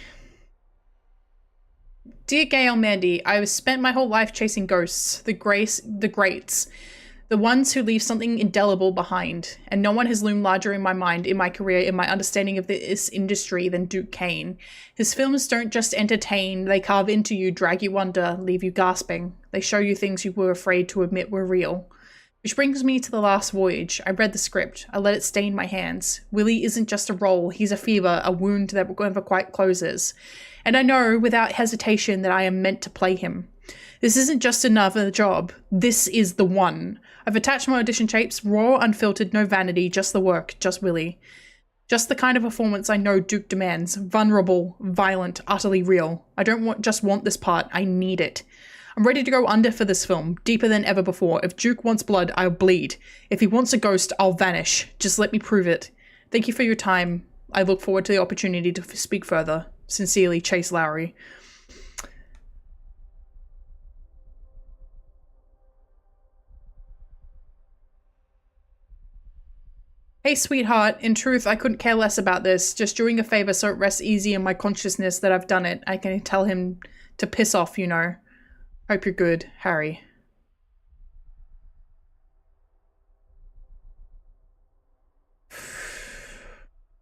Dear Gail Mandy, I have spent my whole life chasing ghosts, the greats, the ones who leave something indelible behind, and no one has loomed larger in my mind, in my career, in my understanding of this industry than Duke Kane. His films don't just entertain, they carve into you, drag you under, leave you gasping. They show you things you were afraid to admit were real. Which brings me to The Last Voyage. I read the script. I let it stain my hands. Willie isn't just a role, he's a fever, a wound that never quite closes. And I know without hesitation that I am meant to play him. This isn't just another job. This is the one. I've attached my audition tapes, raw, unfiltered, no vanity, just the work, just Willie. Just the kind of performance I know Duke demands. Vulnerable, violent, utterly real. I don't just want this part, I need it. I'm ready to go under for this film, deeper than ever before. If Duke wants blood, I'll bleed. If he wants a ghost, I'll vanish. Just let me prove it. Thank you for your time. I look forward to the opportunity to speak further. Sincerely, Chase Lowry. Hey, sweetheart. In truth, I couldn't care less about this. Just doing a favor so it rests easy in my consciousness that I've done it. I can tell him to piss off, you know. Hope you're good, Harry.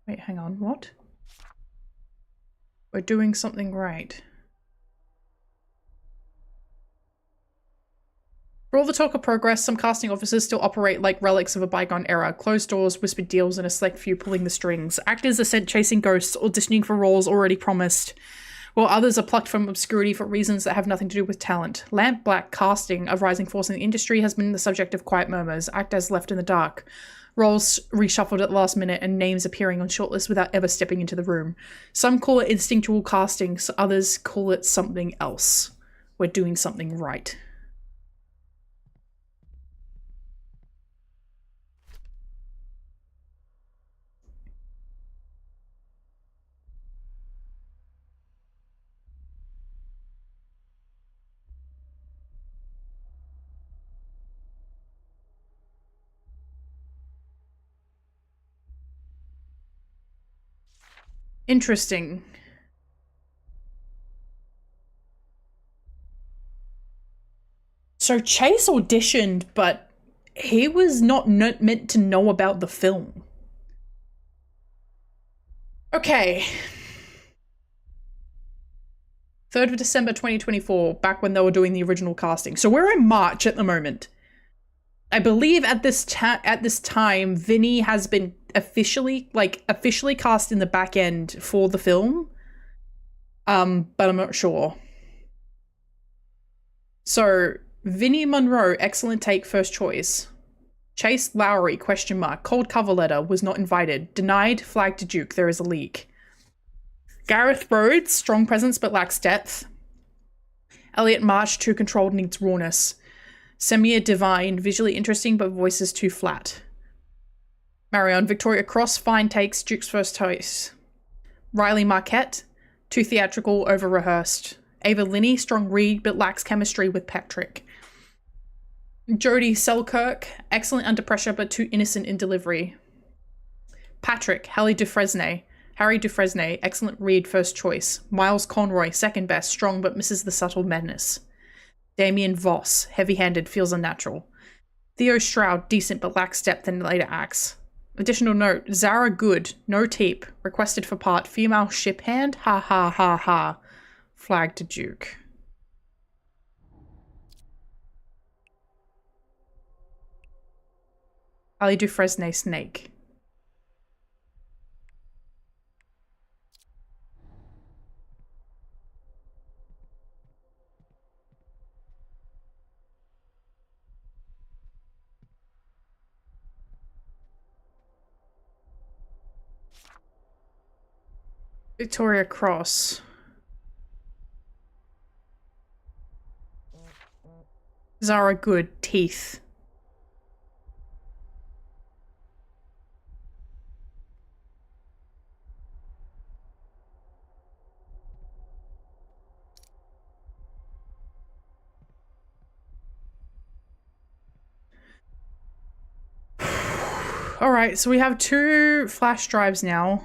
Wait, hang on. What? We're doing something right. For all the talk of progress, some casting offices still operate like relics of a bygone era. Closed doors, whispered deals, and a select few pulling the strings. Actors are sent chasing ghosts, auditioning for roles already promised, while others are plucked from obscurity for reasons that have nothing to do with talent. Lamp black casting, a rising force in the industry, has been the subject of quiet murmurs. Actors left in the dark. Roles reshuffled at the last minute and names appearing on shortlists without ever stepping into the room. Some call it instinctual casting, so others call it something else. We're doing something right. Interesting. So Chase auditioned, but he was not meant to know about the film. Okay. 3rd of December 2024, back when they were doing the original casting. So we're in March at the moment. I believe at this time, Vinny has been officially cast in the back end for the film. But I'm not sure. So, Vinny Monroe, excellent take, first choice. Chase Lowry, ? Cold cover letter, was not invited. Denied, flag to Duke, there is a leak. Gareth Rhodes, strong presence but lacks depth. Elliot March, too controlled, needs rawness. Samir Divine, visually interesting but voices too flat. Marion Victoria Cross, fine takes, Duke's first choice. Riley Marquette, too theatrical, over-rehearsed. Ava Linney, strong read but lacks chemistry with Patrick. Jodie Selkirk, excellent under pressure but too innocent in delivery. Patrick, Harry Dufresne, excellent read, first choice. Miles Conroy, second best, strong but misses the subtle madness. Damien Voss, heavy-handed, feels unnatural. Theo Stroud, decent but lacks depth in later acts. Additional note, Zara Good, no teep, requested for part, female ship hand, ha ha ha ha. Flag to Duke. Ali Dufresne, snake. Victoria Cross. Zara Good, teeth. Alright, so we have 2 flash drives now.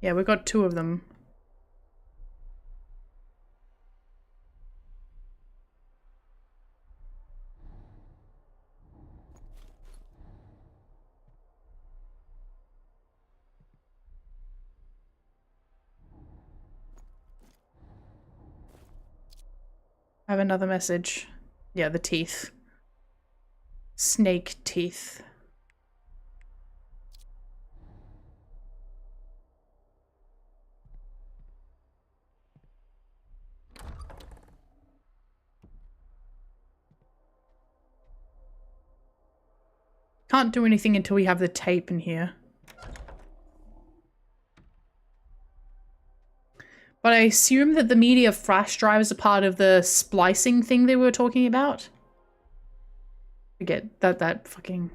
Yeah, we got 2 of them. I have another message. Yeah, the teeth. Snake teeth. Can't do anything until we have the tape in here. But I assume that the media flash drives are part of the splicing thing they were talking about. Forget that fucking...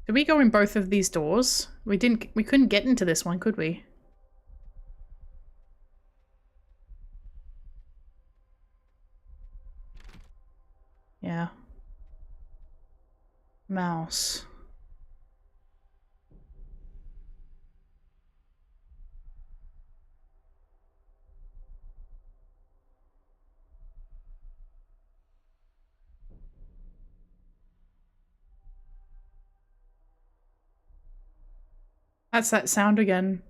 Did we go in both of these doors? We couldn't get into this one, could we? Yeah. Mouse. That's that sound again.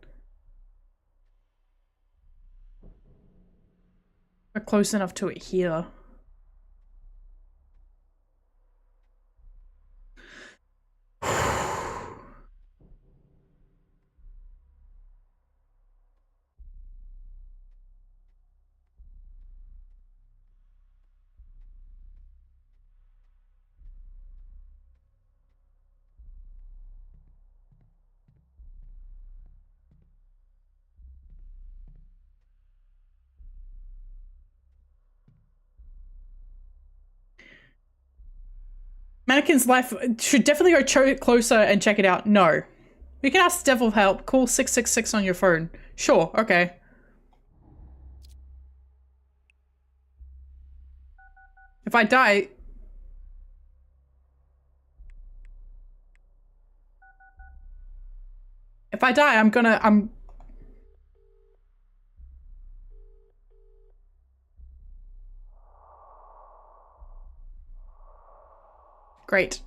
We're close enough to it here. Mannequin's life should definitely go closer and check it out. No. You can ask Devil help. Call 666 on your phone. Sure, okay. If I die... If I die, I'm... Great.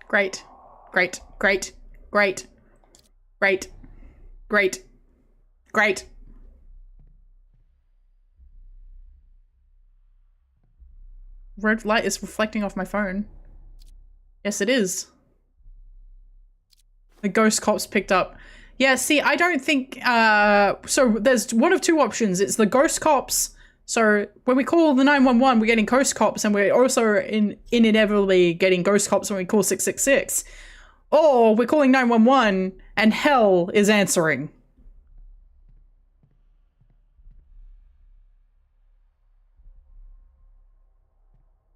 Great. Great. Great. Great. Great. Great. Great. Red light is reflecting off my phone. Yes, it is. The ghost cops picked up. Yeah, see, I don't think, so there's one of two options. It's the ghost cops. So when we call the 911, we're getting ghost cops, and we're also inevitably getting ghost cops when we call 666. Or we're calling 911 and hell is answering.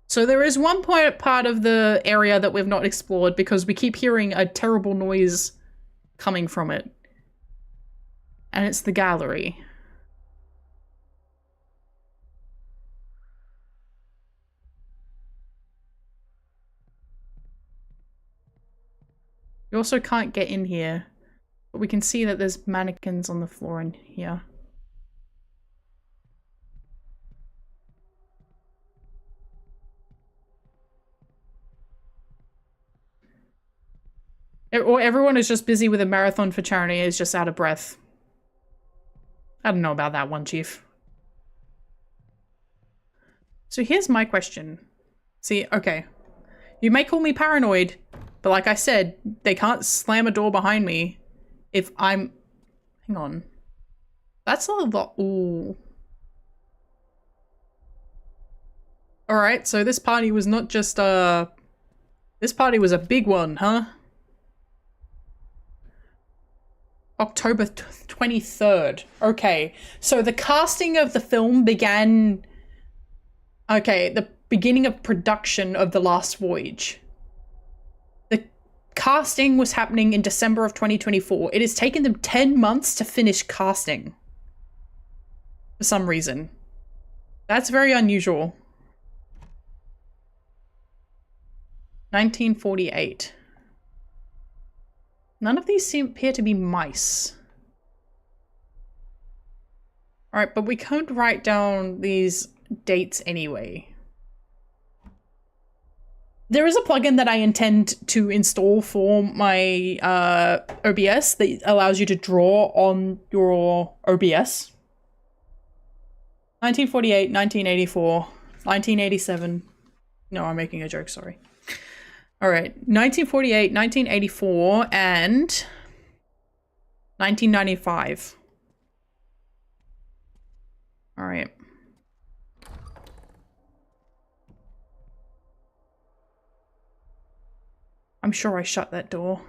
So there is one part of the area that we've not explored because we keep hearing a terrible noise coming from it. And it's the gallery. We also can't get in here, but we can see that there's mannequins on the floor in here. Or everyone is just busy with a marathon for charity and is just out of breath. I don't know about that one, Chief. So here's my question. See, okay. You may call me paranoid, but like I said, they can't slam a door behind me if I'm... Hang on. That's a lot... Ooh. Alright, so this party was not just, this party was a big one, huh? October 23rd. Okay, so the casting of the film began... Okay, the beginning of production of The Last Voyage. The casting was happening in December of 2024. It has taken them 10 months to finish casting. For some reason. That's very unusual. 1948. None of these appear to be mice. Alright, but we could write down these dates anyway. There is a plugin that I intend to install for my OBS that allows you to draw on your OBS. 1948, 1984, 1987. No, I'm making a joke, sorry. Alright, 1948, 1984, and 1995. Alright. I'm sure I shut that door.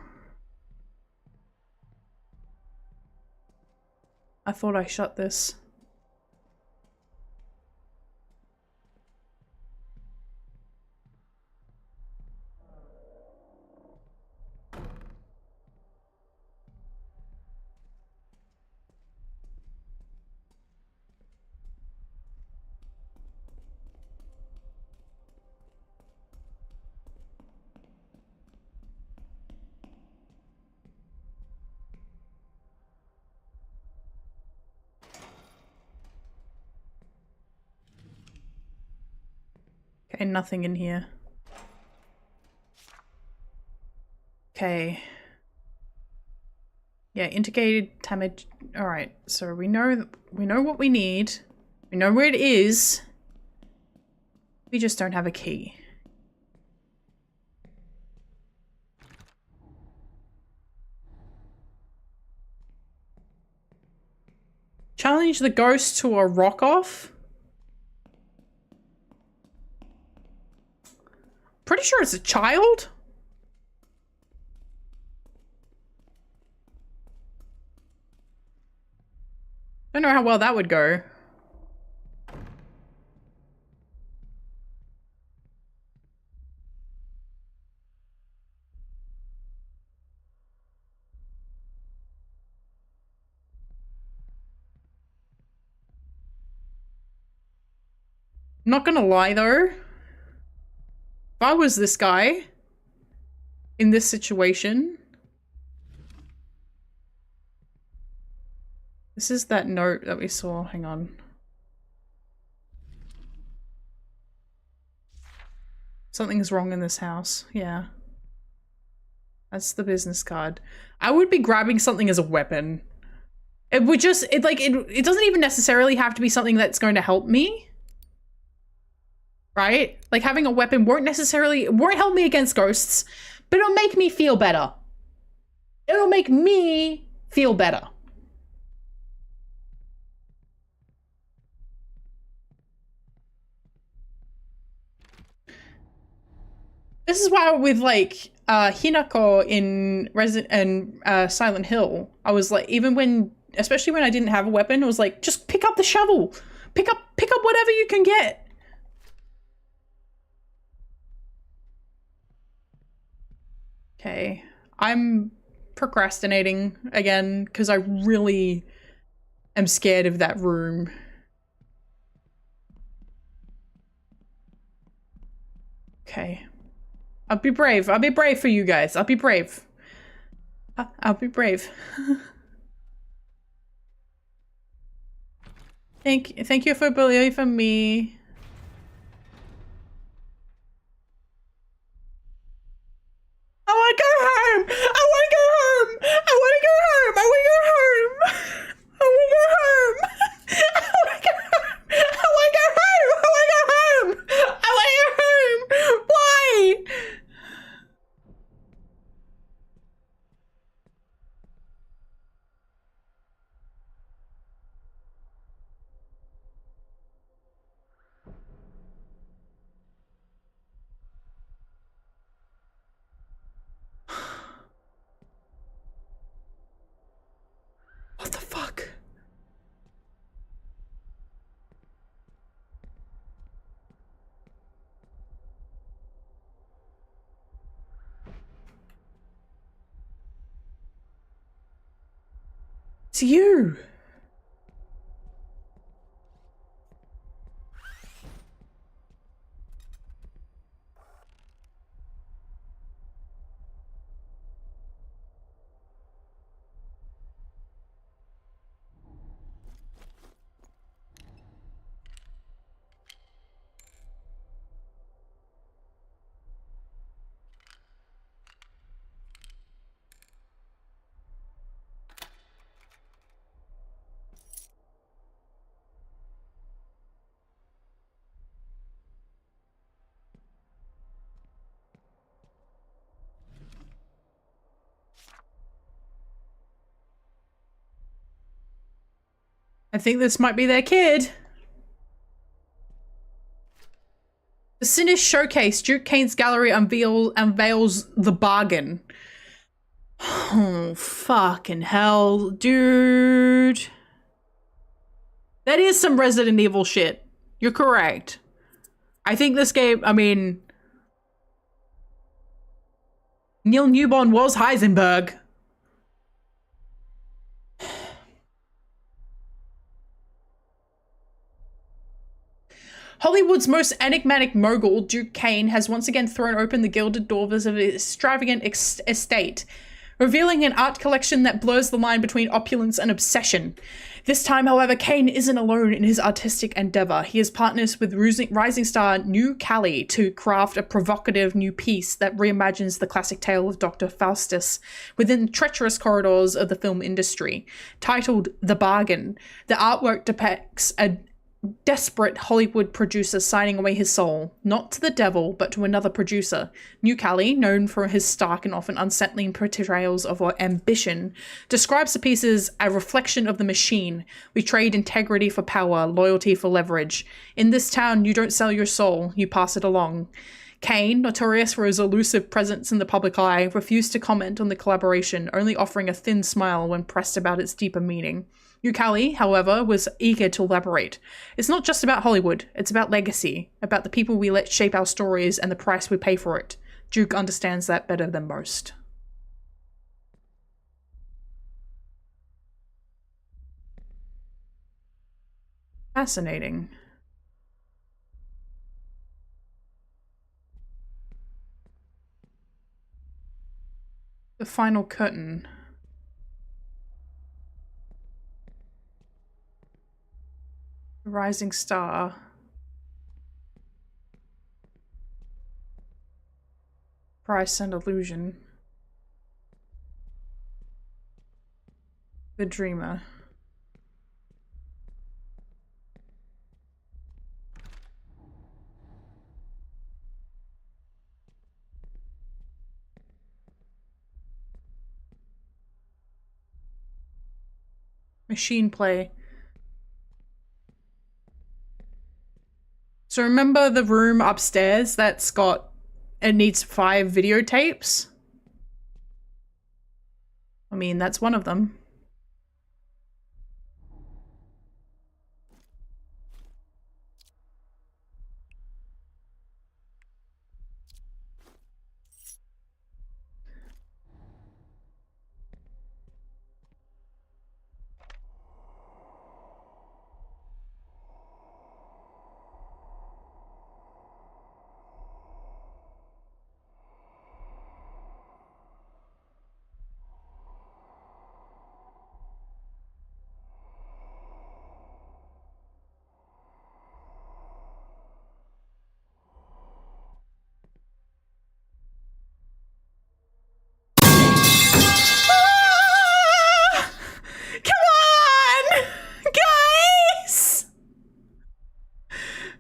I thought I shut this. Okay, nothing in here. Okay. Yeah, indicated damage. All right, so we know what we need. We know where it is. We just don't have a key. Challenge the ghost to a rock-off? Pretty sure it's a child? Don't know how well that would go. I'm not gonna lie though. If I was this guy in this situation, This is that note that we saw. Hang on. Something's wrong in this house. Yeah. That's the business card. I would be grabbing something as a weapon. It would just, it doesn't even necessarily have to be something that's going to help me. Right? Like having a weapon won't help me against ghosts, but it'll make me feel better. It'll make me feel better. This is why with like Hinako in Silent Hill, I was like, especially when I didn't have a weapon, I was like, just pick up the shovel. Pick up whatever you can get. Okay. I'm procrastinating again because I really am scared of that room. Okay. I'll be brave. I'll be brave for you guys. I'll be brave. I'll be brave. Thank you for believing me. I want to go home. I want to go home. I want to go home. I want to go home. I want to go home. I want to go home. I want to go home. I want to go home. I want to go home. Why? What the fuck? It's you. I think this might be their kid. The Sinis Showcase, Duke Kane's gallery unveils The Bargain. Oh, fucking hell, dude. That is some Resident Evil shit. You're correct. I think this game, I mean, Neil Newborn was Heisenberg. Hollywood's most enigmatic mogul, Duke Kane, has once again thrown open the gilded doors of his extravagant estate, revealing an art collection that blurs the line between opulence and obsession. This time, however, Kane isn't alone in his artistic endeavor. He has partners with rising star New Callie to craft a provocative new piece that reimagines the classic tale of Dr. Faustus within treacherous corridors of the film industry. Titled The Bargain, the artwork depicts a desperate Hollywood producer signing away his soul, not to the devil, but to another producer. New Callie, known for his stark and often unsettling portrayals of our ambition, describes the piece as a reflection of the machine. We trade integrity for power, loyalty for leverage. In this town, you don't sell your soul, you pass it along. Kane, notorious for his elusive presence in the public eye, refused to comment on the collaboration, only offering a thin smile when pressed about its deeper meaning. Yukali, however, was eager to elaborate. It's not just about Hollywood, it's about legacy, about the people we let shape our stories and the price we pay for it. Duke understands that better than most. Fascinating. The final curtain. rising star. Price and illusion. The dreamer. Machine play. So remember the room upstairs that's got, it needs 5 videotapes? I mean, that's one of them.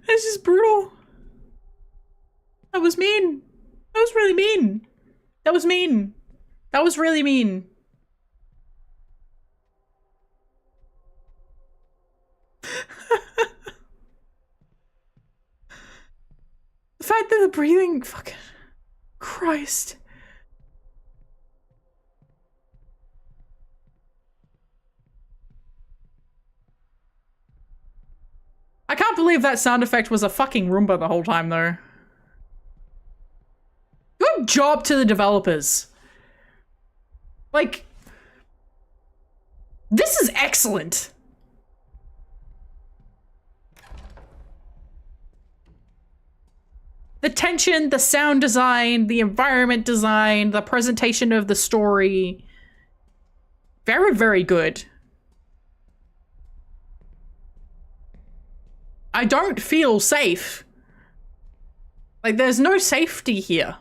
This is brutal. That was mean. That was really mean. That was mean. That was really mean. The fact that the breathing, fucking Christ. I can't believe that sound effect was a fucking Roomba the whole time, though. Good job to the developers. Like, this is excellent. The tension, the sound design, the environment design, the presentation of the story. Very, very good. I don't feel safe. Like, there's no safety here.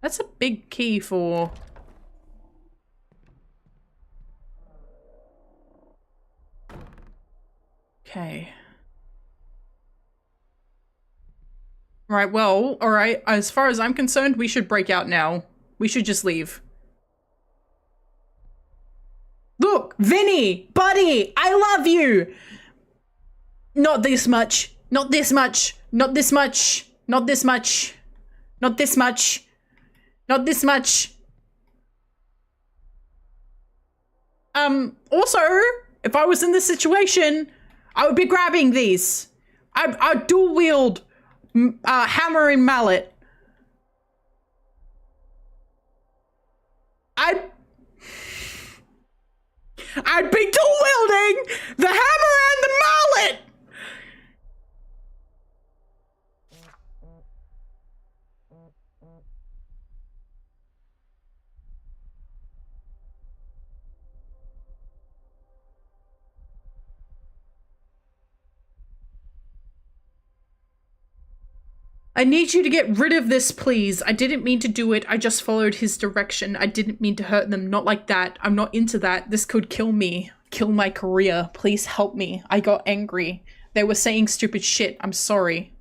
That's a big key for... Okay. Right, well, alright, as far as I'm concerned, we should break out now. We should just leave. Look, Vinny, buddy, I love you. Not this much, not this much, not this much, not this much, not this much, not this much. Also, if I was in this situation, I would be grabbing these. I'd dual wield hammer and mallet. I'd be dual wielding the hammer and the mallet. I need you to get rid of this, please. I didn't mean to do it. I just followed his direction. I didn't mean to hurt them. Not like that. I'm not into that. This could kill me. Kill my career. Please help me. I got angry. They were saying stupid shit. I'm sorry.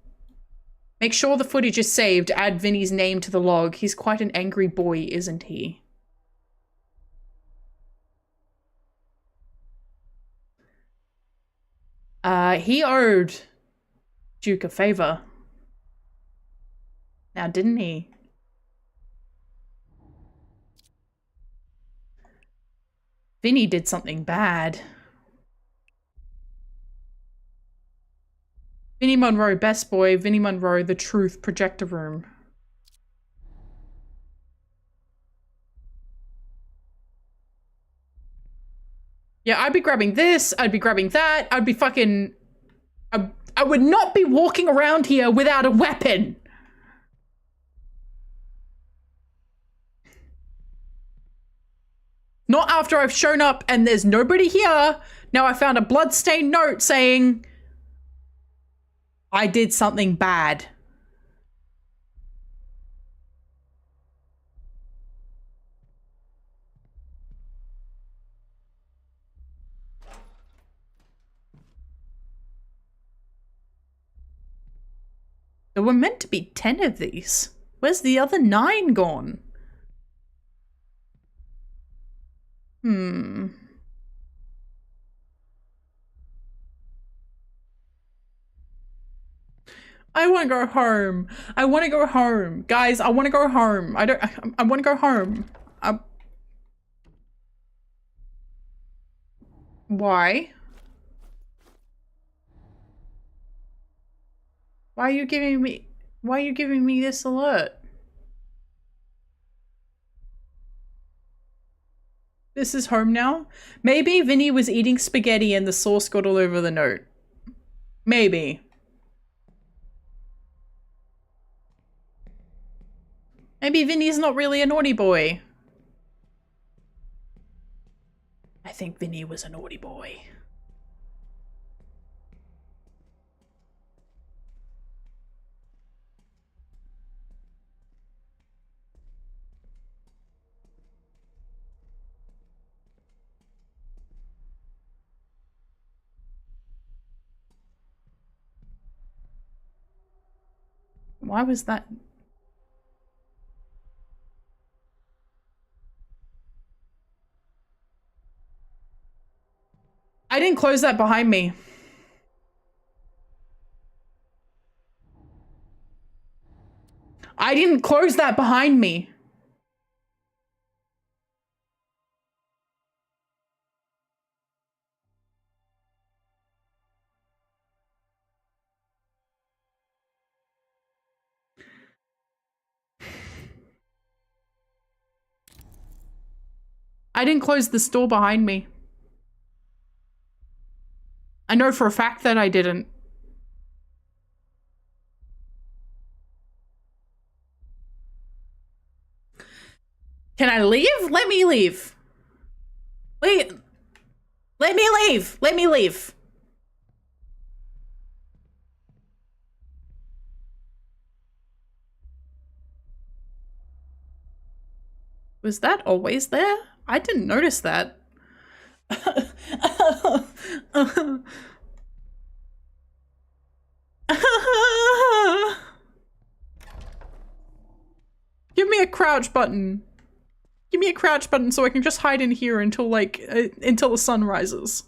Make sure the footage is saved. Add Vinny's name to the log. He's quite an angry boy, isn't he? He owed Duke a favor. Now, didn't he? Vinny did something bad. Vinny Monroe, best boy. Vinny Monroe, the truth, projector room. Yeah, I'd be grabbing this. I'd be grabbing that. I'd be fucking... I would not be walking around here without a weapon. Not after I've shown up and there's nobody here. Now I found a bloodstained note saying I did something bad. There were meant to be 10 of these. Where's the other 9 gone? I want to go home. I want to go home. Guys, I want to go home. I want to go home. Why? Why are you giving me this alert? This is home now? Maybe Vinny was eating spaghetti and the sauce got all over the note. Maybe. Maybe Vinny's not really a naughty boy. I think Vinny was a naughty boy. Why was that? I didn't close that behind me. I didn't close that behind me. I didn't close the door behind me. I know for a fact that I didn't. Can I leave? Let me leave. Wait. Let me leave. Let me leave. Was that always there? I didn't notice that. Give me a crouch button. Give me a crouch button so I can just hide in here until like until the sun rises.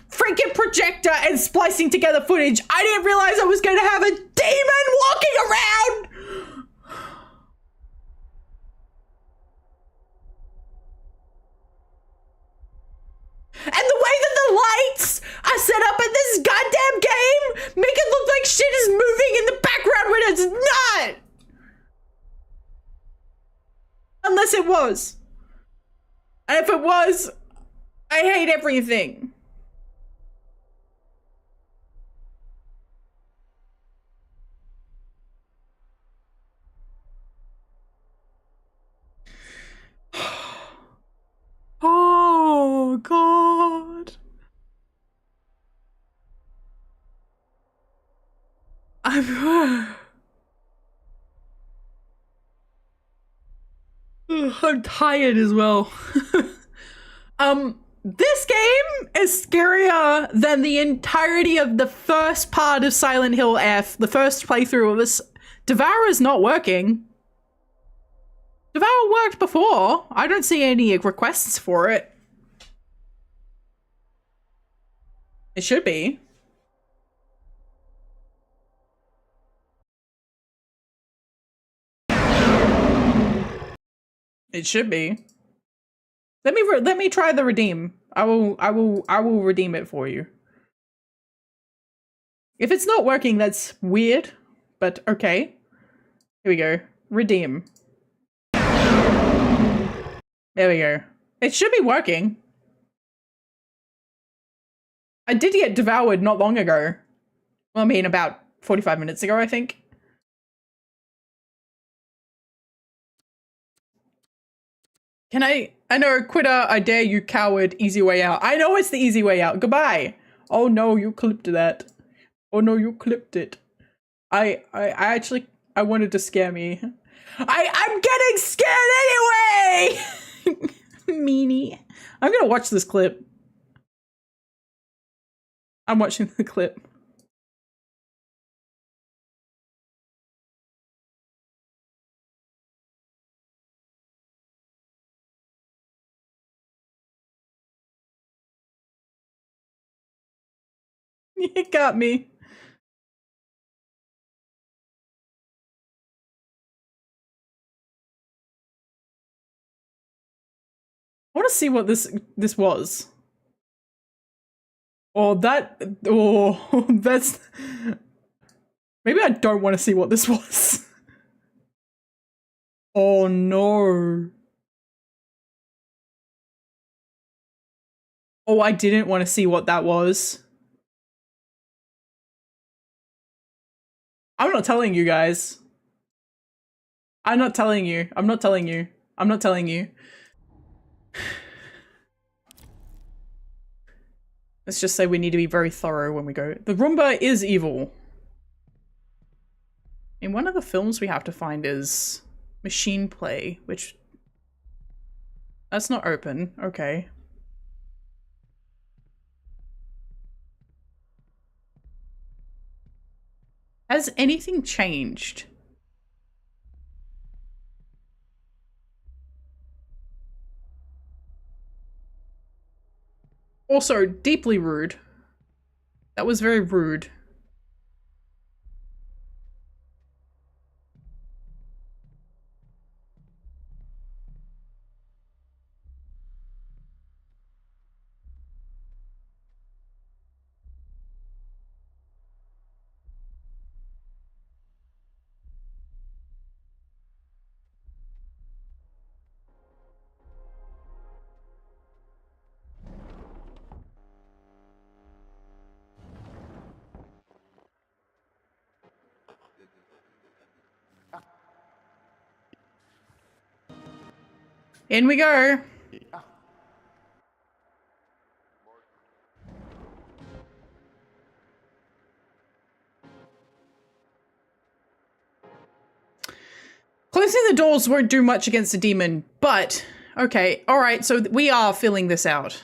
freaking projector and splicing together footage, I didn't realize I was going to have a demon walking around. And the way that the lights are set up in this goddamn game make it look like shit is moving in the background when it's not. Unless it was. And if it was, I hate everything. Oh, God. I'm tired as well. This game is scarier than the entirety of the first part of Silent Hill F, the first playthrough of this. Devour is not working. Devour worked before. I don't see any requests for it. It should be. It should be. Let me try the redeem. I will redeem it for you. If it's not working, that's weird, but okay. Here we go. Redeem. There we go. It should be working. I did get devoured not long ago. Well, I mean, about 45 minutes ago, I think. Can I know, quitter, I dare you, coward, easy way out. I know it's the easy way out. Goodbye. Oh no, you clipped that. Oh no, you clipped it. I wanted to scare me. I'm getting scared anyway! Meanie. I'm gonna watch this clip. I'm watching the clip. It got me. I want to see what this was. Oh, that's... Maybe I don't want to see what this was. Oh no. Oh, I didn't want to see what that was. I'm not telling you guys. I'm not telling you. I'm not telling you. I'm not telling you. Let's just say we need to be very thorough when we go. The Roomba is evil. In one of the films we have to find is Machine Play, which... That's not open. Okay. Has anything changed? Also, deeply rude. That was very rude. In we go. Closing the doors won't do much against the demon, but okay, all right, so we are filling this out.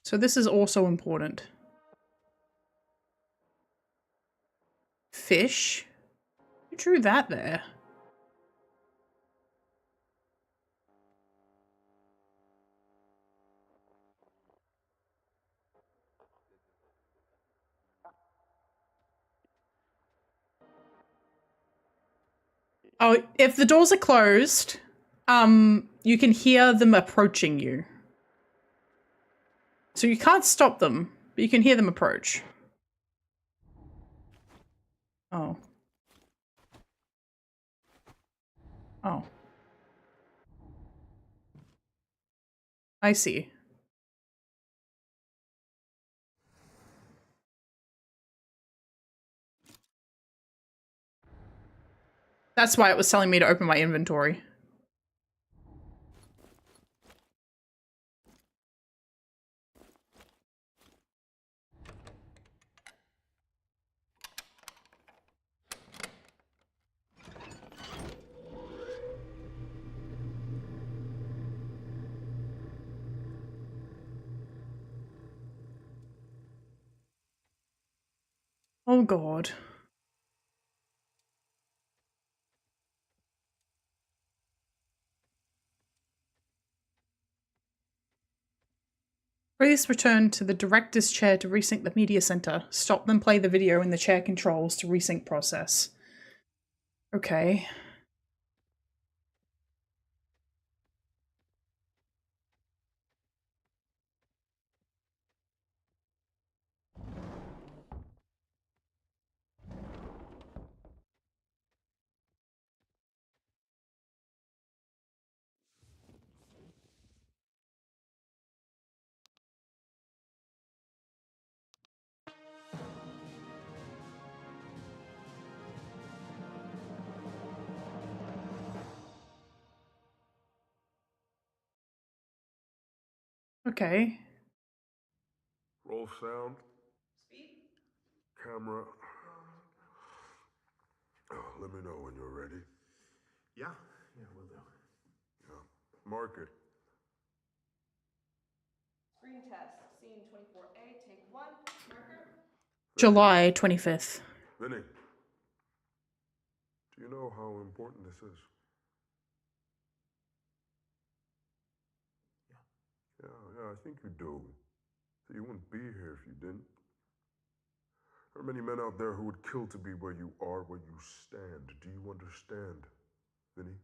So this is also important. fish. Who drew that there? Oh, if the doors are closed, you can hear them approaching you. So you can't stop them, but you can hear them approach. Oh. Oh. I see. That's why it was telling me to open my inventory. Oh god. Please return to the director's chair to resync the media center. Stop then play the video in the chair controls to resync process. Okay. Okay. Roll sound. Speed? Camera. Let me know when you're ready. Yeah, will do. Yeah. Mark it. Screen test. Scene 24A, take 1. Marker. July 25th. Vinny, do you know how important this is? Yeah, I think you do. So you wouldn't be here if you didn't. There are many men out there who would kill to be where you are, where you stand. Do you understand, Vinny?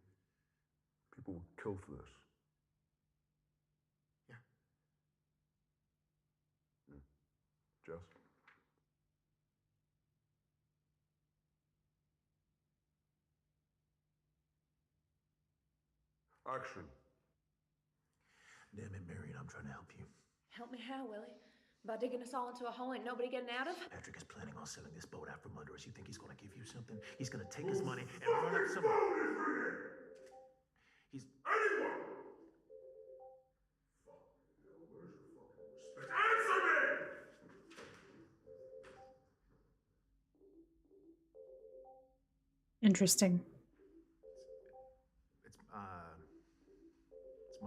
People would kill for this. Yeah. Jess? Action. Damn it, Marion, I'm trying to help you. Help me how, Willie? By digging us all into a hole ain't nobody getting out of? Patrick is planning on selling this boat out from under us. You think he's gonna give you something? He's gonna take his money and run up some... He's... Anyone! Fuck. Where's your fucking respect? Answer me! Interesting. It's mine. It's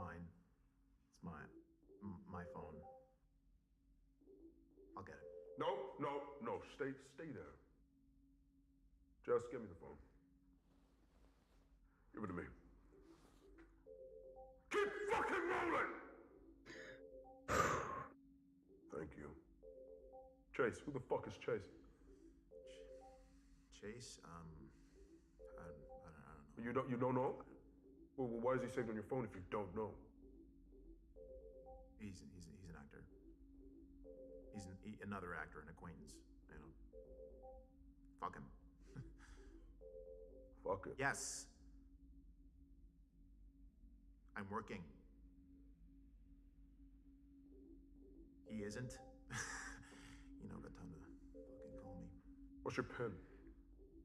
my phone. I'll get it. No. Stay there. Just give me the phone. Give it to me. Keep fucking rolling! Thank you. Chase, who the fuck is Chase? Chase, I don't know. You don't know? Well, why is he saved on your phone if you don't know? He's an actor. He's another actor, an acquaintance, you know. Fuck him. Fuck it. Yes. I'm working. He isn't. You know, got time to fucking call me. What's your pin?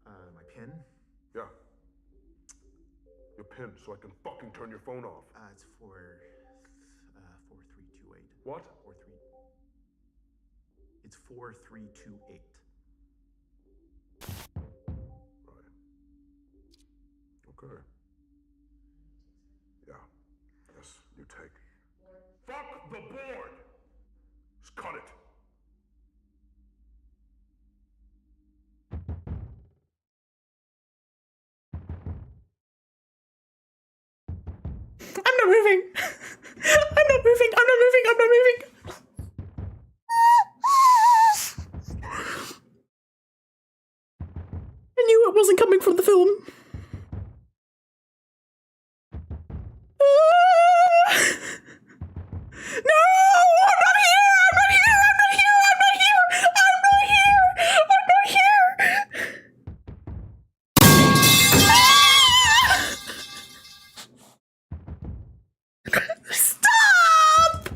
My pin? Yeah. Your pin, so I can fucking turn your phone off. It's 4328. What? 43. It's 4328. Right. Okay. Yeah. Yes, you take. Fuck the board! Just cut it. not moving. I'm not moving. I'm not moving. I'm not moving. I knew it wasn't coming from the film. No! I'm not here! I'm not here! I'm not here! I'm not here! I'm not here! I'm not here! Stop!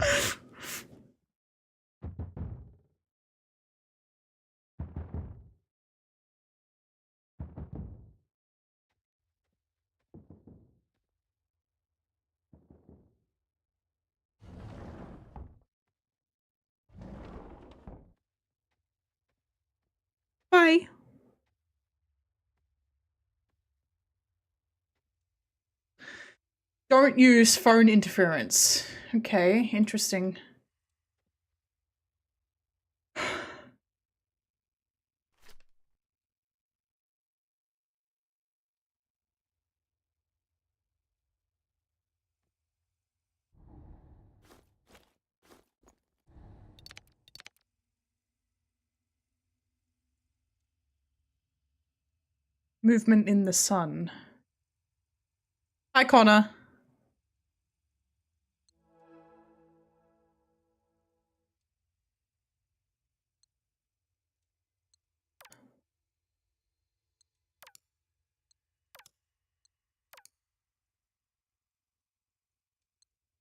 Bye. Don't use phone interference. Okay, interesting. Movement in the sun. Hi, Connor.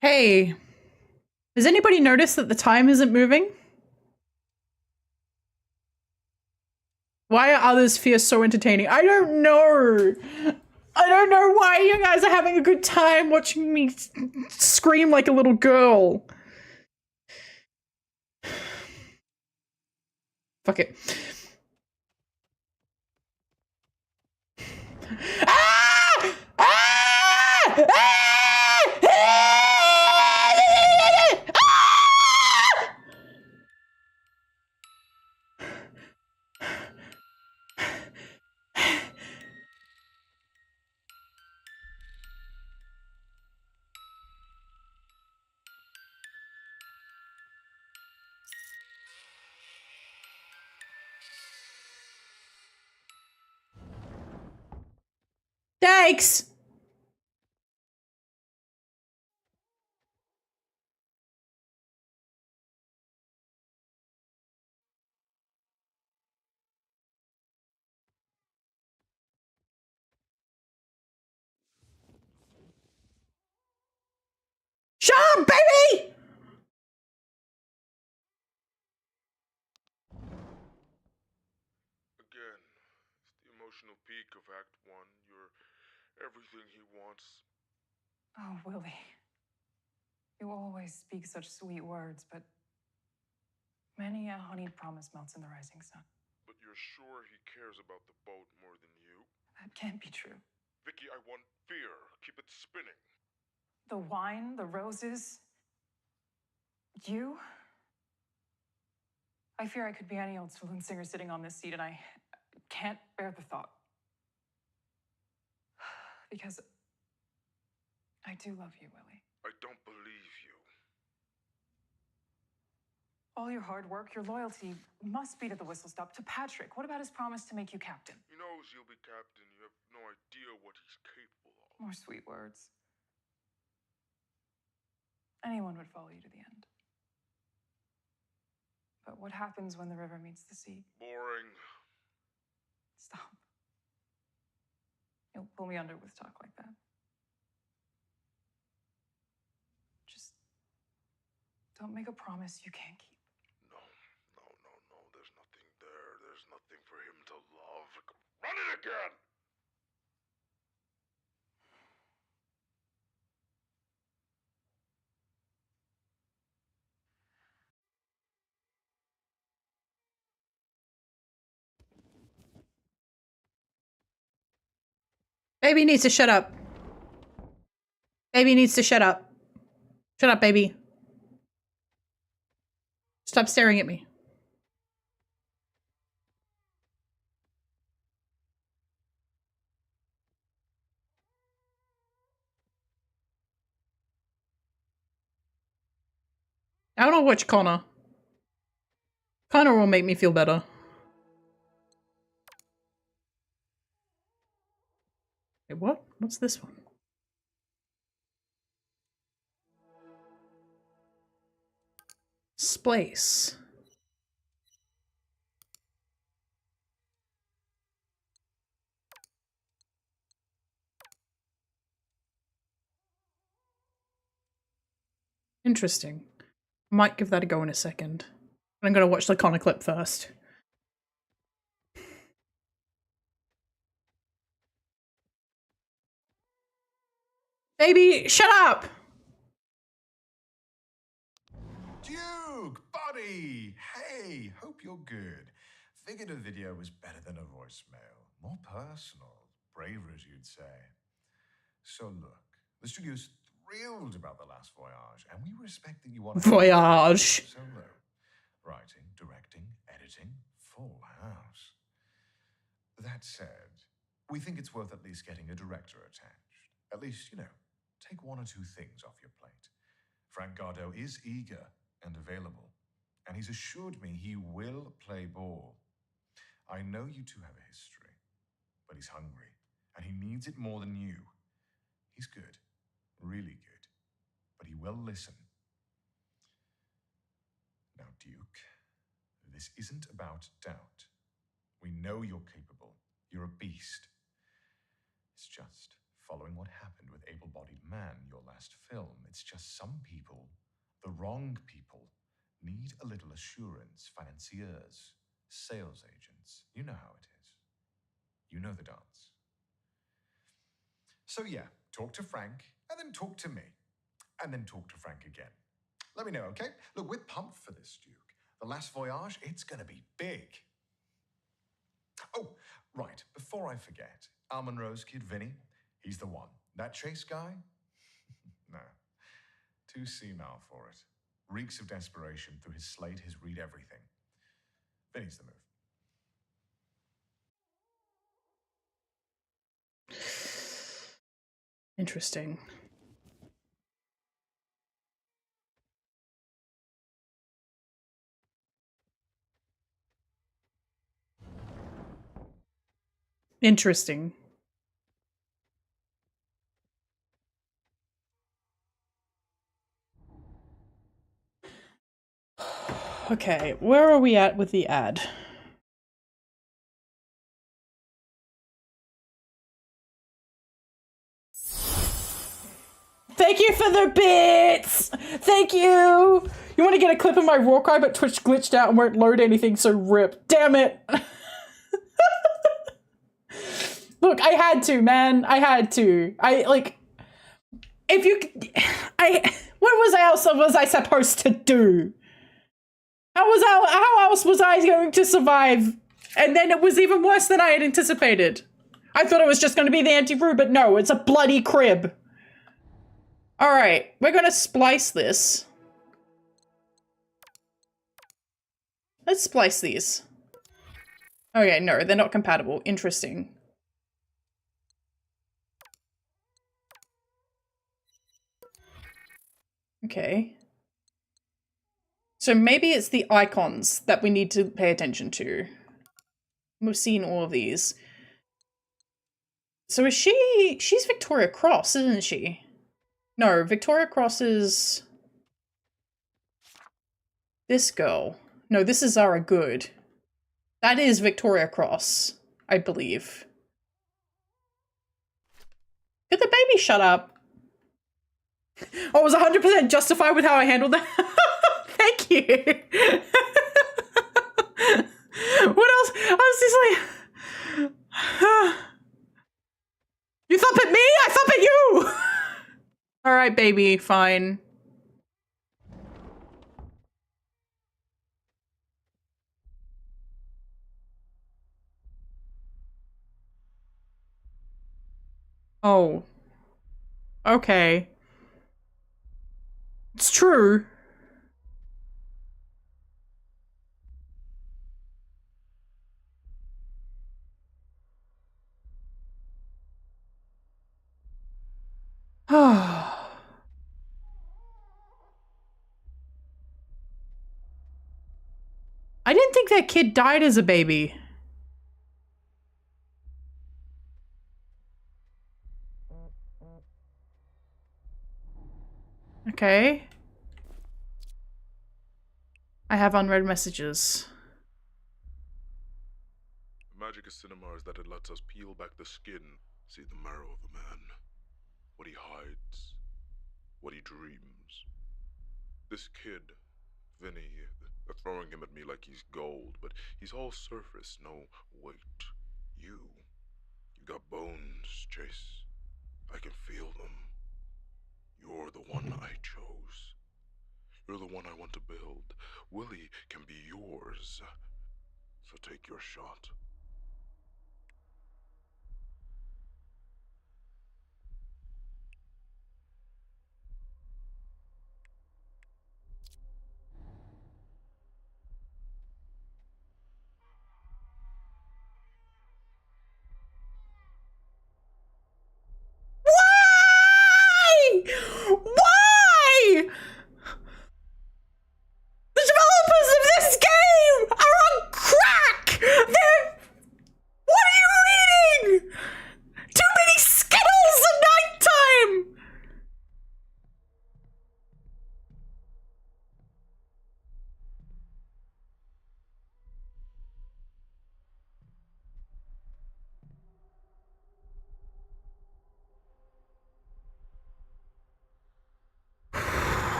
Hey. Has anybody noticed that the time isn't moving? Why are others' fears so entertaining? I don't know. I don't know why you guys are having a good time watching me scream like a little girl. Fuck it. Ah! Ah! Ah! Ah! Thanks! Shut up, baby! Again, it's the emotional peak of Act 1. You're everything he wants. Oh, Willie. You always speak such sweet words, but many a honeyed promise melts in the rising sun. But you're sure he cares about the boat more than you? That can't be true. Vicky, I want fear. Keep it spinning. The wine, the roses, you? I fear I could be any old saloon singer sitting on this seat, and I can't bear the thought. Because I do love you, Willie. I don't believe you. All your hard work, your loyalty must be to the whistle stop, to Patrick. What about his promise to make you captain? He knows you'll be captain. You have no idea what he's capable of. More sweet words. Anyone would follow you to the end. But what happens when the river meets the sea? Boring. Stop. You'll pull me under with talk like that. Just don't make a promise you can't keep. No. There's nothing there. There's nothing for him to love. Run it again! Baby needs to shut up. Baby needs to shut up. Shut up, baby. Stop staring at me. I don't know which Connor. Connor will make me feel better. Wait, what? What's this one? Splice. Interesting. Might give that a go in a second. I'm gonna watch the Connor clip first. Baby, shut up! Duke, buddy! Hey, hope you're good. Figured a video was better than a voicemail. More personal. Braver, as you'd say. So look, the studio's thrilled about The Last Voyage, and we respect that you want to... Voyage. Solo. Writing, directing, editing, full house. That said, we think it's worth at least getting a director attached. At least, take one or two things off your plate. Frank Gardo is eager and available, and he's assured me he will play ball. I know you two have a history, but he's hungry, and he needs it more than you. He's good, really good, but he will listen. Now, Duke, this isn't about doubt. We know you're capable. You're a beast. It's just following what happened with Able-Bodied Man, your last film. It's just some people, the wrong people, need a little assurance. Financiers, sales agents. You know how it is. You know the dance. So yeah, talk to Frank, and then talk to me. And then talk to Frank again. Let me know, okay? Look, we're pumped for this, Duke. The Last Voyage, it's gonna be big. Oh, right, before I forget, Almond Rose kid Vinny, he's the one. That Chase guy? No, too senile for it. Reeks of desperation through his slate, his read everything. Vinny's the move. Interesting. Interesting. Okay, where are we at with the ad? Thank you for the bits! Thank you! You want to get a clip of my Rawkeye, but Twitch glitched out and won't load anything, so rip. Damn it! Look, I had to, man. I had to. If you... what else was I supposed to do? How else was I going to survive? And then it was even worse than I had anticipated. I thought it was just going to be the anti-brew, but no, it's a bloody crib. All right, we're going to splice this. Let's splice these. Okay, no, they're not compatible. Interesting. Okay. So maybe it's the icons that we need to pay attention to. We've seen all of these. So is she's Victoria Cross, isn't she? No, Victoria Cross is this girl. No, this is Zara Good. That is Victoria Cross, I believe. Could the baby shut up? Oh, I was 100% justified with how I handled that. Thank you. What else? I was just like... You thump at me? I thump at you! Alright, baby, fine. Oh. Okay. It's true. I didn't think that kid died as a baby. Okay. I have unread messages. The magic of cinema is that it lets us peel back the skin, see the marrow of a man, what he hides, what he dreams. This kid, Vinny, they're throwing him at me like he's gold, but he's all surface, no weight. You got bones, Chase. I can feel them. You're the one I chose. You're the one I want to build. Willie can be yours. So take your shot. Why? Why? The developers of this game are on crack! They're... What are you reading? Too many Skittles at nighttime!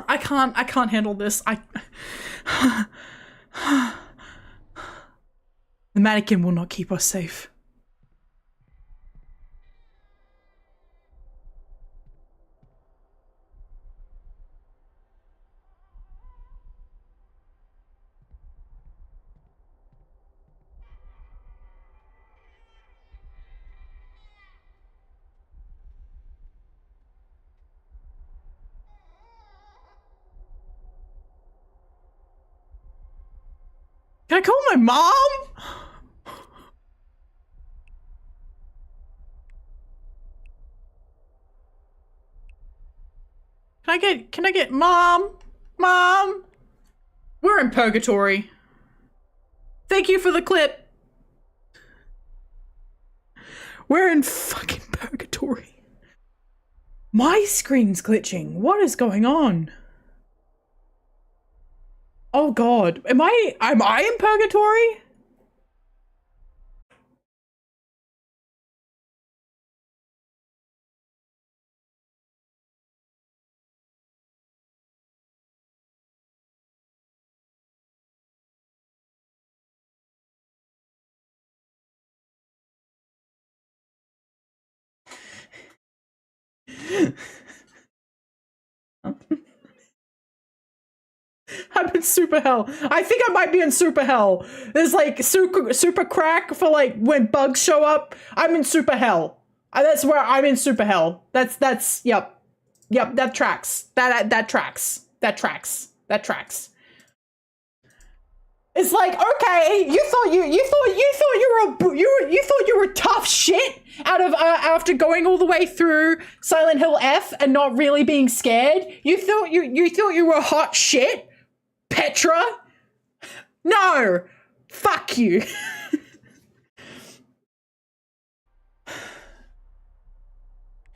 I can't handle this. The mannequin will not keep us safe. Can I call my mom? Can I get mom? Mom? We're in purgatory. Thank you for the clip. We're in fucking purgatory. My screen's glitching. What is going on? Oh god. Am I in purgatory? I'm in super hell. I think I might be in super hell. There's like super crack for like when bugs show up. I'm in super hell. That's where I'm in super hell. That's yep. Yep, that tracks. That tracks. That tracks. That tracks. It's like, okay, you thought you were tough shit out of after going all the way through Silent Hill F and not really being scared. You thought you were hot shit, Petra. No, fuck you.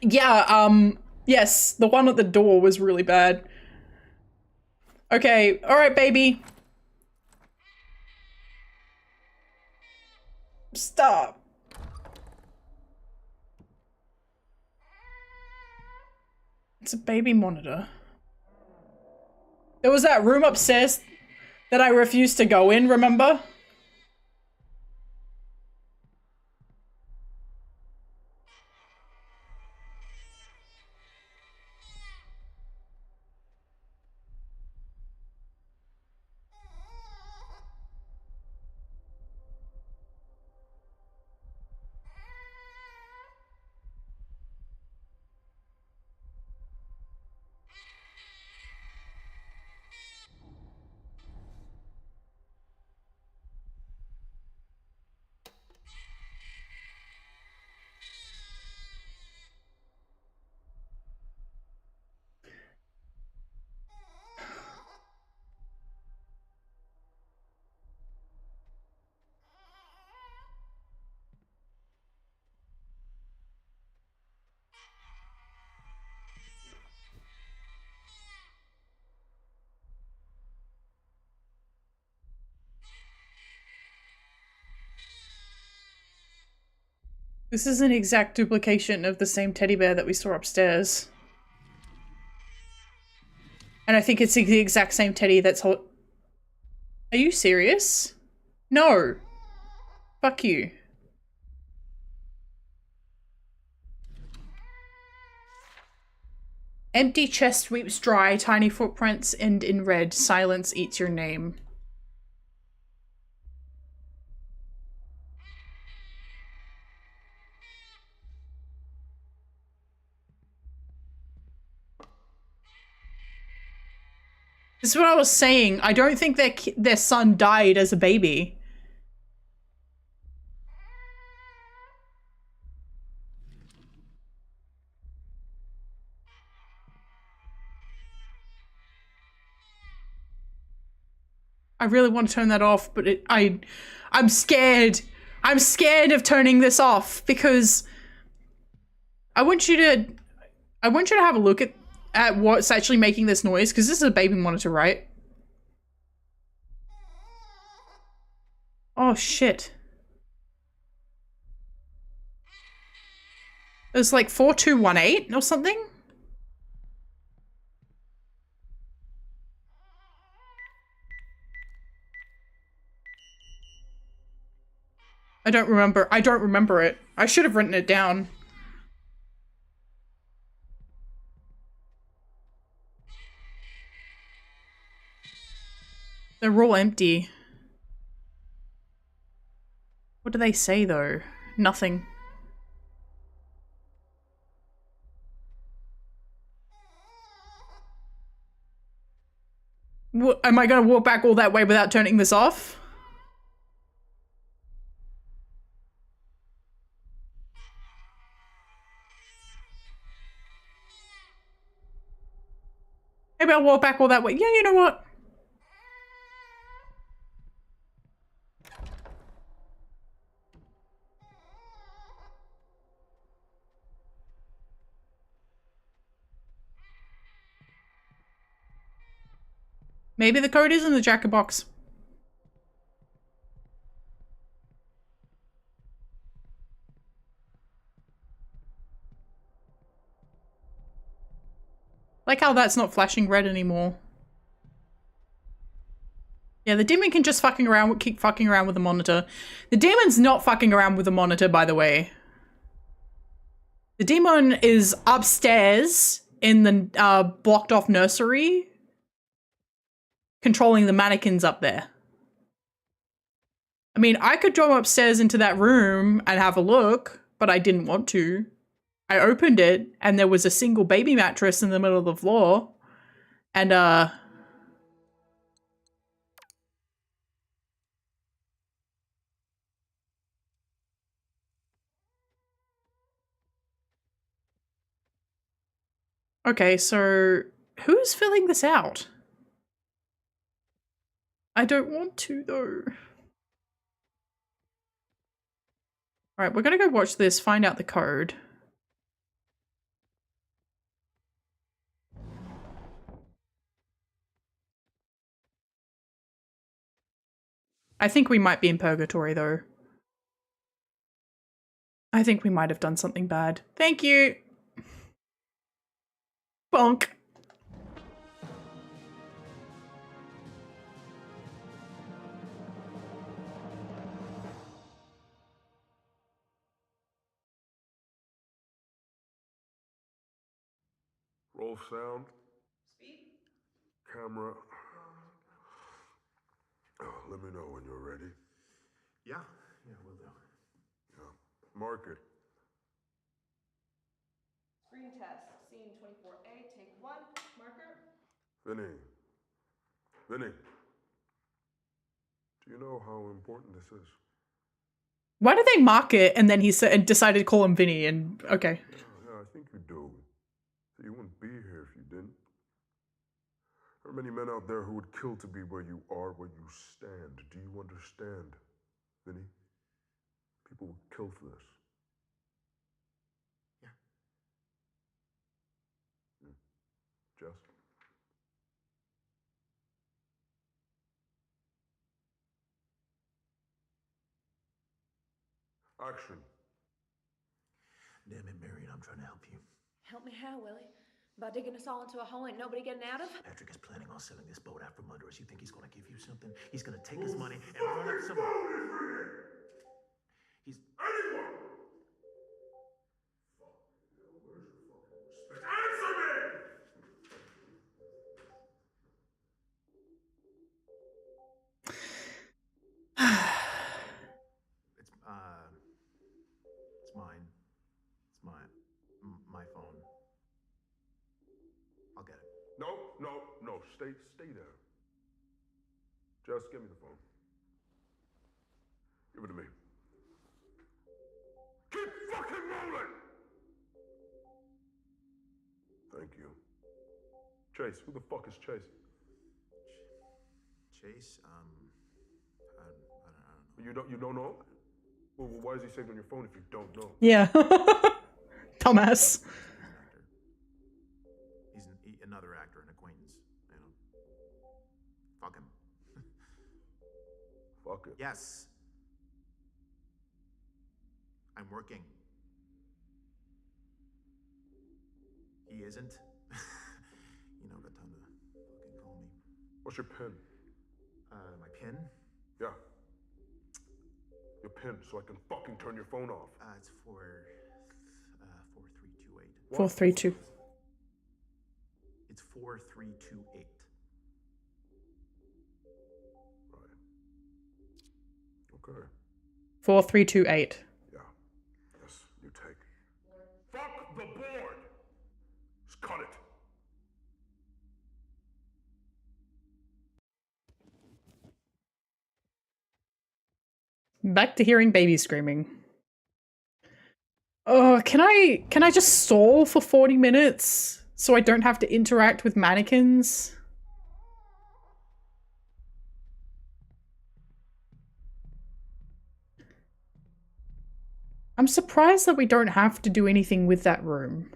Yeah, yes, the one at the door was really bad. Okay, all right, baby. Stop. It's a baby monitor. There was that room upstairs that I refused to go in, remember? This is an exact duplication of the same teddy bear that we saw upstairs. And I think it's the exact same teddy that's Are you serious? No. Fuck you. Empty chest sweeps dry, tiny footprints end in red. Silence eats your name. This is what I was saying. I don't think their son died as a baby. I really want to turn that off, but I'm scared. I'm scared of turning this off because I want you to have a look at what's actually making this noise, because this is a baby monitor, right? Oh shit. It's like 4218 or something? I don't remember it. I should have written it down. They're all empty. What do they say though? Nothing. Am I gonna walk back all that way without turning this off? Maybe I'll walk back all that way. Yeah, you know what? Maybe the code is in the jacket box. Like how that's not flashing red anymore. Yeah, the demon can just keep fucking around with the monitor. The demon's not fucking around with the monitor, by the way. The demon is upstairs in the blocked off nursery, controlling the mannequins up there. I mean, I could go upstairs into that room and have a look, but I didn't want to. I opened it and there was a single baby mattress in the middle of the floor. And, okay, so who's filling this out? I don't want to, though. Alright, we're gonna go watch this, find out the code. I think we might be in purgatory, though. I think we might have done something bad. Thank you! Bonk. Roll sound. Speed. Camera. Oh, let me know when you're ready. Yeah, we'll do. Yeah. Mark it. Screen test. Scene 24A. Take 1. Marker. Vinny. Vinny. Do you know how important this is? Why did they mark it and then he said and decided to call him Vinny and okay. Yeah, I think you do. So you wouldn't be here if you didn't. There are many men out there who would kill to be where you are, where you stand. Do you understand, Vinny? People would kill for this. Yeah. Jess? Action. Damn it, Marion, I'm trying to help you. Help me how, Willie? By digging us all into a hole ain't nobody getting out of? Patrick is planning on selling this boat out from under us. You think he's gonna give you something? He's gonna take his money and run up some... He's... Anyone! Fuck. Where's your fucking respect? Answer me! It's mine. It's my phone. I'll get it. No. Stay there. Just give me the phone. Give it to me. Keep fucking rolling! Thank you. Chase, who the fuck is Chase? Chase, I don't know. You don't know? Well, why is he saved on your phone if you don't know? Yeah. Dumbass. He's another actor, an acquaintance. You know. Fuck him. Fuck it. Yes. I'm working. He isn't. You know, got time to fucking call me. What's your pin? My pin? Yeah. Your pin, so I can fucking turn your phone off. It's 4328. 432. It's 4328. Right. Okay. 4328. Yeah. Yes, you take. Fuck the board! Just cut it. Back to hearing babies screaming. Oh, can I just stall for 40 minutes so I don't have to interact with mannequins? I'm surprised that we don't have to do anything with that room.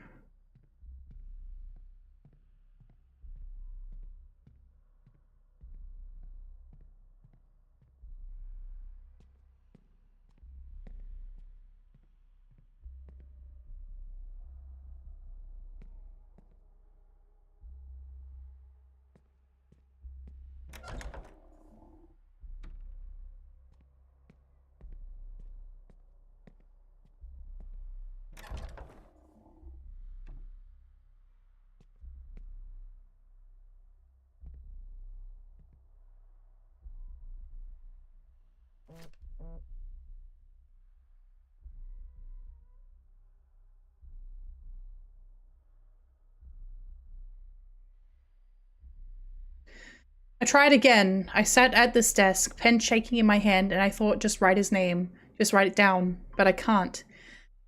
I tried again. I sat at this desk, pen shaking in my hand, and I thought, just write his name. Just write it down. But I can't.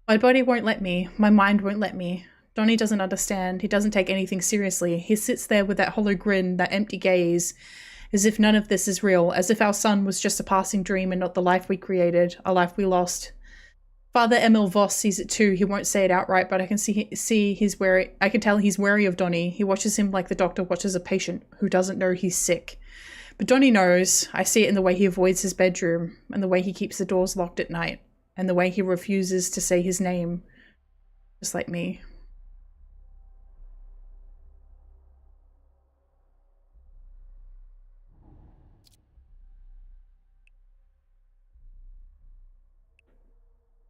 My body won't let me. My mind won't let me. Donnie doesn't understand. He doesn't take anything seriously. He sits there with that hollow grin, that empty gaze, as if none of this is real, as if our son was just a passing dream and not the life we created, a life we lost. Father Emil Voss sees it too. He won't say it outright, but I can see he's wary. I can tell he's wary of Donnie. He watches him like the doctor watches a patient who doesn't know he's sick. But Donnie knows. I see it in the way he avoids his bedroom, and the way he keeps the doors locked at night, and the way he refuses to say his name, just like me.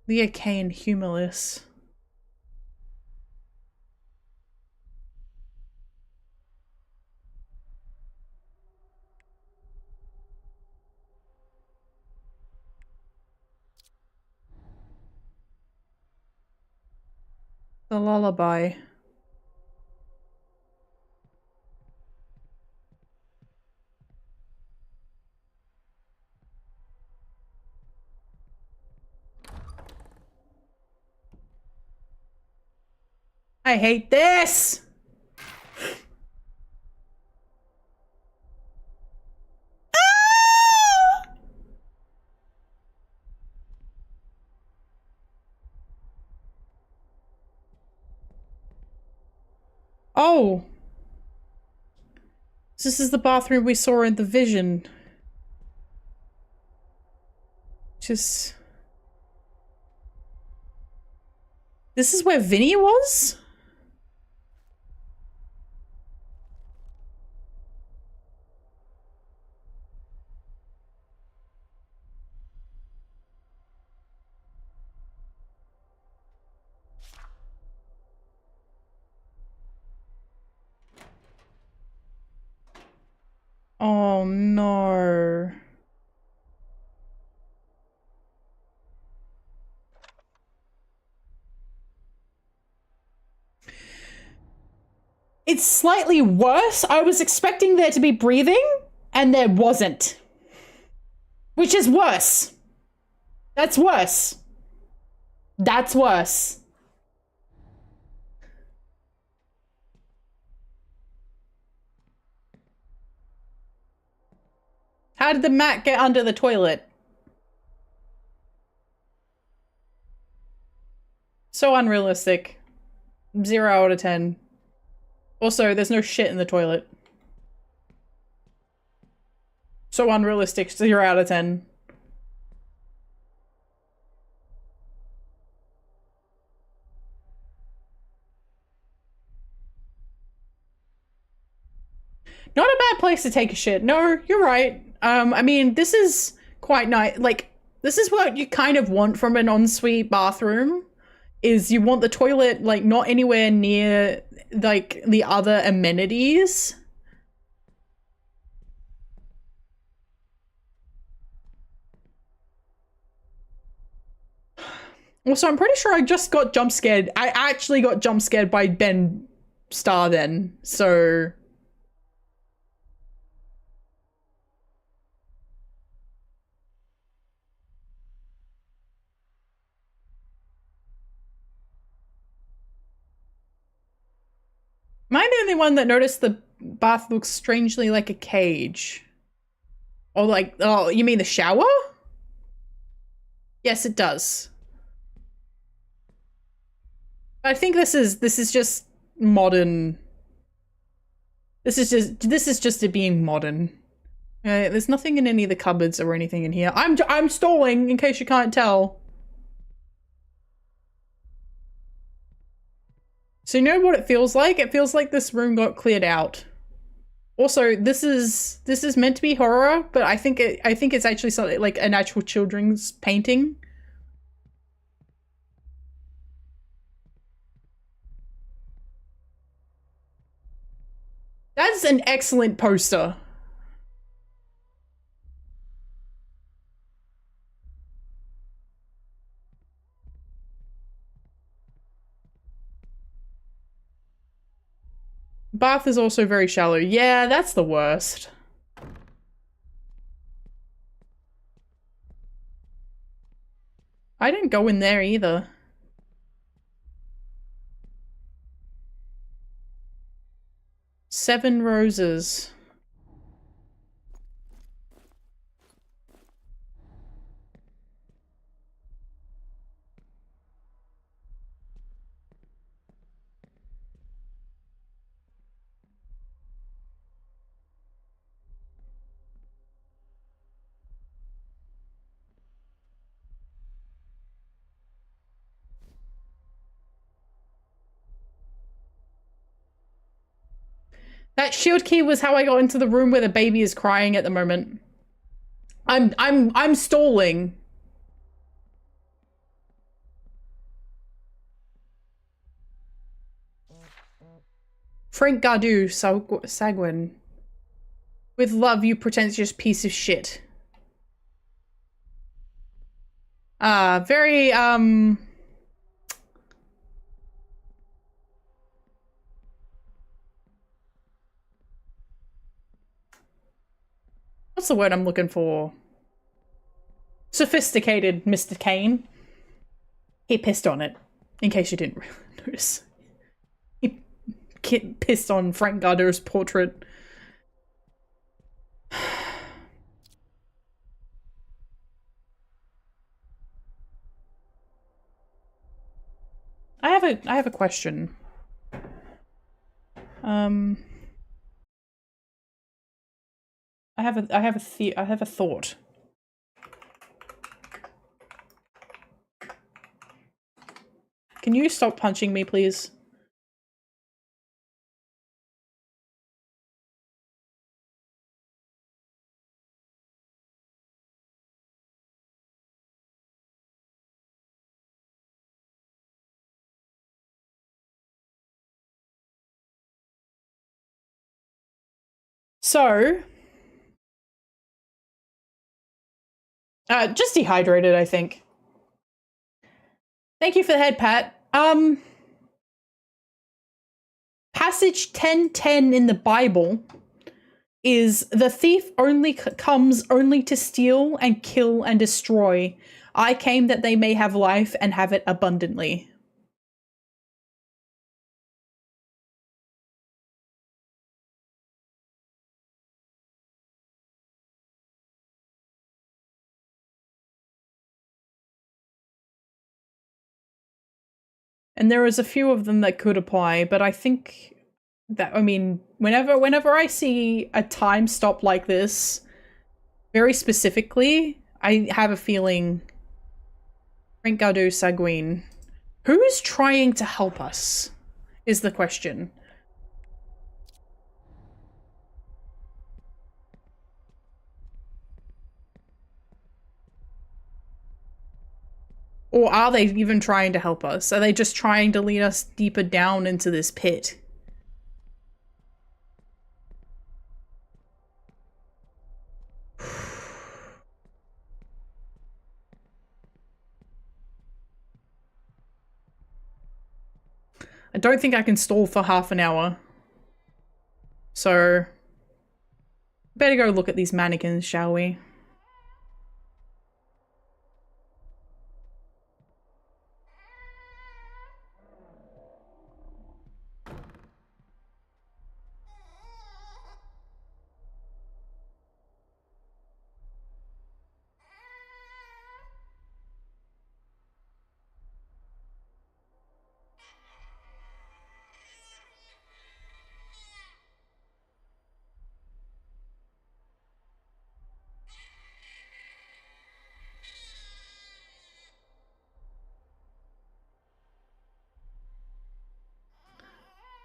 Leah Kane, humorless. The lullaby. I hate this! Ah! Oh! This is the bathroom we saw in the vision. Just... This is where Vinny was? Oh no. It's slightly worse. I was expecting there to be breathing, and there wasn't. Which is worse. That's worse. That's worse. How did the mat get under the toilet? So unrealistic. 0 out of 10. Also, there's no shit in the toilet. So unrealistic. 0 out of 10. Not a bad place to take a shit. No, you're right. I mean, this is quite nice. Like, this is what you kind of want from an ensuite bathroom. Is you want the toilet, like, not anywhere near, like, the other amenities. Also, I'm pretty sure I just got jump scared. I actually got jump scared by Ben Starr then, so... Am I the only one that noticed the bath looks strangely like a cage? Or like, oh, you mean the shower? Yes, it does. I think this is just modern. This is just it being modern. There's nothing in any of the cupboards or anything in here. I'm stalling in case you can't tell. So you know what it feels like? It feels like this room got cleared out. Also, this is meant to be horror, but I think it's actually something like an actual children's painting. That's an excellent poster. Bath is also very shallow. Yeah, that's the worst. I didn't go in there either. Seven roses. That shield key was how I got into the room where the baby is crying at the moment. I'm stalling. Frank Gardu, Sagwin. With love, you pretentious piece of shit. Very, what's the word I'm looking for? Sophisticated, Mr. Kane. He pissed on it, in case you didn't notice. He pissed on Frank Gardu's portrait. I have a question. I have a thought. Can you stop punching me, please? So, just dehydrated, I think. Thank you for the head pat. Passage 10:10 in the Bible is the thief only comes only to steal and kill and destroy. I came that they may have life and have it abundantly. And there is a few of them that could apply, but I think that, I mean, whenever I see a time stop like this, very specifically, I have a feeling Trincado Sanguine. Who's trying to help us is the question. Or are they even trying to help us? Are they just trying to lead us deeper down into this pit? I don't think I can stall for half an hour. So, better go look at these mannequins, shall we?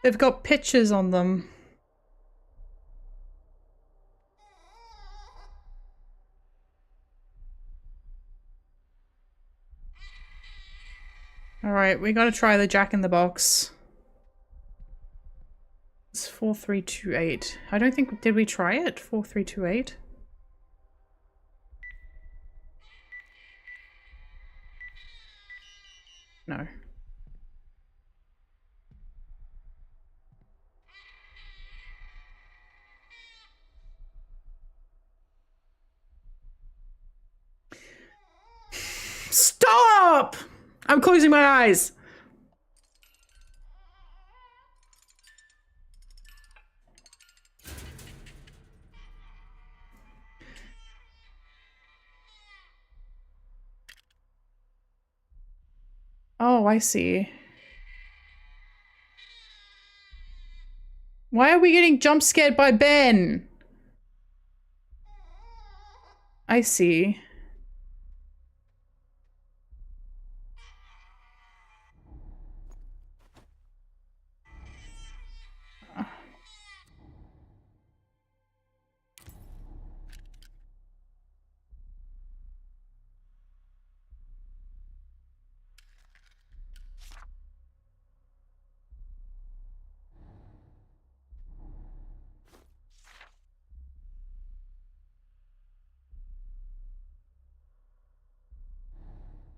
They've got pictures on them. Alright, we gotta try the Jack in the Box. It's 4328. I don't think... Did we try it? 4328? No. Stop! I'm closing my eyes. Oh, I see. Why are we getting jump scared by Ben? I see.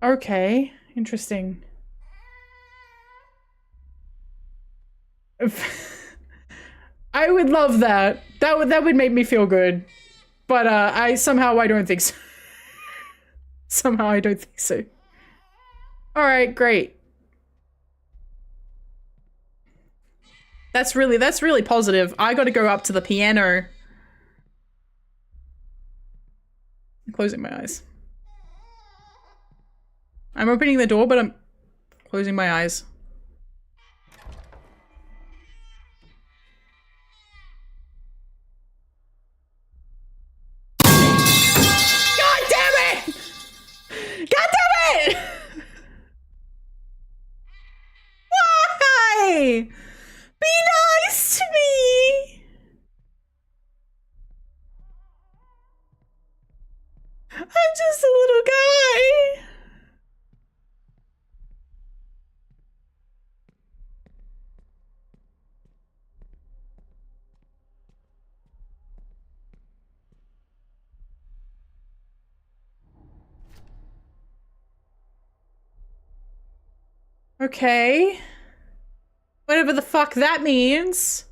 Okay, interesting. I would love that. That would make me feel good. But I don't think so. Somehow I don't think so. All right, great. That's really positive. I got to go up to the piano. I'm closing my eyes. I'm opening the door, but I'm closing my eyes. God damn it! God damn it! just a little guy. Okay. Whatever the fuck that means.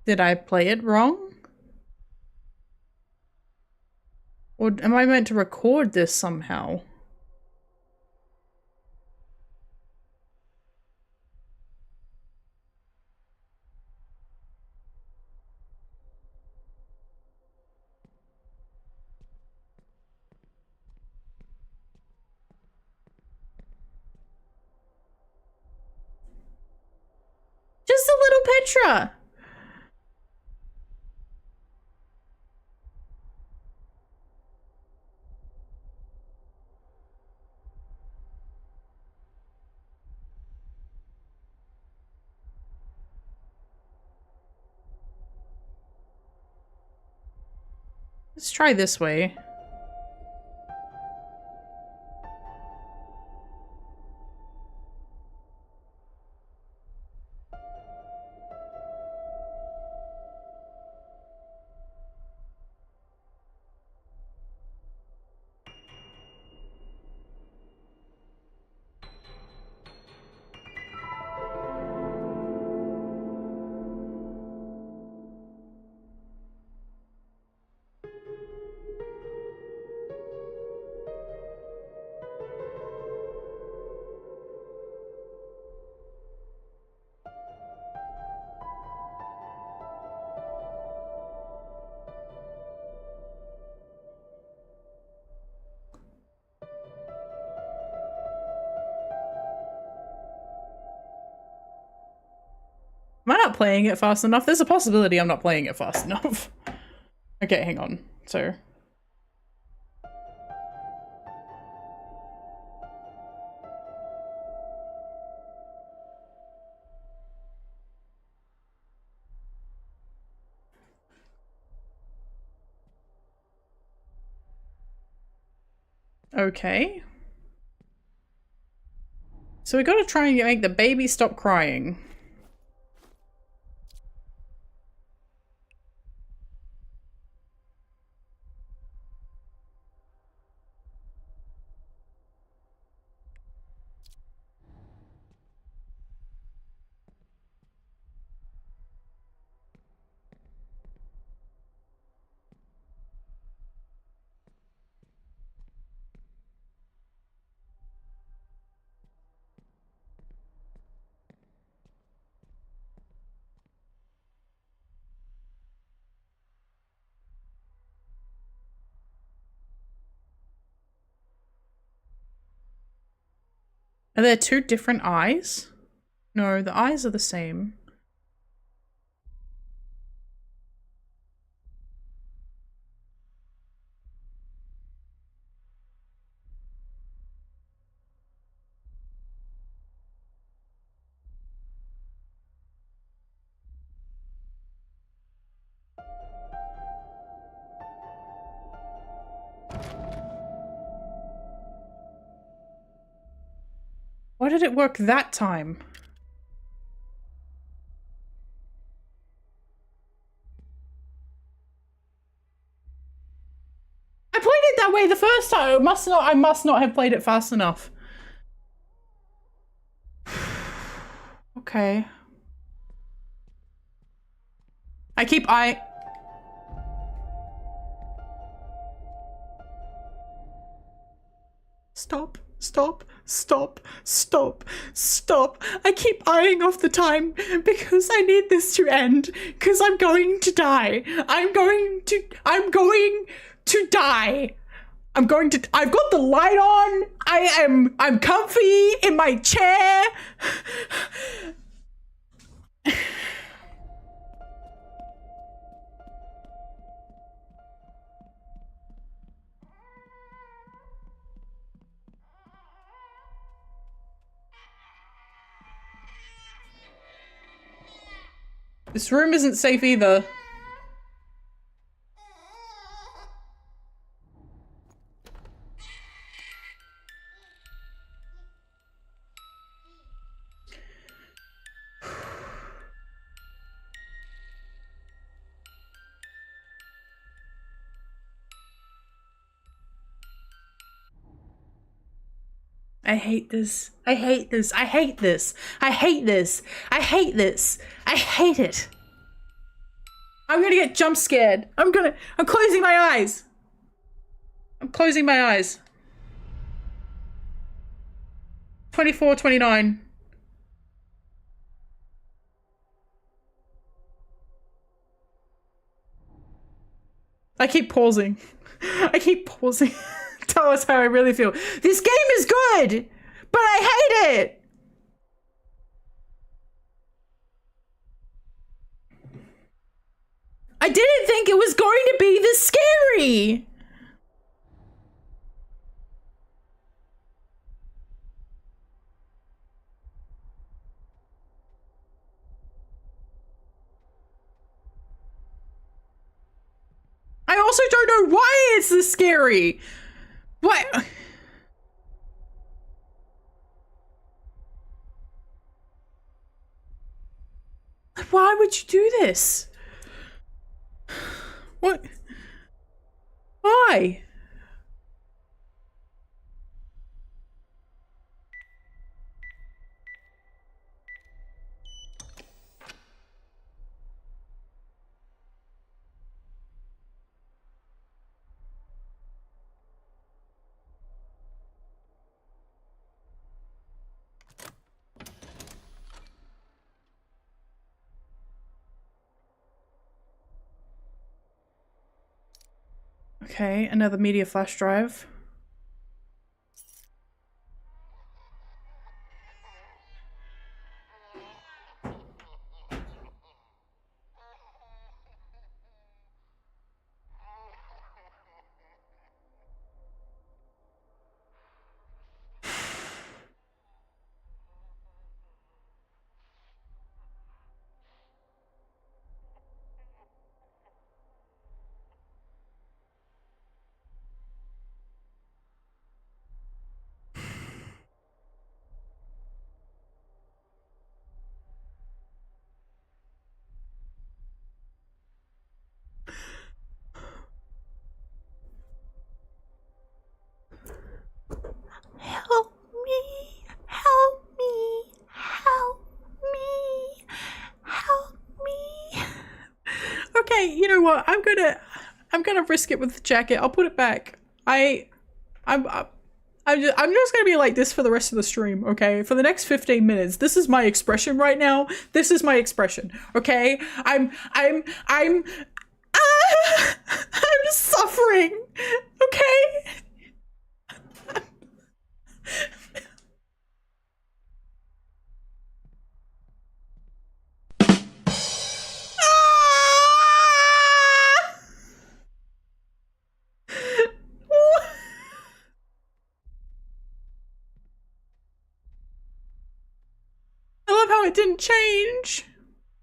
Did I play it wrong? Or am I meant to record this somehow? Just a little Petra. Let's try this way. Am I not playing it fast enough? There's a possibility I'm not playing it fast enough. Okay, hang on. So... Okay. So we gotta try and make the baby stop crying. Are there two different eyes? No, the eyes are the same. Why did it work that time? I played it that way the first time. I must not have played it fast enough. Okay. Stop. Stop. Stop. Stop. Stop. I keep eyeing off the time because I need this to end. Because I'm going to die. I'm going to die. I've got the light on. I'm comfy in my chair. This room isn't safe either. I hate this. I hate this. I hate this. I hate this. I hate this. I hate it. I'm gonna get jump scared. I'm closing my eyes. I'm closing my eyes. 24, 29. I keep pausing. I keep pausing. Tell us how I really feel. This game is good, but I hate it. I didn't think it was going to be this scary. I also don't know why it's this scary. What? Why would you do this? What? Why? Okay, another media flash drive. Help me, help me, help me, help me. Okay, you know what? I'm gonna risk it with the jacket. I'll put it back. I'm just gonna be like this for the rest of the stream, okay? For the next 15 minutes. This is my expression right now. This is my expression, okay? I'm suffering, okay? I love how it didn't change.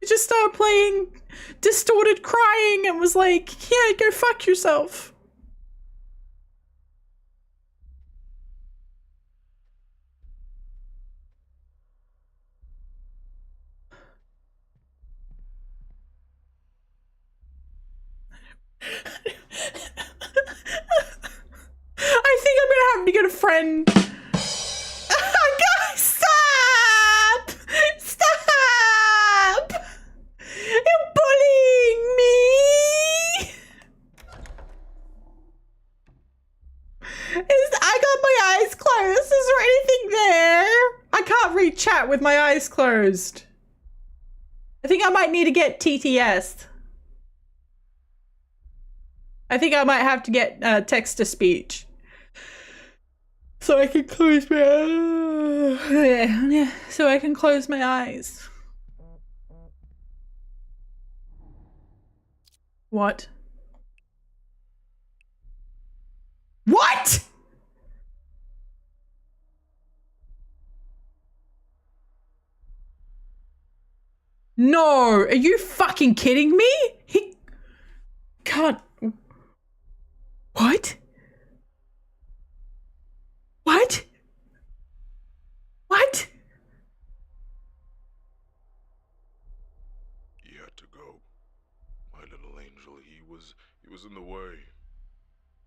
It just started playing distorted crying and was like, yeah, go fuck yourself. I think I'm gonna have to get a friend. Guys, stop! Stop! You're bullying me! I got my eyes closed. Is there anything there? I can't read chat with my eyes closed. I think I might need to get TTS. I think I might have to get text to speech. So I can close my so I can close my eyes. What? What? No, are you fucking kidding me? He can't. What? What? What? He had to go. My little angel, he was in the way.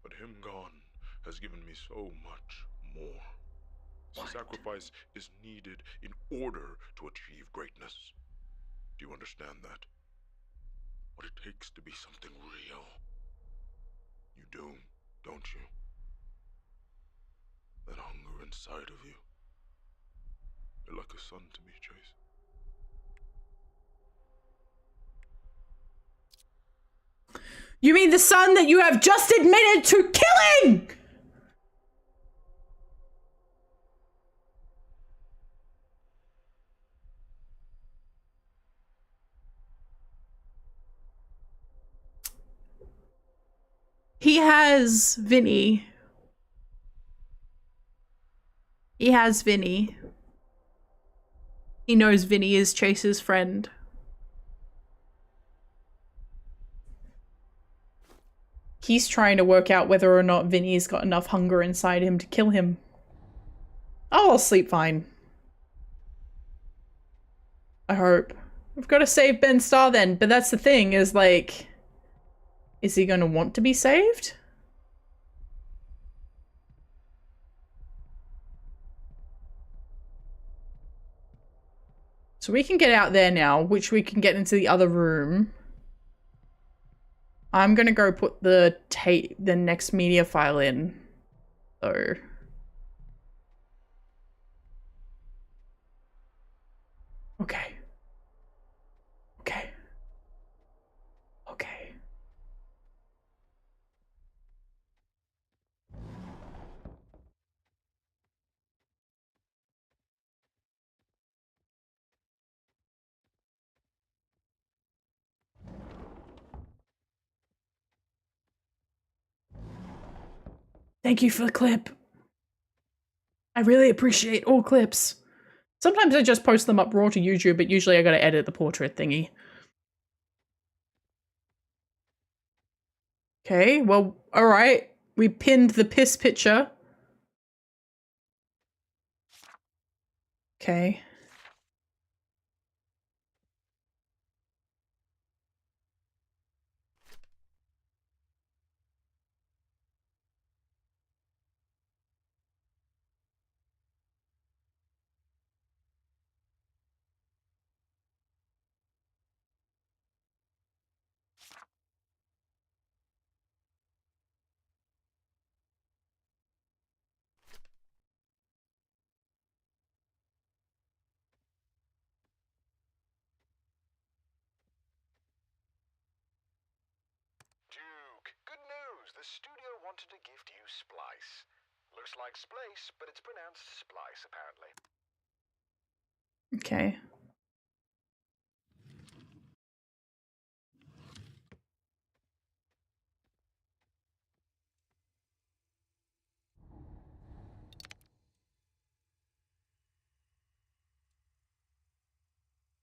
But him gone has given me so much more. Sacrifice is needed in order to achieve greatness. Do you understand that? What it takes to be something real. You do, don't you? That hunger inside of you. You're like a son to me, Chase. You mean the son that you have just admitted to killing? He has Vinny. He has Vinny. He knows Vinny is Chase's friend. He's trying to work out whether or not Vinny's got enough hunger inside him to kill him. Oh, I'll sleep fine. I hope. We've got to save Ben Starr then, but that's the thing, is like, is he going to want to be saved? So we can get out there now, which we can get into the other room. I'm going to go put the next media file in. So. Okay. Okay. Okay. Thank you for the clip. I really appreciate all clips. Sometimes I just post them up raw to YouTube, but usually I gotta edit the portrait thingy. Okay, well, alright. We pinned the piss picture. Okay. Duke, good news. The studio wanted to gift you Splice. Looks like Splice, but it's pronounced Splice, apparently. Okay.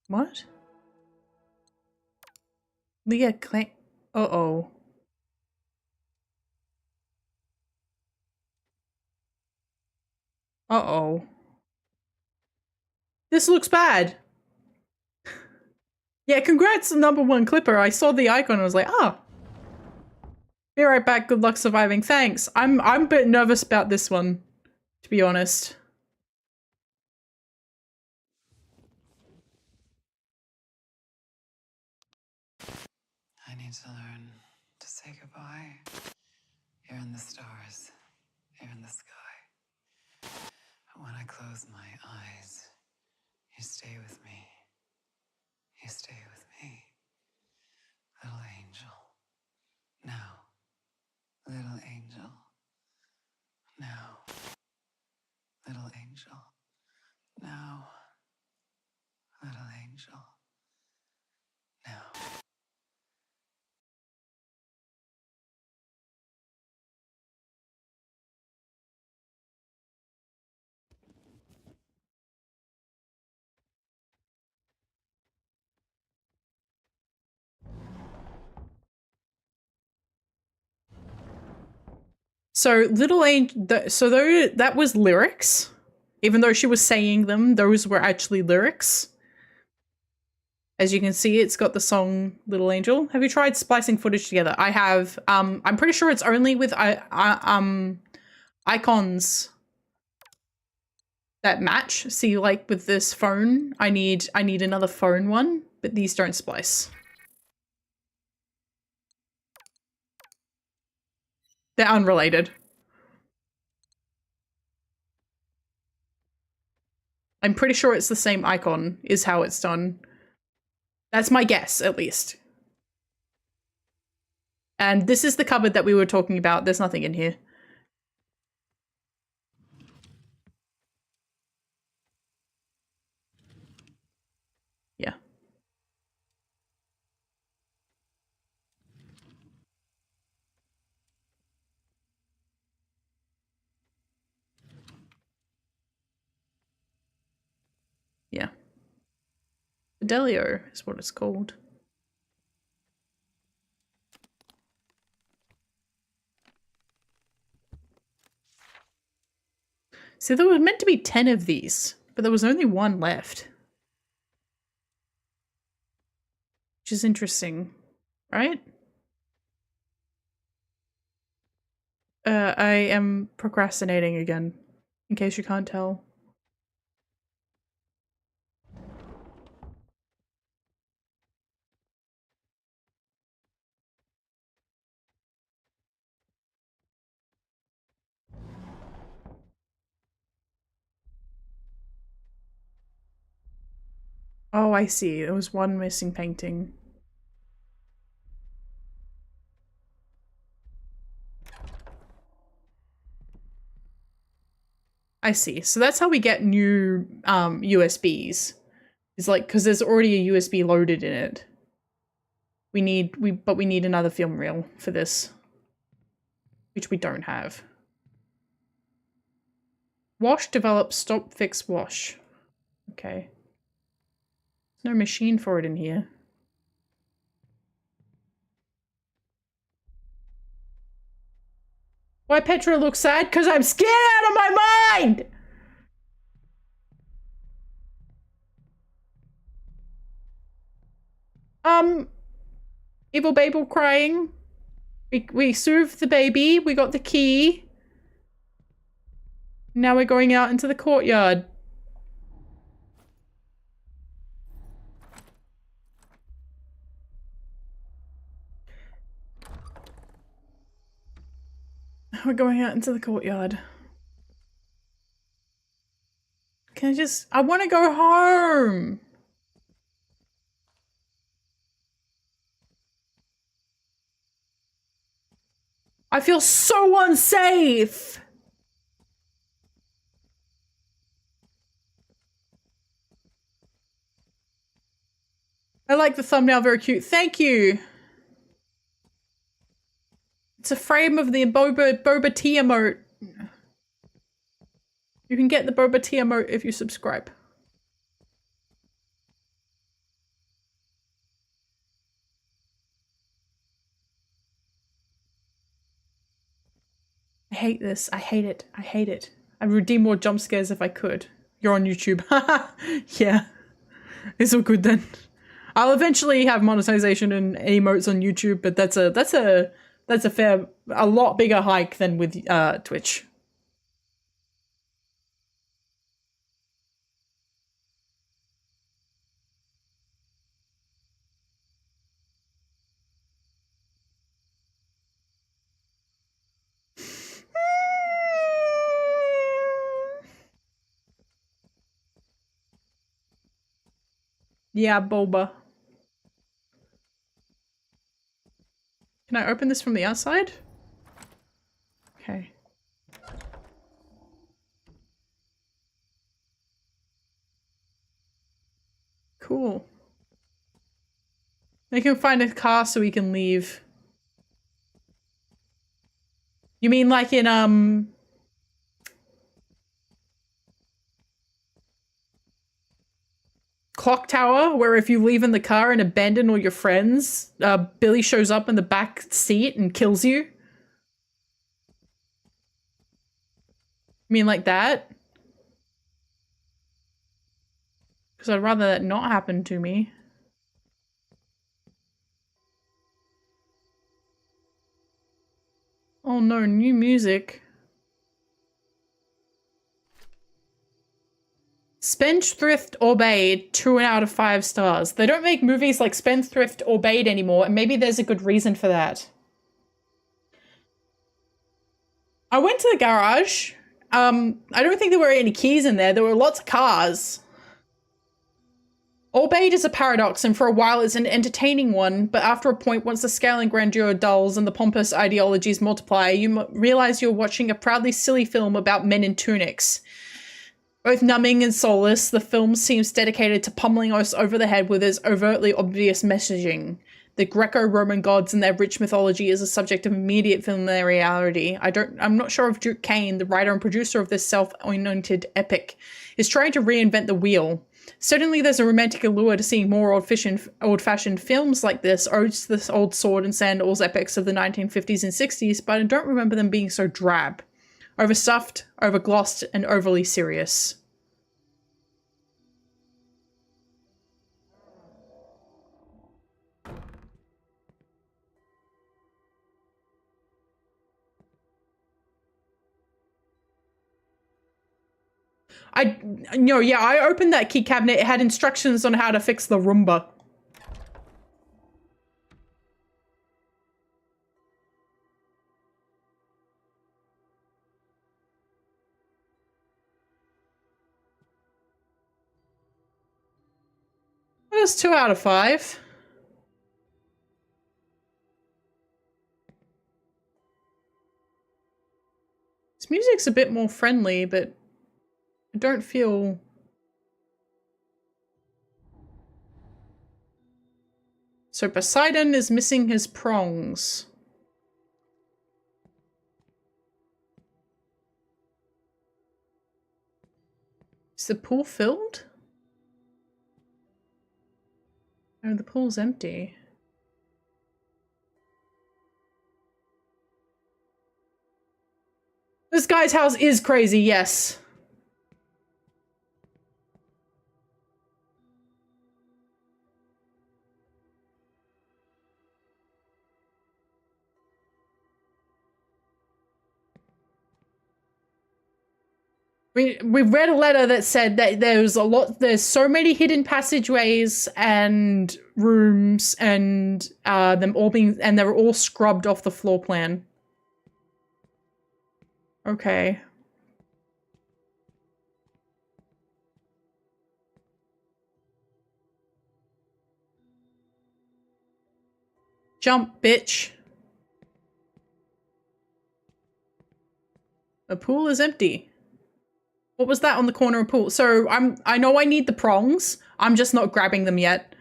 What? Leah claim. Uh-oh. Uh-oh. This looks bad. Yeah, congrats, #1 clipper. I saw the icon and I was like, ah. Be right back. Good luck surviving. Thanks. I'm a bit nervous about this one, to be honest. I need to learn to say goodbye. Here in the stars, here in the sky. But when I close my eyes, you stay with me. You stay with me. Little angel. Now. Little angel. Now. little angel. Now, little angel. Now. So Little Angel, that was lyrics. Even though she was saying them, those were actually lyrics. As you can see, it's got the song Little Angel. Have you tried splicing footage together? I have. I'm pretty sure it's only with icons that match. See, like with this phone, I need another phone one, but these don't splice. They're unrelated. I'm pretty sure it's the same icon is how it's done. That's my guess, at least. And this is the cupboard that we were talking about. There's nothing in here. Yeah. Yeah. Fidelio is what it's called. See, there were meant to be 10 of these, but there was only one left. Which is interesting, right? I am procrastinating again, in case you can't tell. Oh, I see. There was one missing painting. I see. So that's how we get new USBs. It's like, because there's already a USB loaded in it. But we need another film reel for this. Which we don't have. Wash, develop, stop, fix, wash. Okay. There's no machine for it in here. Why Petra looks sad? Because I'm scared out of my mind! Evil Babel crying. We soothed the baby. We got the key. Now we're going out into the courtyard. We're going out into the courtyard. I want to go home. I feel so unsafe. I like the thumbnail, very cute. Thank you. It's a frame of the boba tea emote. You can get the boba tea emote if you subscribe. I hate this. I hate it. I hate it. I would redeem more jump scares if I could. You're on YouTube. Yeah. It's all good then. I'll eventually have monetization and emotes on YouTube, but that's a lot bigger hike than with Twitch. Yeah, boba. Can I open this from the outside? Okay. cool. Make him find a car so he can leave. You mean like in, Clock Tower, where if you leave in the car and abandon all your friends, Billy shows up in the back seat and kills you? You mean like that? Because I'd rather that not happen to me. Oh no, new music. Spendthrift Obeyed, 2 out of 5 stars. They don't make movies like Spendthrift Obeyed anymore, and maybe there's a good reason for that. I went to the garage. I don't think there were any keys in there. There were lots of cars. Obeyed is a paradox, and for a while it's an entertaining one, but after a point, once the scale and grandeur dulls and the pompous ideologies multiply, you realize you're watching a proudly silly film about men in tunics. Both numbing and soulless, the film seems dedicated to pummeling us over the head with its overtly obvious messaging. The Greco-Roman gods and their rich mythology is a subject of immediate familiarity. I'm not sure if Duke Kane, the writer and producer of this self-anointed epic, is trying to reinvent the wheel. Certainly there's a romantic allure to seeing more old-fashioned films like this, odes to the old sword and sandals epics of the 1950s and 60s, but I don't remember them being so drab. Overstuffed, overglossed, and overly serious. I opened that key cabinet. It had instructions on how to fix the Roomba. It was 2 out of 5. This music's a bit more friendly, but I don't feel... So Poseidon is missing his prongs. Is the pool filled? No, the pool's empty. This guy's house is crazy, yes. We read a letter that said that there's so many hidden passageways and rooms and they were all scrubbed off the floor plan. Okay. Jump, bitch. The pool is empty. What was that on the corner of pool? So I know I need the prongs. I'm just not grabbing them yet.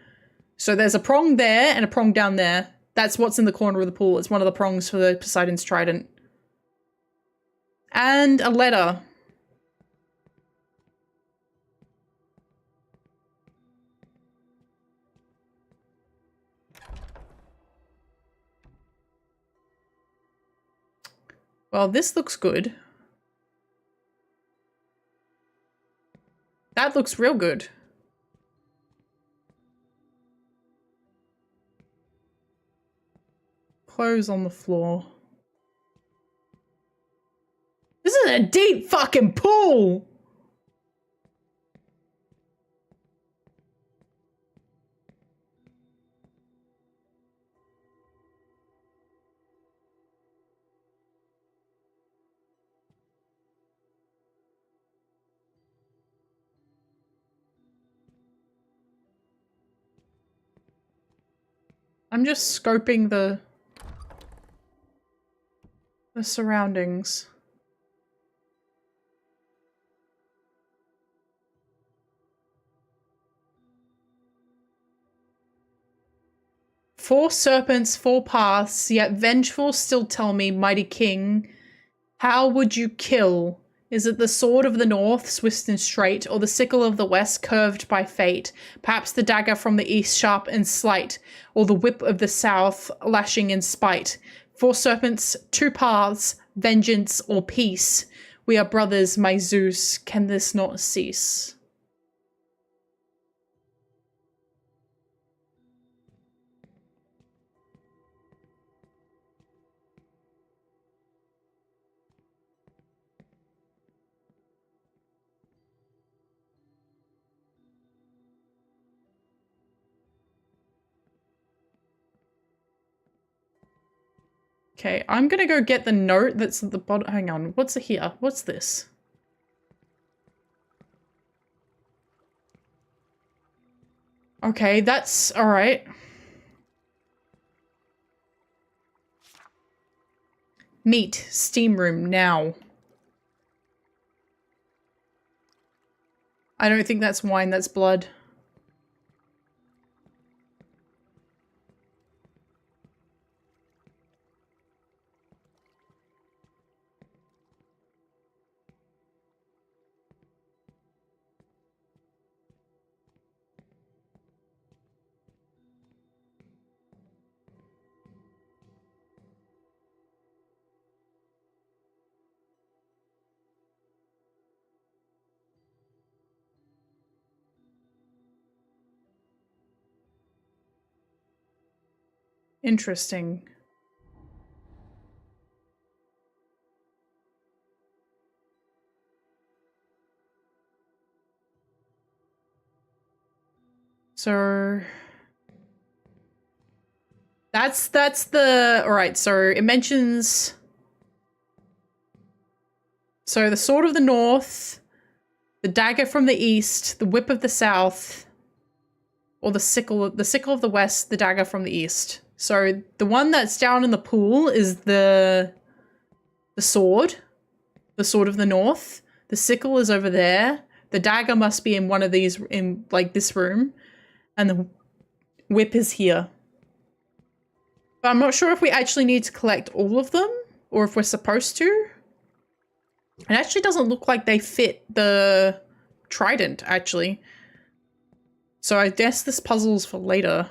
So there's a prong there and a prong down there. That's what's in the corner of the pool. It's one of the prongs for the Poseidon's trident. And a letter. Well, this looks good. That looks real good. Clothes on the floor. This is a deep fucking pool! I'm just scoping the surroundings. 4 serpents, 4 paths, yet vengeful still tell me, mighty king, how would you kill? Is it the sword of the north, swift and straight, or the sickle of the west, curved by fate? Perhaps the dagger from the east, sharp and slight, or the whip of the south, lashing in spite. 4 serpents, 2 paths, vengeance or peace. We are brothers, my Zeus, can this not cease? Okay, I'm gonna go get the note that's at the bottom. Hang on, what's here? What's this? Okay, that's alright. Meet, steam room, now. I don't think that's wine, that's blood. Interesting. So that's the alright, so it mentions so the sword of the north, the dagger from the east, the whip of the south, or the sickle of the west, the dagger from the east. So the one that's down in the pool is the sword of the north. The sickle is over there. The dagger must be in one of these, in like this room, and the whip is here. But I'm not sure if we actually need to collect all of them or if we're supposed to. It actually doesn't look like they fit the trident, actually. So I guess this puzzle's for later.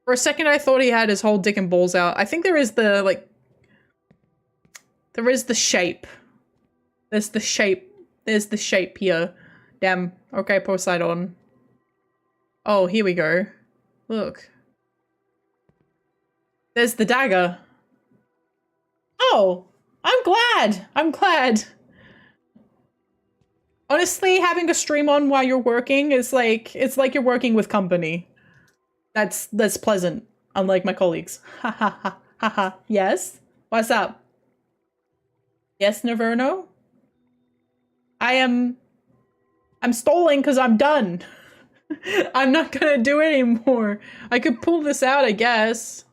For a second, I thought he had his whole dick and balls out. I think there is the, like... There is the shape. There's the shape. There's the shape here. Damn. Okay, Poseidon. Oh, here we go. Look. There's the dagger. Oh! I'm glad! I'm glad. Honestly, having a stream on while you're working is like... It's like you're working with company. That's pleasant, unlike my colleagues. Ha ha ha ha ha. Yes? What's up? Yes, Naverno? I'm stalling because I'm done. I'm not gonna do it anymore. I could pull this out, I guess.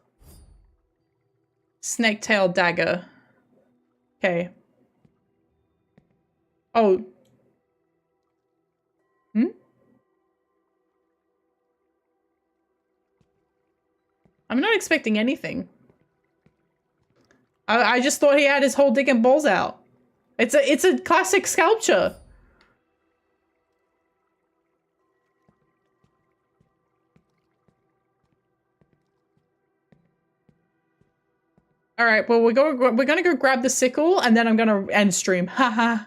Snake tail dagger. Okay. Oh. Hmm? I'm not expecting anything. I just thought he had his whole dick and balls out. It's a classic sculpture. All right, well we're gonna go grab the sickle and then I'm gonna end stream. Haha.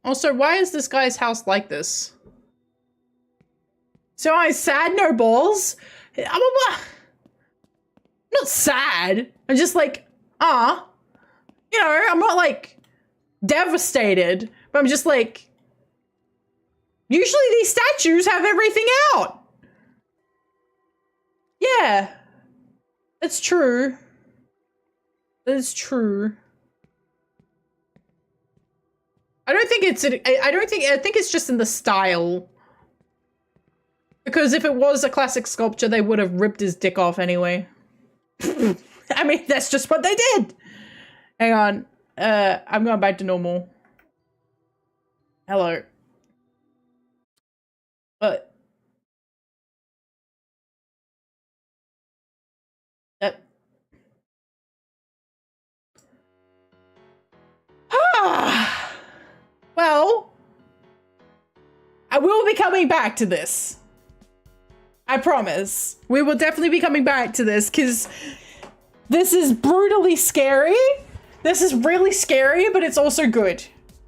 Also, why is this guy's house like this? So I'm sad, no balls? I'm not sad. I'm just like, you know, I'm not like devastated, but I'm just like, usually these statues have everything out. Yeah, that's true. That is true. I think it's just in the style. Because if it was a classic sculpture, they would have ripped his dick off anyway. I mean, that's just what they did. Hang on. I'm going back to normal. Hello. Well, I will be coming back to this. I promise. We will definitely be coming back to this because this is brutally scary. This is really scary, but it's also good.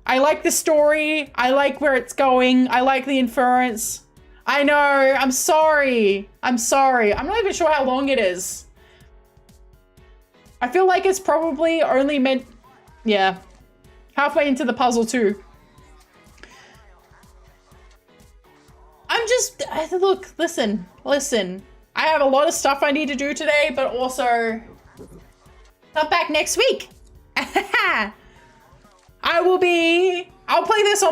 I like the story. I like where it's going. I like the inference. I know. I'm sorry. I'm sorry. I'm not even sure how long it is. I feel like it's probably only meant... Yeah. Halfway into the puzzle too. I'm just... Look, listen. I have a lot of stuff I need to do today, but also... Come back next week. I'll play this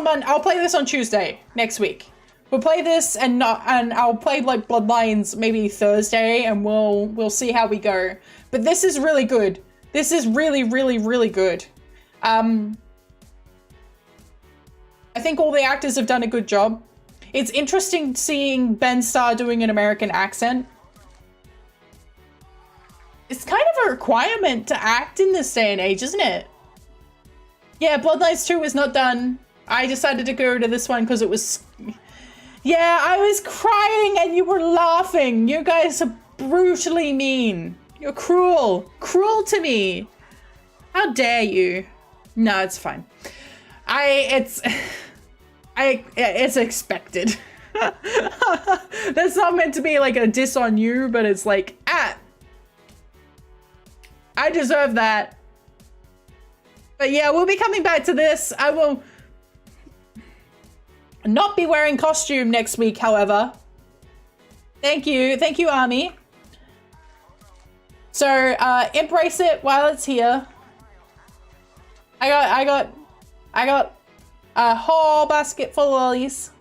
on Tuesday next week. We'll play this and I'll play like Bloodlines maybe Thursday and we'll see how we go. But this is really good. This is really, really, really good. I think all the actors have done a good job. It's interesting seeing Ben Starr doing an American accent. It's kind of a requirement to act in this day and age, isn't it? Yeah, Bloodlines 2 is not done. I decided to go to this one because it was... Yeah, I was crying and you were laughing. You guys are brutally mean. You're cruel. Cruel to me. How dare you? No, it's fine. It's expected. That's not meant to be like a diss on you, but it's like, I deserve that. But yeah, we'll be coming back to this. I will not be wearing costume next week, however. Thank you, Army. So embrace it while it's here. I got a whole basket full of lollies.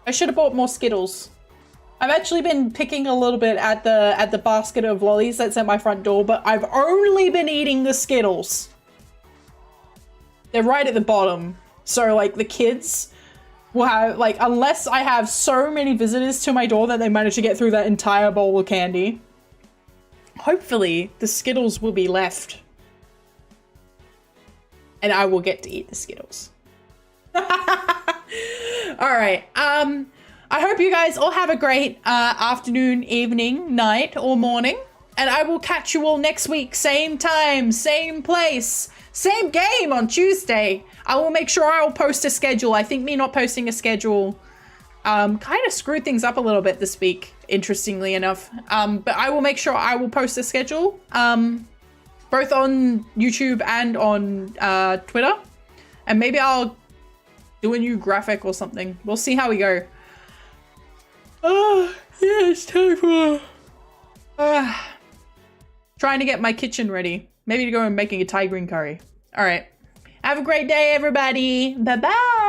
I should have bought more Skittles. I've actually been picking a little bit at the basket of lollies that's at my front door, but I've only been eating the Skittles. They're right at the bottom. So like the kids will have, like, unless I have so many visitors to my door that they manage to get through that entire bowl of candy, hopefully the Skittles will be left. And I will get to eat the Skittles. All right. I hope you guys all have a great afternoon, evening, night, or morning. And I will catch you all next week. Same time, same place, same game on Tuesday. I will make sure I will post a schedule. I think me not posting a schedule kind of screwed things up a little bit this week, interestingly enough. But I will make sure I will post a schedule. Both on YouTube and on Twitter. And maybe I'll do a new graphic or something. We'll see how we go. Oh, yeah, it's time for... trying to get my kitchen ready. Maybe to go and making a Thai green curry. All right. Have a great day, everybody. Bye-bye.